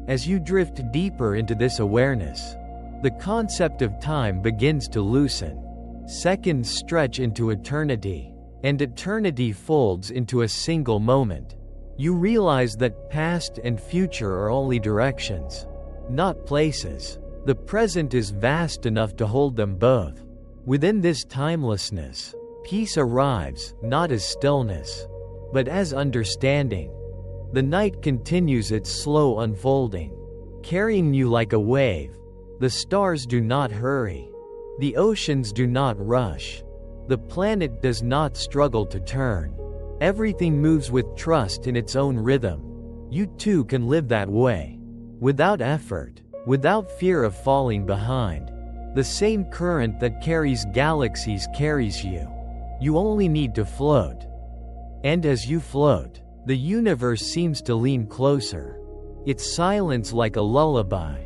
As you drift deeper into this awareness, the concept of time begins to loosen. Seconds stretch into eternity, and eternity folds into a single moment. You realize that past and future are only directions, not places. The present is vast enough to hold them both. Within this timelessness, peace arrives, not as stillness, but as understanding. The night continues its slow unfolding, carrying you like a wave. The stars do not hurry. The oceans do not rush. The planet does not struggle to turn. Everything moves with trust in its own rhythm. You too can live that way, without effort, without fear of falling behind. The same current that carries galaxies carries you. You only need to float. And as you float, the universe seems to lean closer. Its silence like a lullaby.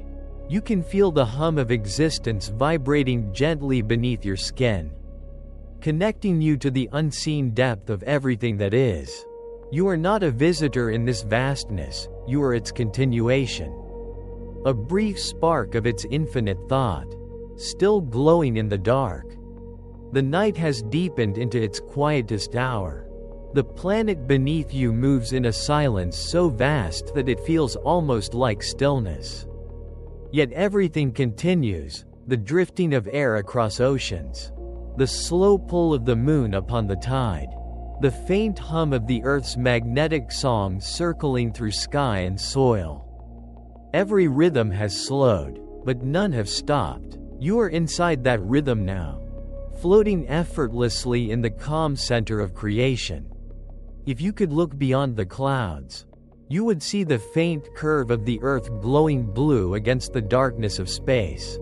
You can feel the hum of existence vibrating gently beneath your skin, connecting you to the unseen depth of everything that is. You are not a visitor in this vastness, you are its continuation. A brief spark of its infinite thought, still glowing in the dark. The night has deepened into its quietest hour. The planet beneath you moves in a silence so vast that it feels almost like stillness. Yet everything continues, the drifting of air across oceans, the slow pull of the moon upon the tide, the faint hum of the earth's magnetic song circling through sky and soil. Every rhythm has slowed, but none have stopped. You are inside that rhythm now, floating effortlessly in the calm center of creation. If you could look beyond the clouds, you would see the faint curve of the earth glowing blue against the darkness of space.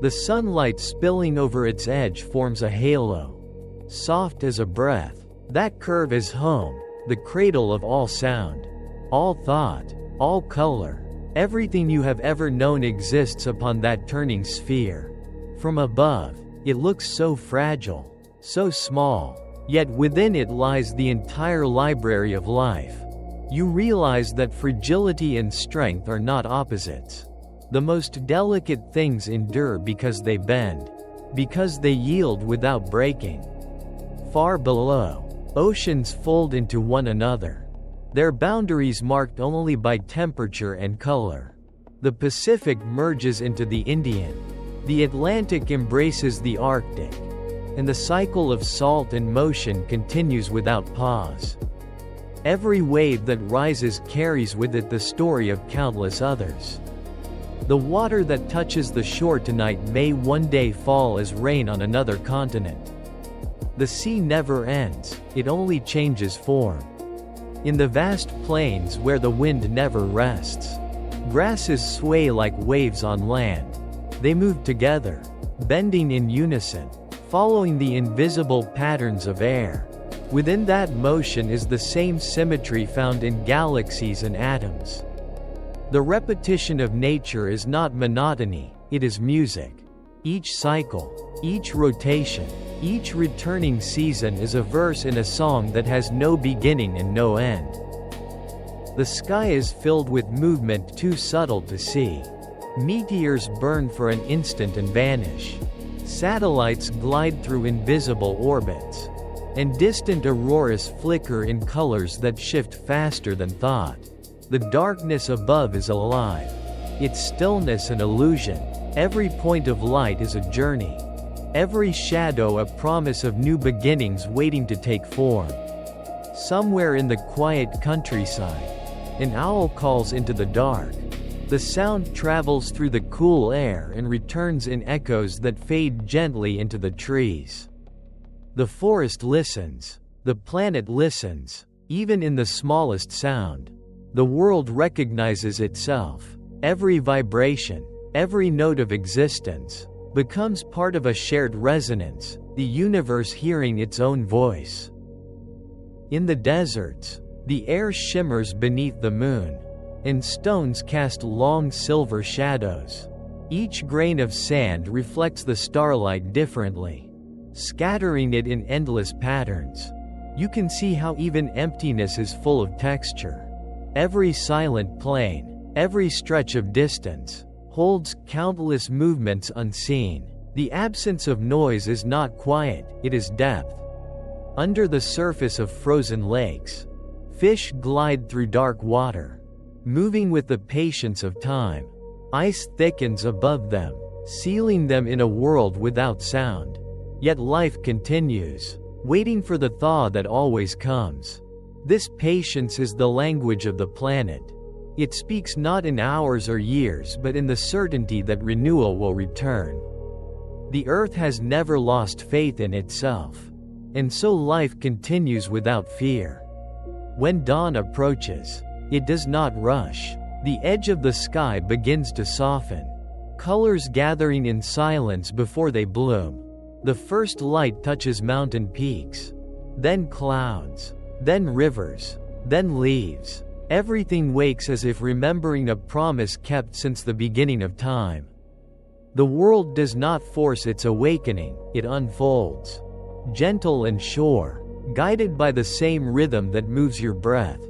The sunlight spilling over its edge forms a halo, soft as a breath. That curve is home, the cradle of all sound, all thought, all color. Everything you have ever known exists upon that turning sphere. From above, it looks so fragile, so small, yet within it lies the entire library of life. You realize that fragility and strength are not opposites. The most delicate things endure because they bend, because they yield without breaking. Far below, oceans fold into one another, their boundaries marked only by temperature and color. The Pacific merges into the Indian, the Atlantic embraces the Arctic, and the cycle of salt and motion continues without pause. Every wave that rises carries with it the story of countless others. The water that touches the shore tonight may one day fall as rain on another continent. The sea never ends, it only changes form. In the vast plains where the wind never rests, grasses sway like waves on land. They move together, bending in unison, following the invisible patterns of air. Within that motion is the same symmetry found in galaxies and atoms. The repetition of nature is not monotony, it is music. Each cycle, each rotation, each returning season is a verse in a song that has no beginning and no end. The sky is filled with movement too subtle to see. Meteors burn for an instant and vanish. Satellites glide through invisible orbits, and distant auroras flicker in colors that shift faster than thought. The darkness above is alive, its stillness an illusion. Every point of light is a journey, every shadow a promise of new beginnings waiting to take form. Somewhere in the quiet countryside, an owl calls into the dark. The sound travels through the cool air and returns in echoes that fade gently into the trees. The forest listens, the planet listens, even in the smallest sound. The world recognizes itself. Every vibration, every note of existence, becomes part of a shared resonance, the universe hearing its own voice. In the deserts, the air shimmers beneath the moon, and stones cast long silver shadows. Each grain of sand reflects the starlight differently, scattering it in endless patterns. You can see how even emptiness is full of texture. Every silent plain, every stretch of distance, holds countless movements unseen. The absence of noise is not quiet, it is depth. Under the surface of frozen lakes, fish glide through dark water, moving with the patience of time. Ice thickens above them, sealing them in a world without sound. Yet life continues, waiting for the thaw that always comes. This patience is the language of the planet. It speaks not in hours or years but in the certainty that renewal will return. The earth has never lost faith in itself, and so life continues without fear. When dawn approaches, it does not rush. The edge of the sky begins to soften, colors gathering in silence before they bloom. The first light touches mountain peaks, then clouds, then rivers, then leaves. Everything wakes as if remembering a promise kept since the beginning of time. The world does not force its awakening, it unfolds, gentle and sure, guided by the same rhythm that moves your breath.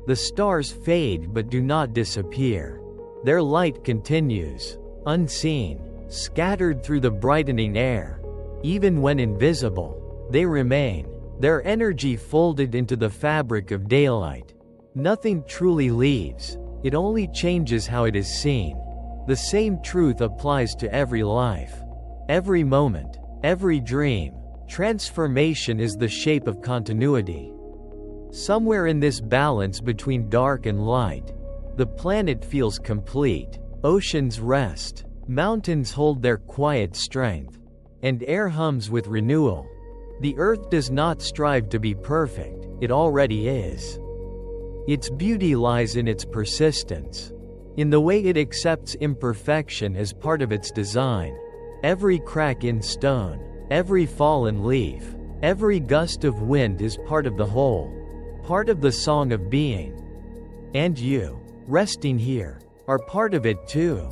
The stars fade but do not disappear. Their light continues, unseen, scattered through the brightening air. Even when invisible, they remain, their energy folded into the fabric of daylight. Nothing truly leaves, it only changes how it is seen. The same truth applies to every life, every moment, every dream. Transformation is the shape of continuity. Somewhere in this balance between dark and light, the planet feels complete. Oceans rest, mountains hold their quiet strength, and air hums with renewal. The earth does not strive to be perfect, it already is. Its beauty lies in its persistence, in the way it accepts imperfection as part of its design. Every crack in stone, every fallen leaf, every gust of wind is part of the whole, part of the song of being. And you, resting here, are part of it too.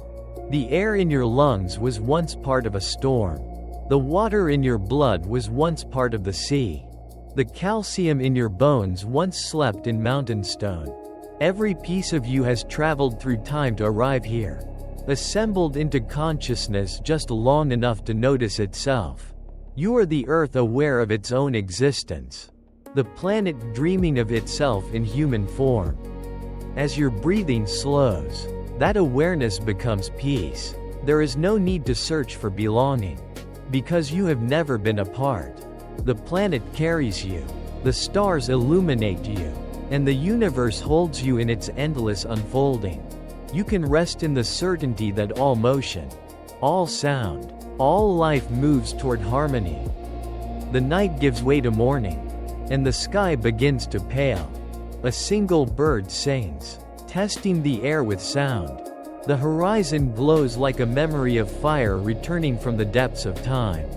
The air in your lungs was once part of a storm. The water in your blood was once part of the sea. The calcium in your bones once slept in mountain stone. Every piece of you has traveled through time to arrive here, assembled into consciousness just long enough to notice itself. You are the earth aware of its own existence, the planet dreaming of itself in human form. As your breathing slows, that awareness becomes peace. There is no need to search for belonging, because you have never been apart. The planet carries you, the stars illuminate you, and the universe holds you in its endless unfolding. You can rest in the certainty that all motion, all sound, all life moves toward harmony. The night gives way to morning, and the sky begins to pale. A single bird sings, testing the air with sound. The horizon glows like a memory of fire returning from the depths of time.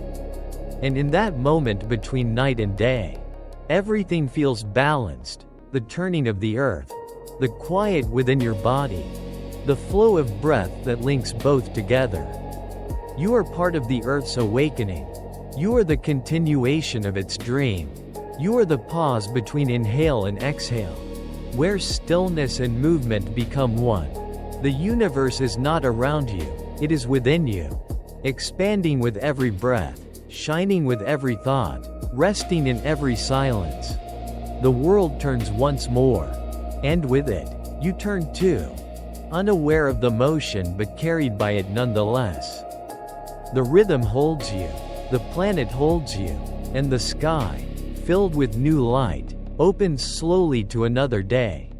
And in that moment between night and day, everything feels balanced. The turning of the earth, the quiet within your body, the flow of breath that links both together. You are part of the earth's awakening. You are the continuation of its dream. You are the pause between inhale and exhale, where stillness and movement become one. The universe is not around you, it is within you, expanding with every breath, shining with every thought, resting in every silence. The world turns once more, and with it, you turn too, unaware of the motion but carried by it nonetheless. The rhythm holds you, the planet holds you, and the sky, filled with new light, opens slowly to another day.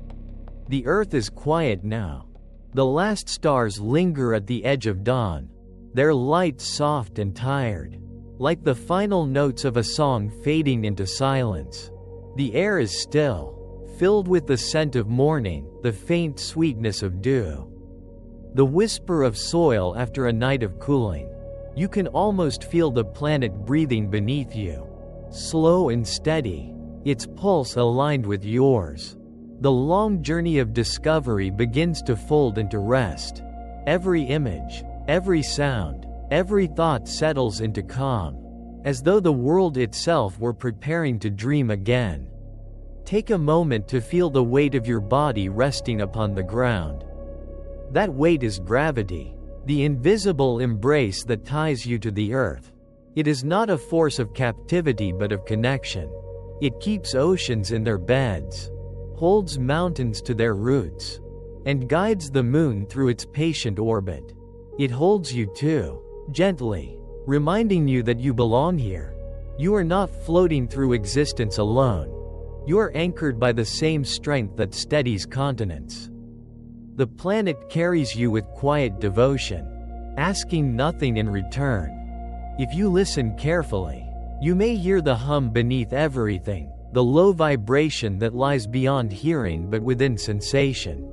The earth is quiet now. The last stars linger at the edge of dawn, their light soft and tired, like the final notes of a song fading into silence. The air is still, filled with the scent of morning, the faint sweetness of dew, the whisper of soil after a night of cooling. You can almost feel the planet breathing beneath you, slow and steady, its pulse aligned with yours. The long journey of discovery begins to fold into rest. Every image, every sound, every thought settles into calm, as though the world itself were preparing to dream again. Take a moment to feel the weight of your body resting upon the ground. That weight is gravity, the invisible embrace that ties you to the earth. It is not a force of captivity but of connection. It keeps oceans in their beds, holds mountains to their roots, and guides the moon through its patient orbit. It holds you too, gently, reminding you that you belong here. You are not floating through existence alone. You are anchored by the same strength that steadies continents. The planet carries you with quiet devotion, asking nothing in return. If you listen carefully, you may hear the hum beneath everything, the low vibration that lies beyond hearing but within sensation.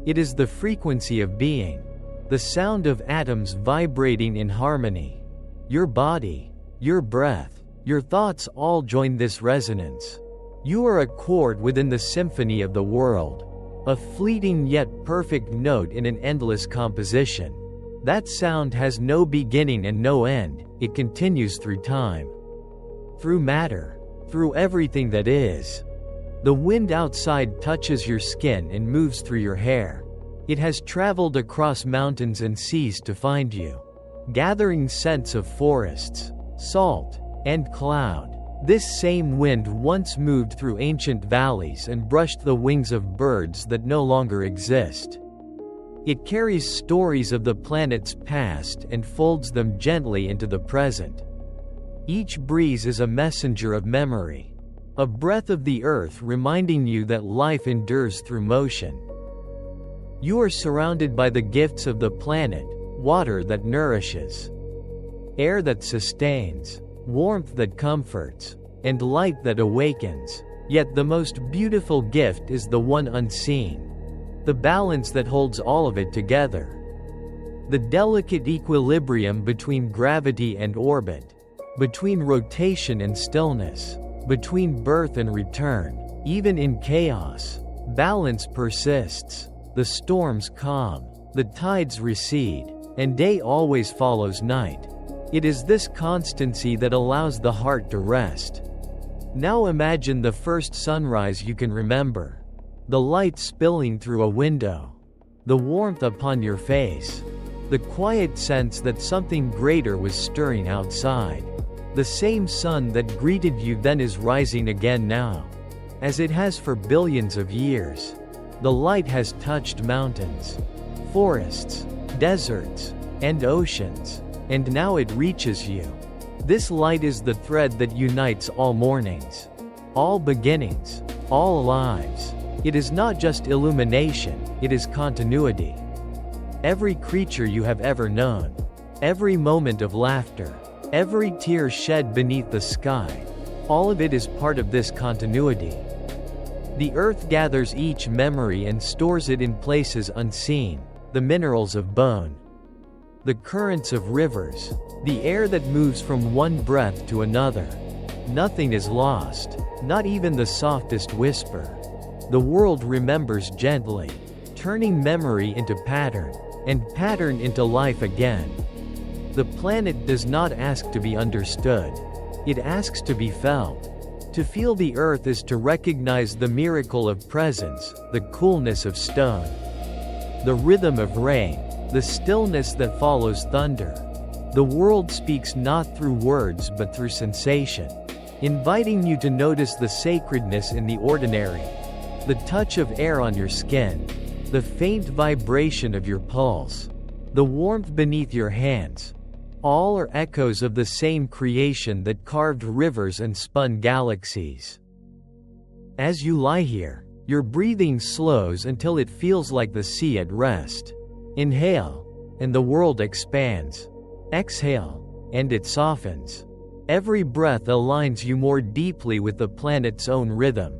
It is the frequency of being, the sound of atoms vibrating in harmony. Your body, your breath, your thoughts all join this resonance. You are a chord within the symphony of the world, a fleeting yet perfect note in an endless composition. That sound has no beginning and no end, it continues through time, through matter, through everything that is. The wind outside touches your skin and moves through your hair. It has traveled across mountains and seas to find you, gathering scents of forests, salt, and cloud. This same wind once moved through ancient valleys and brushed the wings of birds that no longer exist. It carries stories of the planet's past and folds them gently into the present. Each breeze is a messenger of memory, a breath of the earth reminding you that life endures through motion. You are surrounded by the gifts of the planet, water that nourishes, air that sustains, warmth that comforts, and light that awakens. Yet the most beautiful gift is the one unseen, the balance that holds all of it together. The delicate equilibrium between gravity and orbit, between rotation and stillness, between birth and return. Even in chaos, balance persists. The storms calm, the tides recede, and day always follows night. It is this constancy that allows the heart to rest. Now imagine the first sunrise you can remember. The light spilling through a window. The warmth upon your face. The quiet sense that something greater was stirring outside. The same sun that greeted you then is rising again now. As it has for billions of years. The light has touched mountains, forests, deserts, and oceans, and now it reaches you. This light is the thread that unites all mornings, all beginnings, all lives. It is not just illumination, it is continuity. Every creature you have ever known, every moment of laughter, every tear shed beneath the sky, all of it is part of this continuity. The earth gathers each memory and stores it in places unseen, the minerals of bone, the currents of rivers, the air that moves from one breath to another. Nothing is lost, not even the softest whisper. The world remembers gently, turning memory into pattern, and pattern into life again. The planet does not ask to be understood. It asks to be felt. To feel the earth is to recognize the miracle of presence, the coolness of stone, the rhythm of rain, the stillness that follows thunder. The world speaks not through words but through sensation, inviting you to notice the sacredness in the ordinary, the touch of air on your skin, the faint vibration of your pulse, the warmth beneath your hands. All are echoes of the same creation that carved rivers and spun galaxies. As you lie here, your breathing slows until it feels like the sea at rest. Inhale, and the world expands. Exhale, and it softens. Every breath aligns you more deeply with the planet's own rhythm.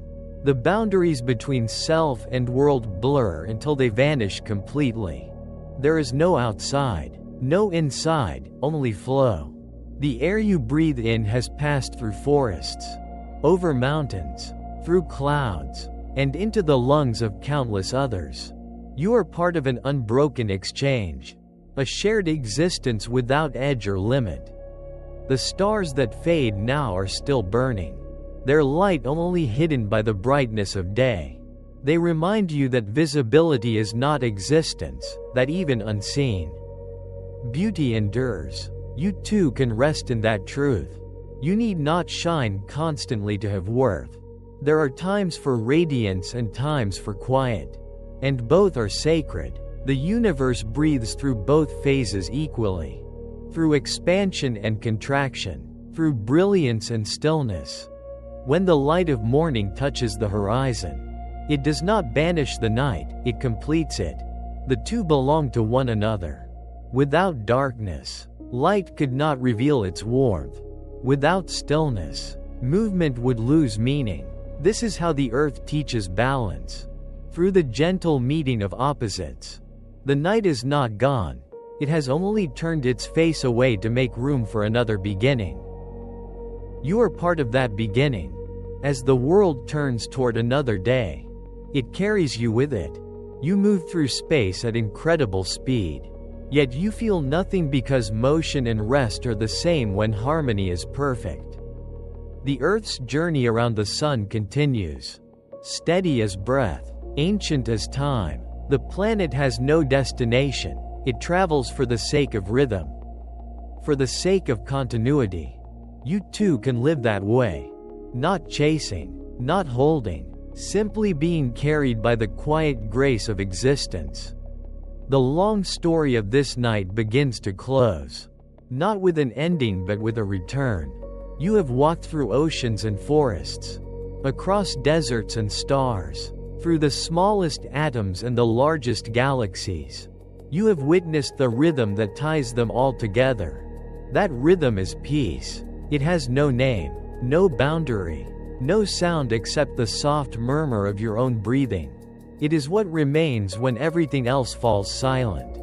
The boundaries between self and world blur until they vanish completely. There is no outside. No inside, only flow. The air you breathe in has passed through forests, over mountains, through clouds, and into the lungs of countless others. You are part of an unbroken exchange, a shared existence without edge or limit. The stars that fade now are still burning, their light only hidden by the brightness of day. They remind you that visibility is not existence, that even unseen beauty endures. You too can rest in that truth. You need not shine constantly to have worth. There are times for radiance and times for quiet. And both are sacred. The universe breathes through both phases equally. Through expansion and contraction. Through brilliance and stillness. When the light of morning touches the horizon, it does not banish the night, it completes it. The two belong to one another. Without darkness, light could not reveal its warmth. Without stillness, movement would lose meaning. This is how the earth teaches balance. Through the gentle meeting of opposites. The night is not gone. It has only turned its face away to make room for another beginning. You are part of that beginning. As the world turns toward another day, it carries you with it. You move through space at incredible speed. Yet you feel nothing because motion and rest are the same when harmony is perfect. The Earth's journey around the sun continues. Steady as breath, ancient as time. The planet has no destination. It travels for the sake of rhythm. For the sake of continuity. You too can live that way. Not chasing, not holding, simply being carried by the quiet grace of existence. The long story of this night begins to close. Not with an ending but with a return. You have walked through oceans and forests, across deserts and stars, through the smallest atoms and the largest galaxies. You have witnessed the rhythm that ties them all together. That rhythm is peace. It has no name, no boundary, no sound except the soft murmur of your own breathing. It is what remains when everything else falls silent.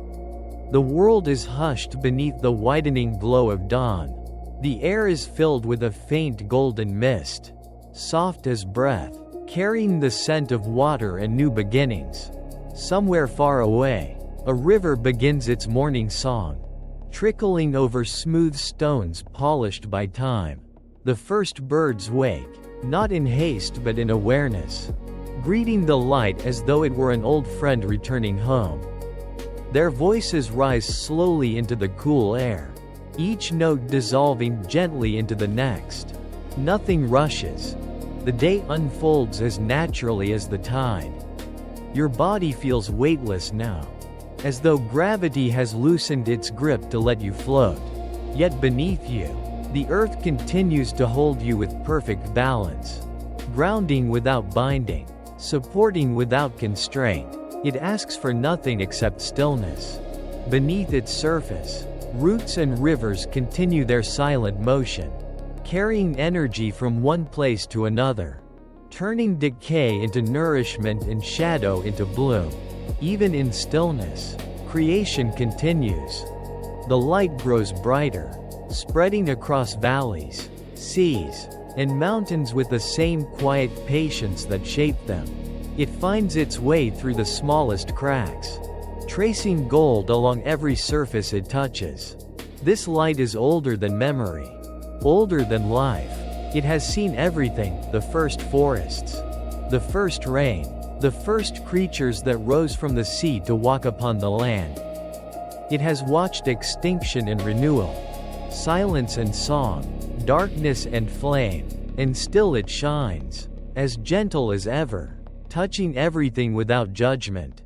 The world is hushed beneath the widening glow of dawn. The air is filled with a faint golden mist, soft as breath, carrying the scent of water and new beginnings. Somewhere far away, a river begins its morning song, trickling over smooth stones polished by time. The first birds wake, not in haste but in awareness, greeting the light as though it were an old friend returning home. Their voices rise slowly into the cool air, each note dissolving gently into the next. Nothing rushes. The day unfolds as naturally as the tide. Your body feels weightless now, as though gravity has loosened its grip to let you float. Yet beneath you, the earth continues to hold you with perfect balance, grounding without binding, supporting without constraint. It asks for nothing except stillness. Beneath its surface, roots and rivers continue their silent motion, carrying energy from one place to another, turning decay into nourishment and shadow into bloom. Even in stillness, creation continues. The light grows brighter, spreading across valleys, seas, and mountains with the same quiet patience that shaped them. It finds its way through the smallest cracks, tracing gold along every surface it touches. This light is older than memory, older than life. It has seen everything: the first forests, the first rain, the first creatures that rose from the sea to walk upon the land. It has watched extinction and renewal, silence and song, darkness and flame, and still it shines, as gentle as ever, touching everything without judgment.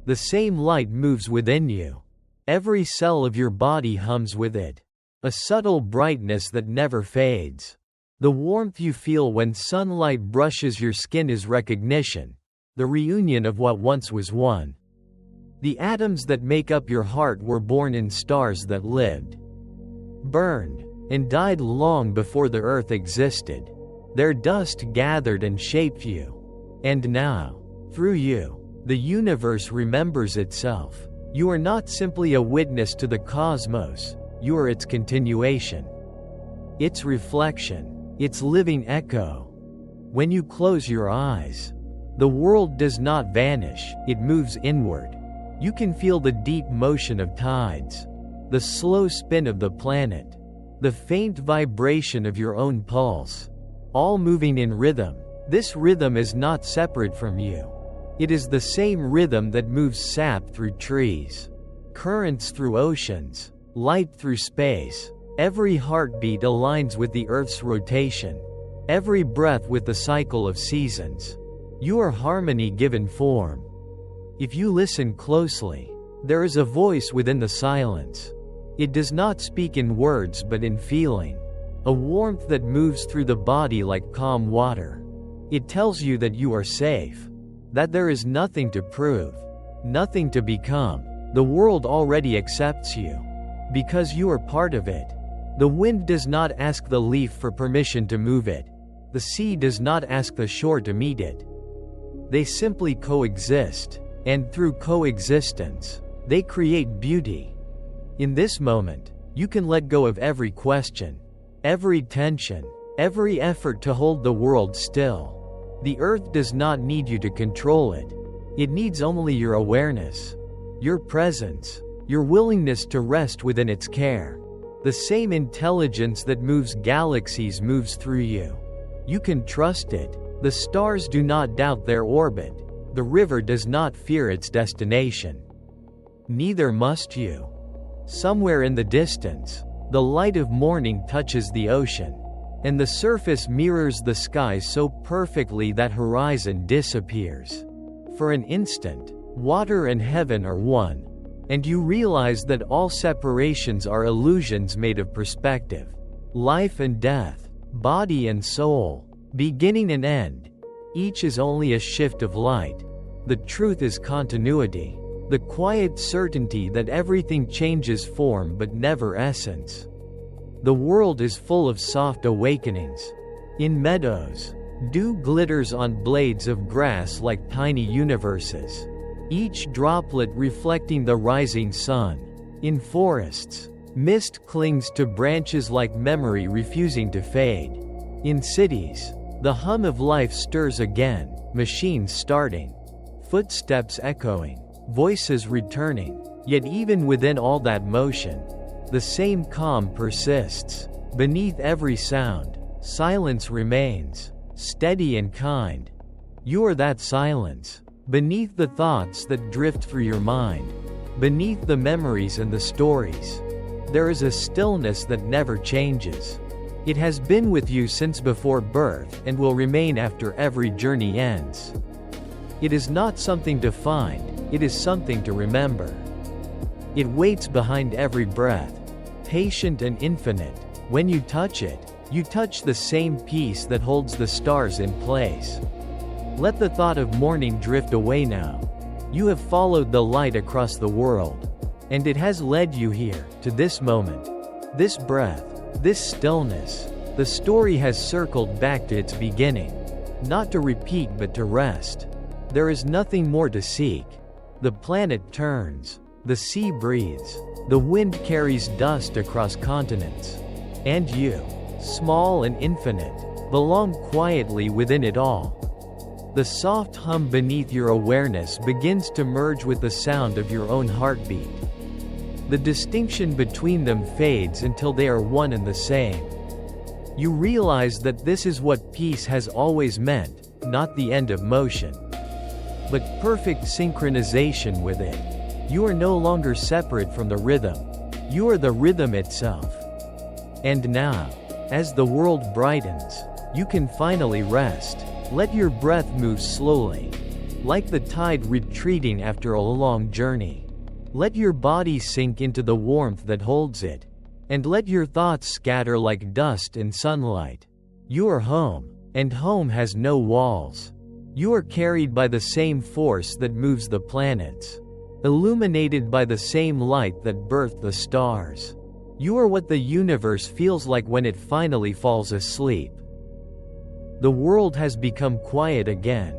The same light moves within you. Every cell of your body hums with it, a subtle brightness that never fades. The warmth you feel when sunlight brushes your skin is recognition, the reunion of what once was one. The atoms that make up your heart were born in stars that lived, burned, and died long before the earth existed. Their dust gathered and shaped you. And now, through you, the universe remembers itself. You are not simply a witness to the cosmos, you are its continuation, its reflection, its living echo. When you close your eyes, the world does not vanish, it moves inward. You can feel the deep motion of tides, the slow spin of the planet, the faint vibration of your own pulse, all moving in rhythm. This rhythm is not separate from you. It is the same rhythm that moves sap through trees, currents through oceans, light through space. Every heartbeat aligns with the Earth's rotation, every breath with the cycle of seasons. You are harmony given form. If you listen closely, there is a voice within the silence. It does not speak in words but in feeling, a warmth that moves through the body like calm water. It tells you that you are safe, that there is nothing to prove, nothing to become. The world already accepts you, because you are part of it. The wind does not ask the leaf for permission to move it. The sea does not ask the shore to meet it. They simply coexist, and through coexistence, they create beauty. In this moment, you can let go of every question, every tension, every effort to hold the world still. The earth does not need you to control it. It needs only your awareness, your presence, your willingness to rest within its care. The same intelligence that moves galaxies moves through you. You can trust it. The stars do not doubt their orbit. The river does not fear its destination. Neither must you. Somewhere in the distance, the light of morning touches the ocean, and the surface mirrors the sky so perfectly that horizon disappears. For an instant, water and heaven are one, and you realize that all separations are illusions made of perspective. Life and death, body and soul, beginning and end, each is only a shift of light. The truth is continuity, the quiet certainty that everything changes form but never essence. The world is full of soft awakenings. In meadows, dew glitters on blades of grass like tiny universes, each droplet reflecting the rising sun. In forests, mist clings to branches like memory refusing to fade. In cities, the hum of life stirs again, machines starting, footsteps echoing, voices returning. Yet even within all that motion, the same calm persists. Beneath every sound, Silence remains, steady and kind. You are that silence, beneath the thoughts that drift through your mind, beneath the memories and the stories. There is a stillness that never changes. It has been with you since before birth and will remain after every journey ends. It is not something to find, it is something to remember. It waits behind every breath, patient and infinite. When you touch it, you touch the same peace that holds the stars in place. Let the thought of morning drift away now. You have followed the light across the world, and it has led you here, to this moment, this breath, this stillness. The story has circled back to its beginning, not to repeat but to rest. There is nothing more to seek. The planet turns, the sea breathes, the wind carries dust across continents. And you, small and infinite, belong quietly within it all. The soft hum beneath your awareness begins to merge with the sound of your own heartbeat. The distinction between them fades until they are one and the same. You realize that this is what peace has always meant, not the end of motion, but perfect synchronization with it. You are no longer separate from the rhythm. You are the rhythm itself. And now, as the world brightens, you can finally rest. Let your breath move slowly, like the tide retreating after a long journey. Let your body sink into the warmth that holds it, and let your thoughts scatter like dust in sunlight. You are home, and home has no walls. You are carried by the same force that moves the planets, illuminated by the same light that birthed the stars. You are what the universe feels like when it finally falls asleep. The world has become quiet again.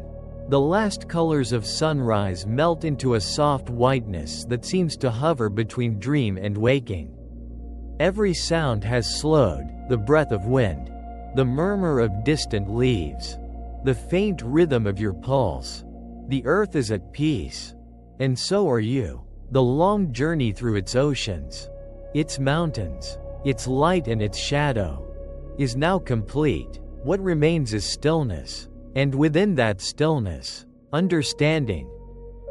The last colors of sunrise melt into a soft whiteness that seems to hover between dream and waking. Every sound has slowed, the breath of wind, the murmur of distant leaves, the faint rhythm of your pulse. The earth is at peace. And so are you. The long journey through its oceans, its mountains, its light and its shadow, is now complete. What remains is stillness. And within that stillness, understanding.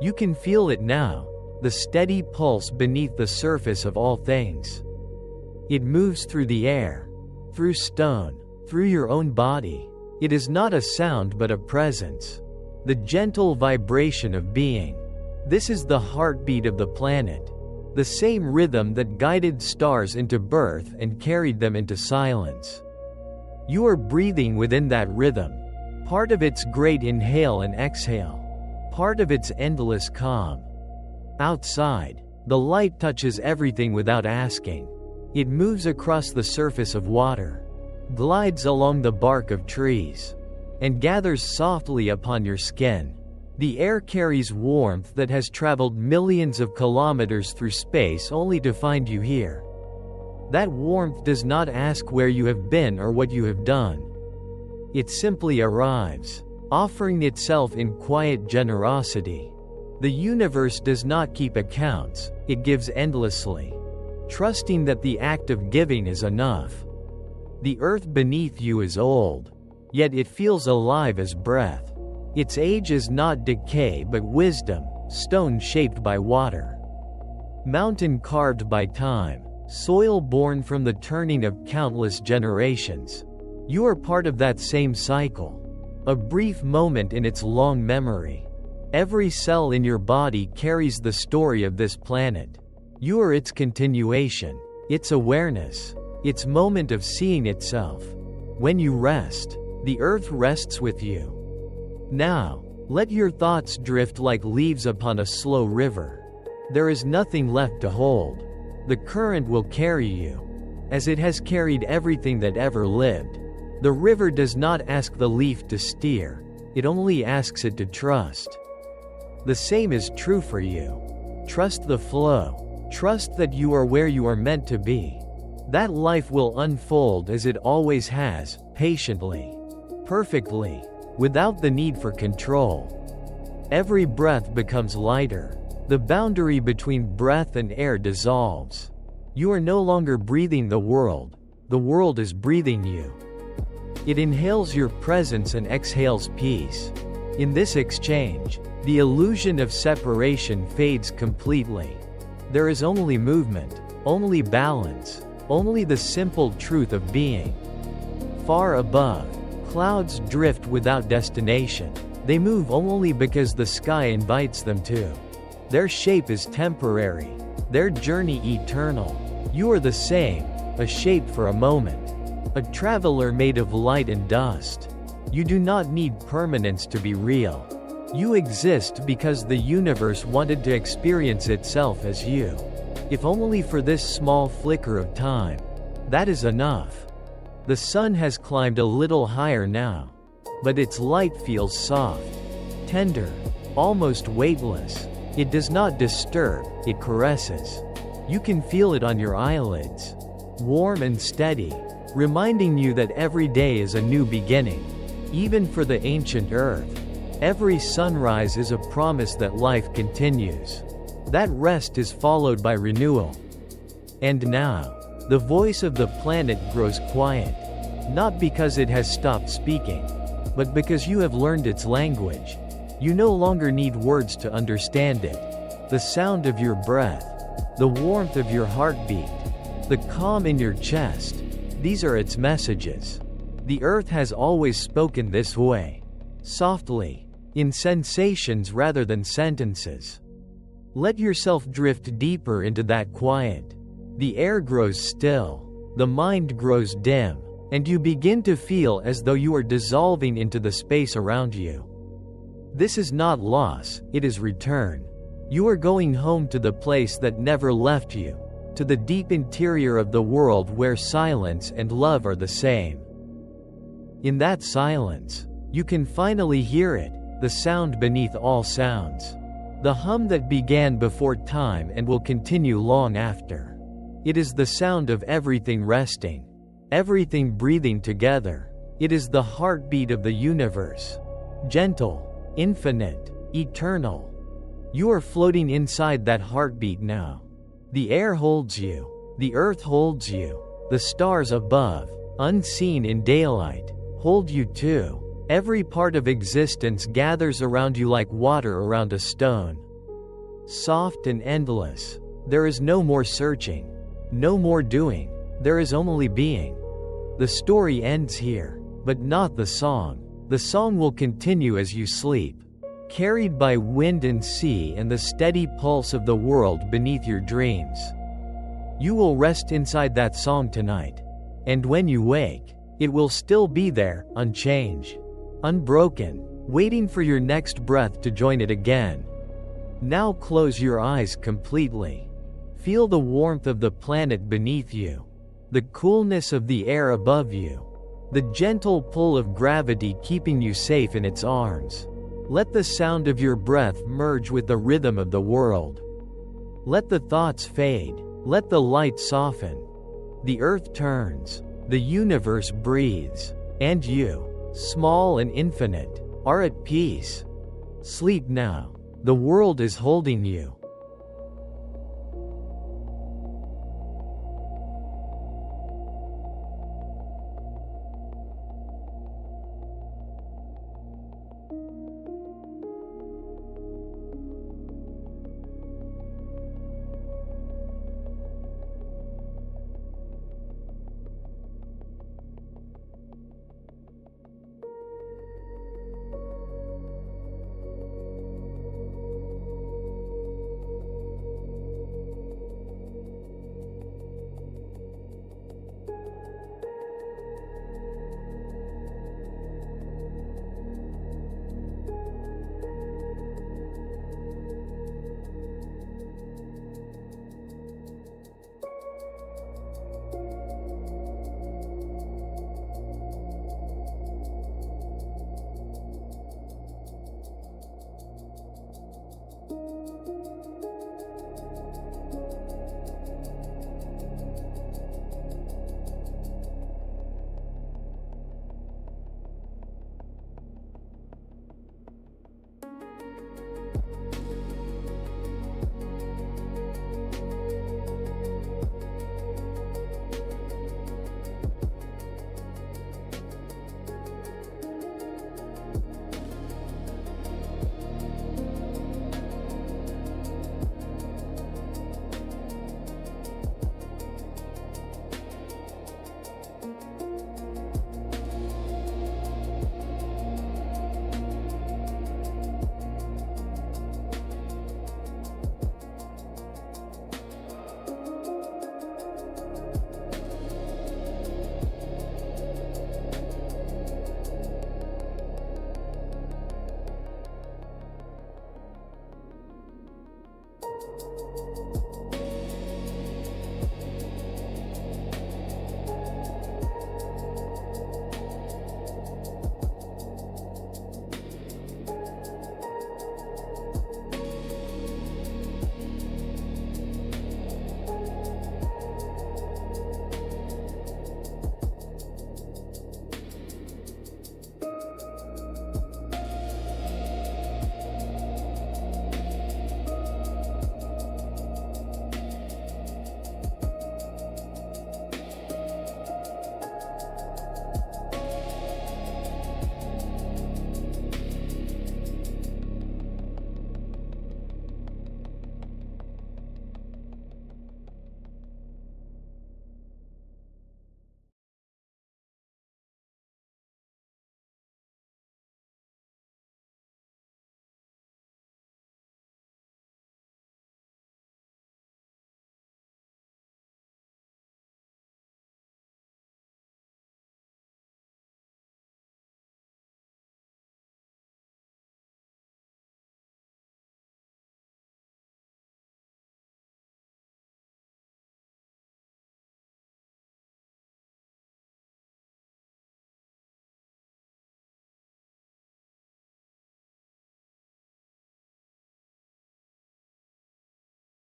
You can feel it now, the steady pulse beneath the surface of all things. It moves through the air, through stone, through your own body. It is not a sound but a presence, the gentle vibration of being. This is the heartbeat of the planet, the same rhythm that guided stars into birth and carried them into silence. You are breathing within that rhythm. Part of its great inhale and exhale, part of its endless calm. Outside, the light touches everything without asking. It moves across the surface of water, glides along the bark of trees, and gathers softly upon your skin. The air carries warmth that has traveled millions of kilometers through space only to find you here. That warmth does not ask where you have been or what you have done. It simply arrives, offering itself in quiet generosity. The universe does not keep accounts, it gives endlessly, trusting that the act of giving is enough. The earth beneath you is old, yet it feels alive as breath. Its age is not decay but wisdom, stone shaped by water, mountain carved by time, soil born from the turning of countless generations. You are part of that same cycle, a brief moment in its long memory. Every cell in your body carries the story of this planet. You are its continuation, its awareness, its moment of seeing itself. When you rest, the earth rests with you. Now, let your thoughts drift like leaves upon a slow river. There is nothing left to hold. The current will carry you, as it has carried everything that ever lived. The river does not ask the leaf to steer, it only asks it to trust. The same is true for you. Trust the flow. Trust that you are where you are meant to be. That life will unfold as it always has, patiently, perfectly, without the need for control. Every breath becomes lighter. The boundary between breath and air dissolves. You are no longer breathing the world is breathing you. It inhales your presence and exhales peace. In this exchange, the illusion of separation fades completely. There is only movement, only balance, only the simple truth of being. Far above, clouds drift without destination. They move only because the sky invites them to. Their shape is temporary, their journey eternal. You are the same, a shape for a moment, a traveler made of light and dust. You do not need permanence to be real. You exist because the universe wanted to experience itself as you. If only for this small flicker of time. That is enough. The sun has climbed a little higher now, but its light feels soft, tender, almost weightless. It does not disturb, it caresses. You can feel it on your eyelids, warm and steady, reminding you that every day is a new beginning. Even for the ancient earth, every sunrise is a promise that life continues. That rest is followed by renewal. And now, the voice of the planet grows quiet, not because it has stopped speaking, but because you have learned its language. You no longer need words to understand it. The sound of your breath, the warmth of your heartbeat, the calm in your chest, these are its messages. The earth has always spoken this way, softly, in sensations rather than sentences. Let yourself drift deeper into that quiet. The air grows still, the mind grows dim, and you begin to feel as though you are dissolving into the space around you. This is not loss, it is return. You are going home to the place that never left you, to the deep interior of the world where silence and love are the same. In that silence, you can finally hear it, the sound beneath all sounds. The hum that began before time and will continue long after. It is the sound of everything resting, everything breathing together. It is the heartbeat of the universe. Gentle, infinite, eternal. You are floating inside that heartbeat now. The air holds you, the earth holds you, the stars above, unseen in daylight, hold you too. Every part of existence gathers around you like water around a stone. Soft and endless. There is no more searching, no more doing, there is only being. The story ends here, but not the song. The song will continue as you sleep, carried by wind and sea and the steady pulse of the world beneath your dreams. You will rest inside that song tonight, and when you wake, it will still be there, unchanged, unbroken, waiting for your next breath to join it again. Now close your eyes completely. Feel the warmth of the planet beneath you, the coolness of the air above you, the gentle pull of gravity keeping you safe in its arms. Let the sound of your breath merge with the rhythm of the world. Let the thoughts fade, let the light soften. The earth turns, the universe breathes, and you, small and infinite, are at peace. Sleep now. The world is holding you.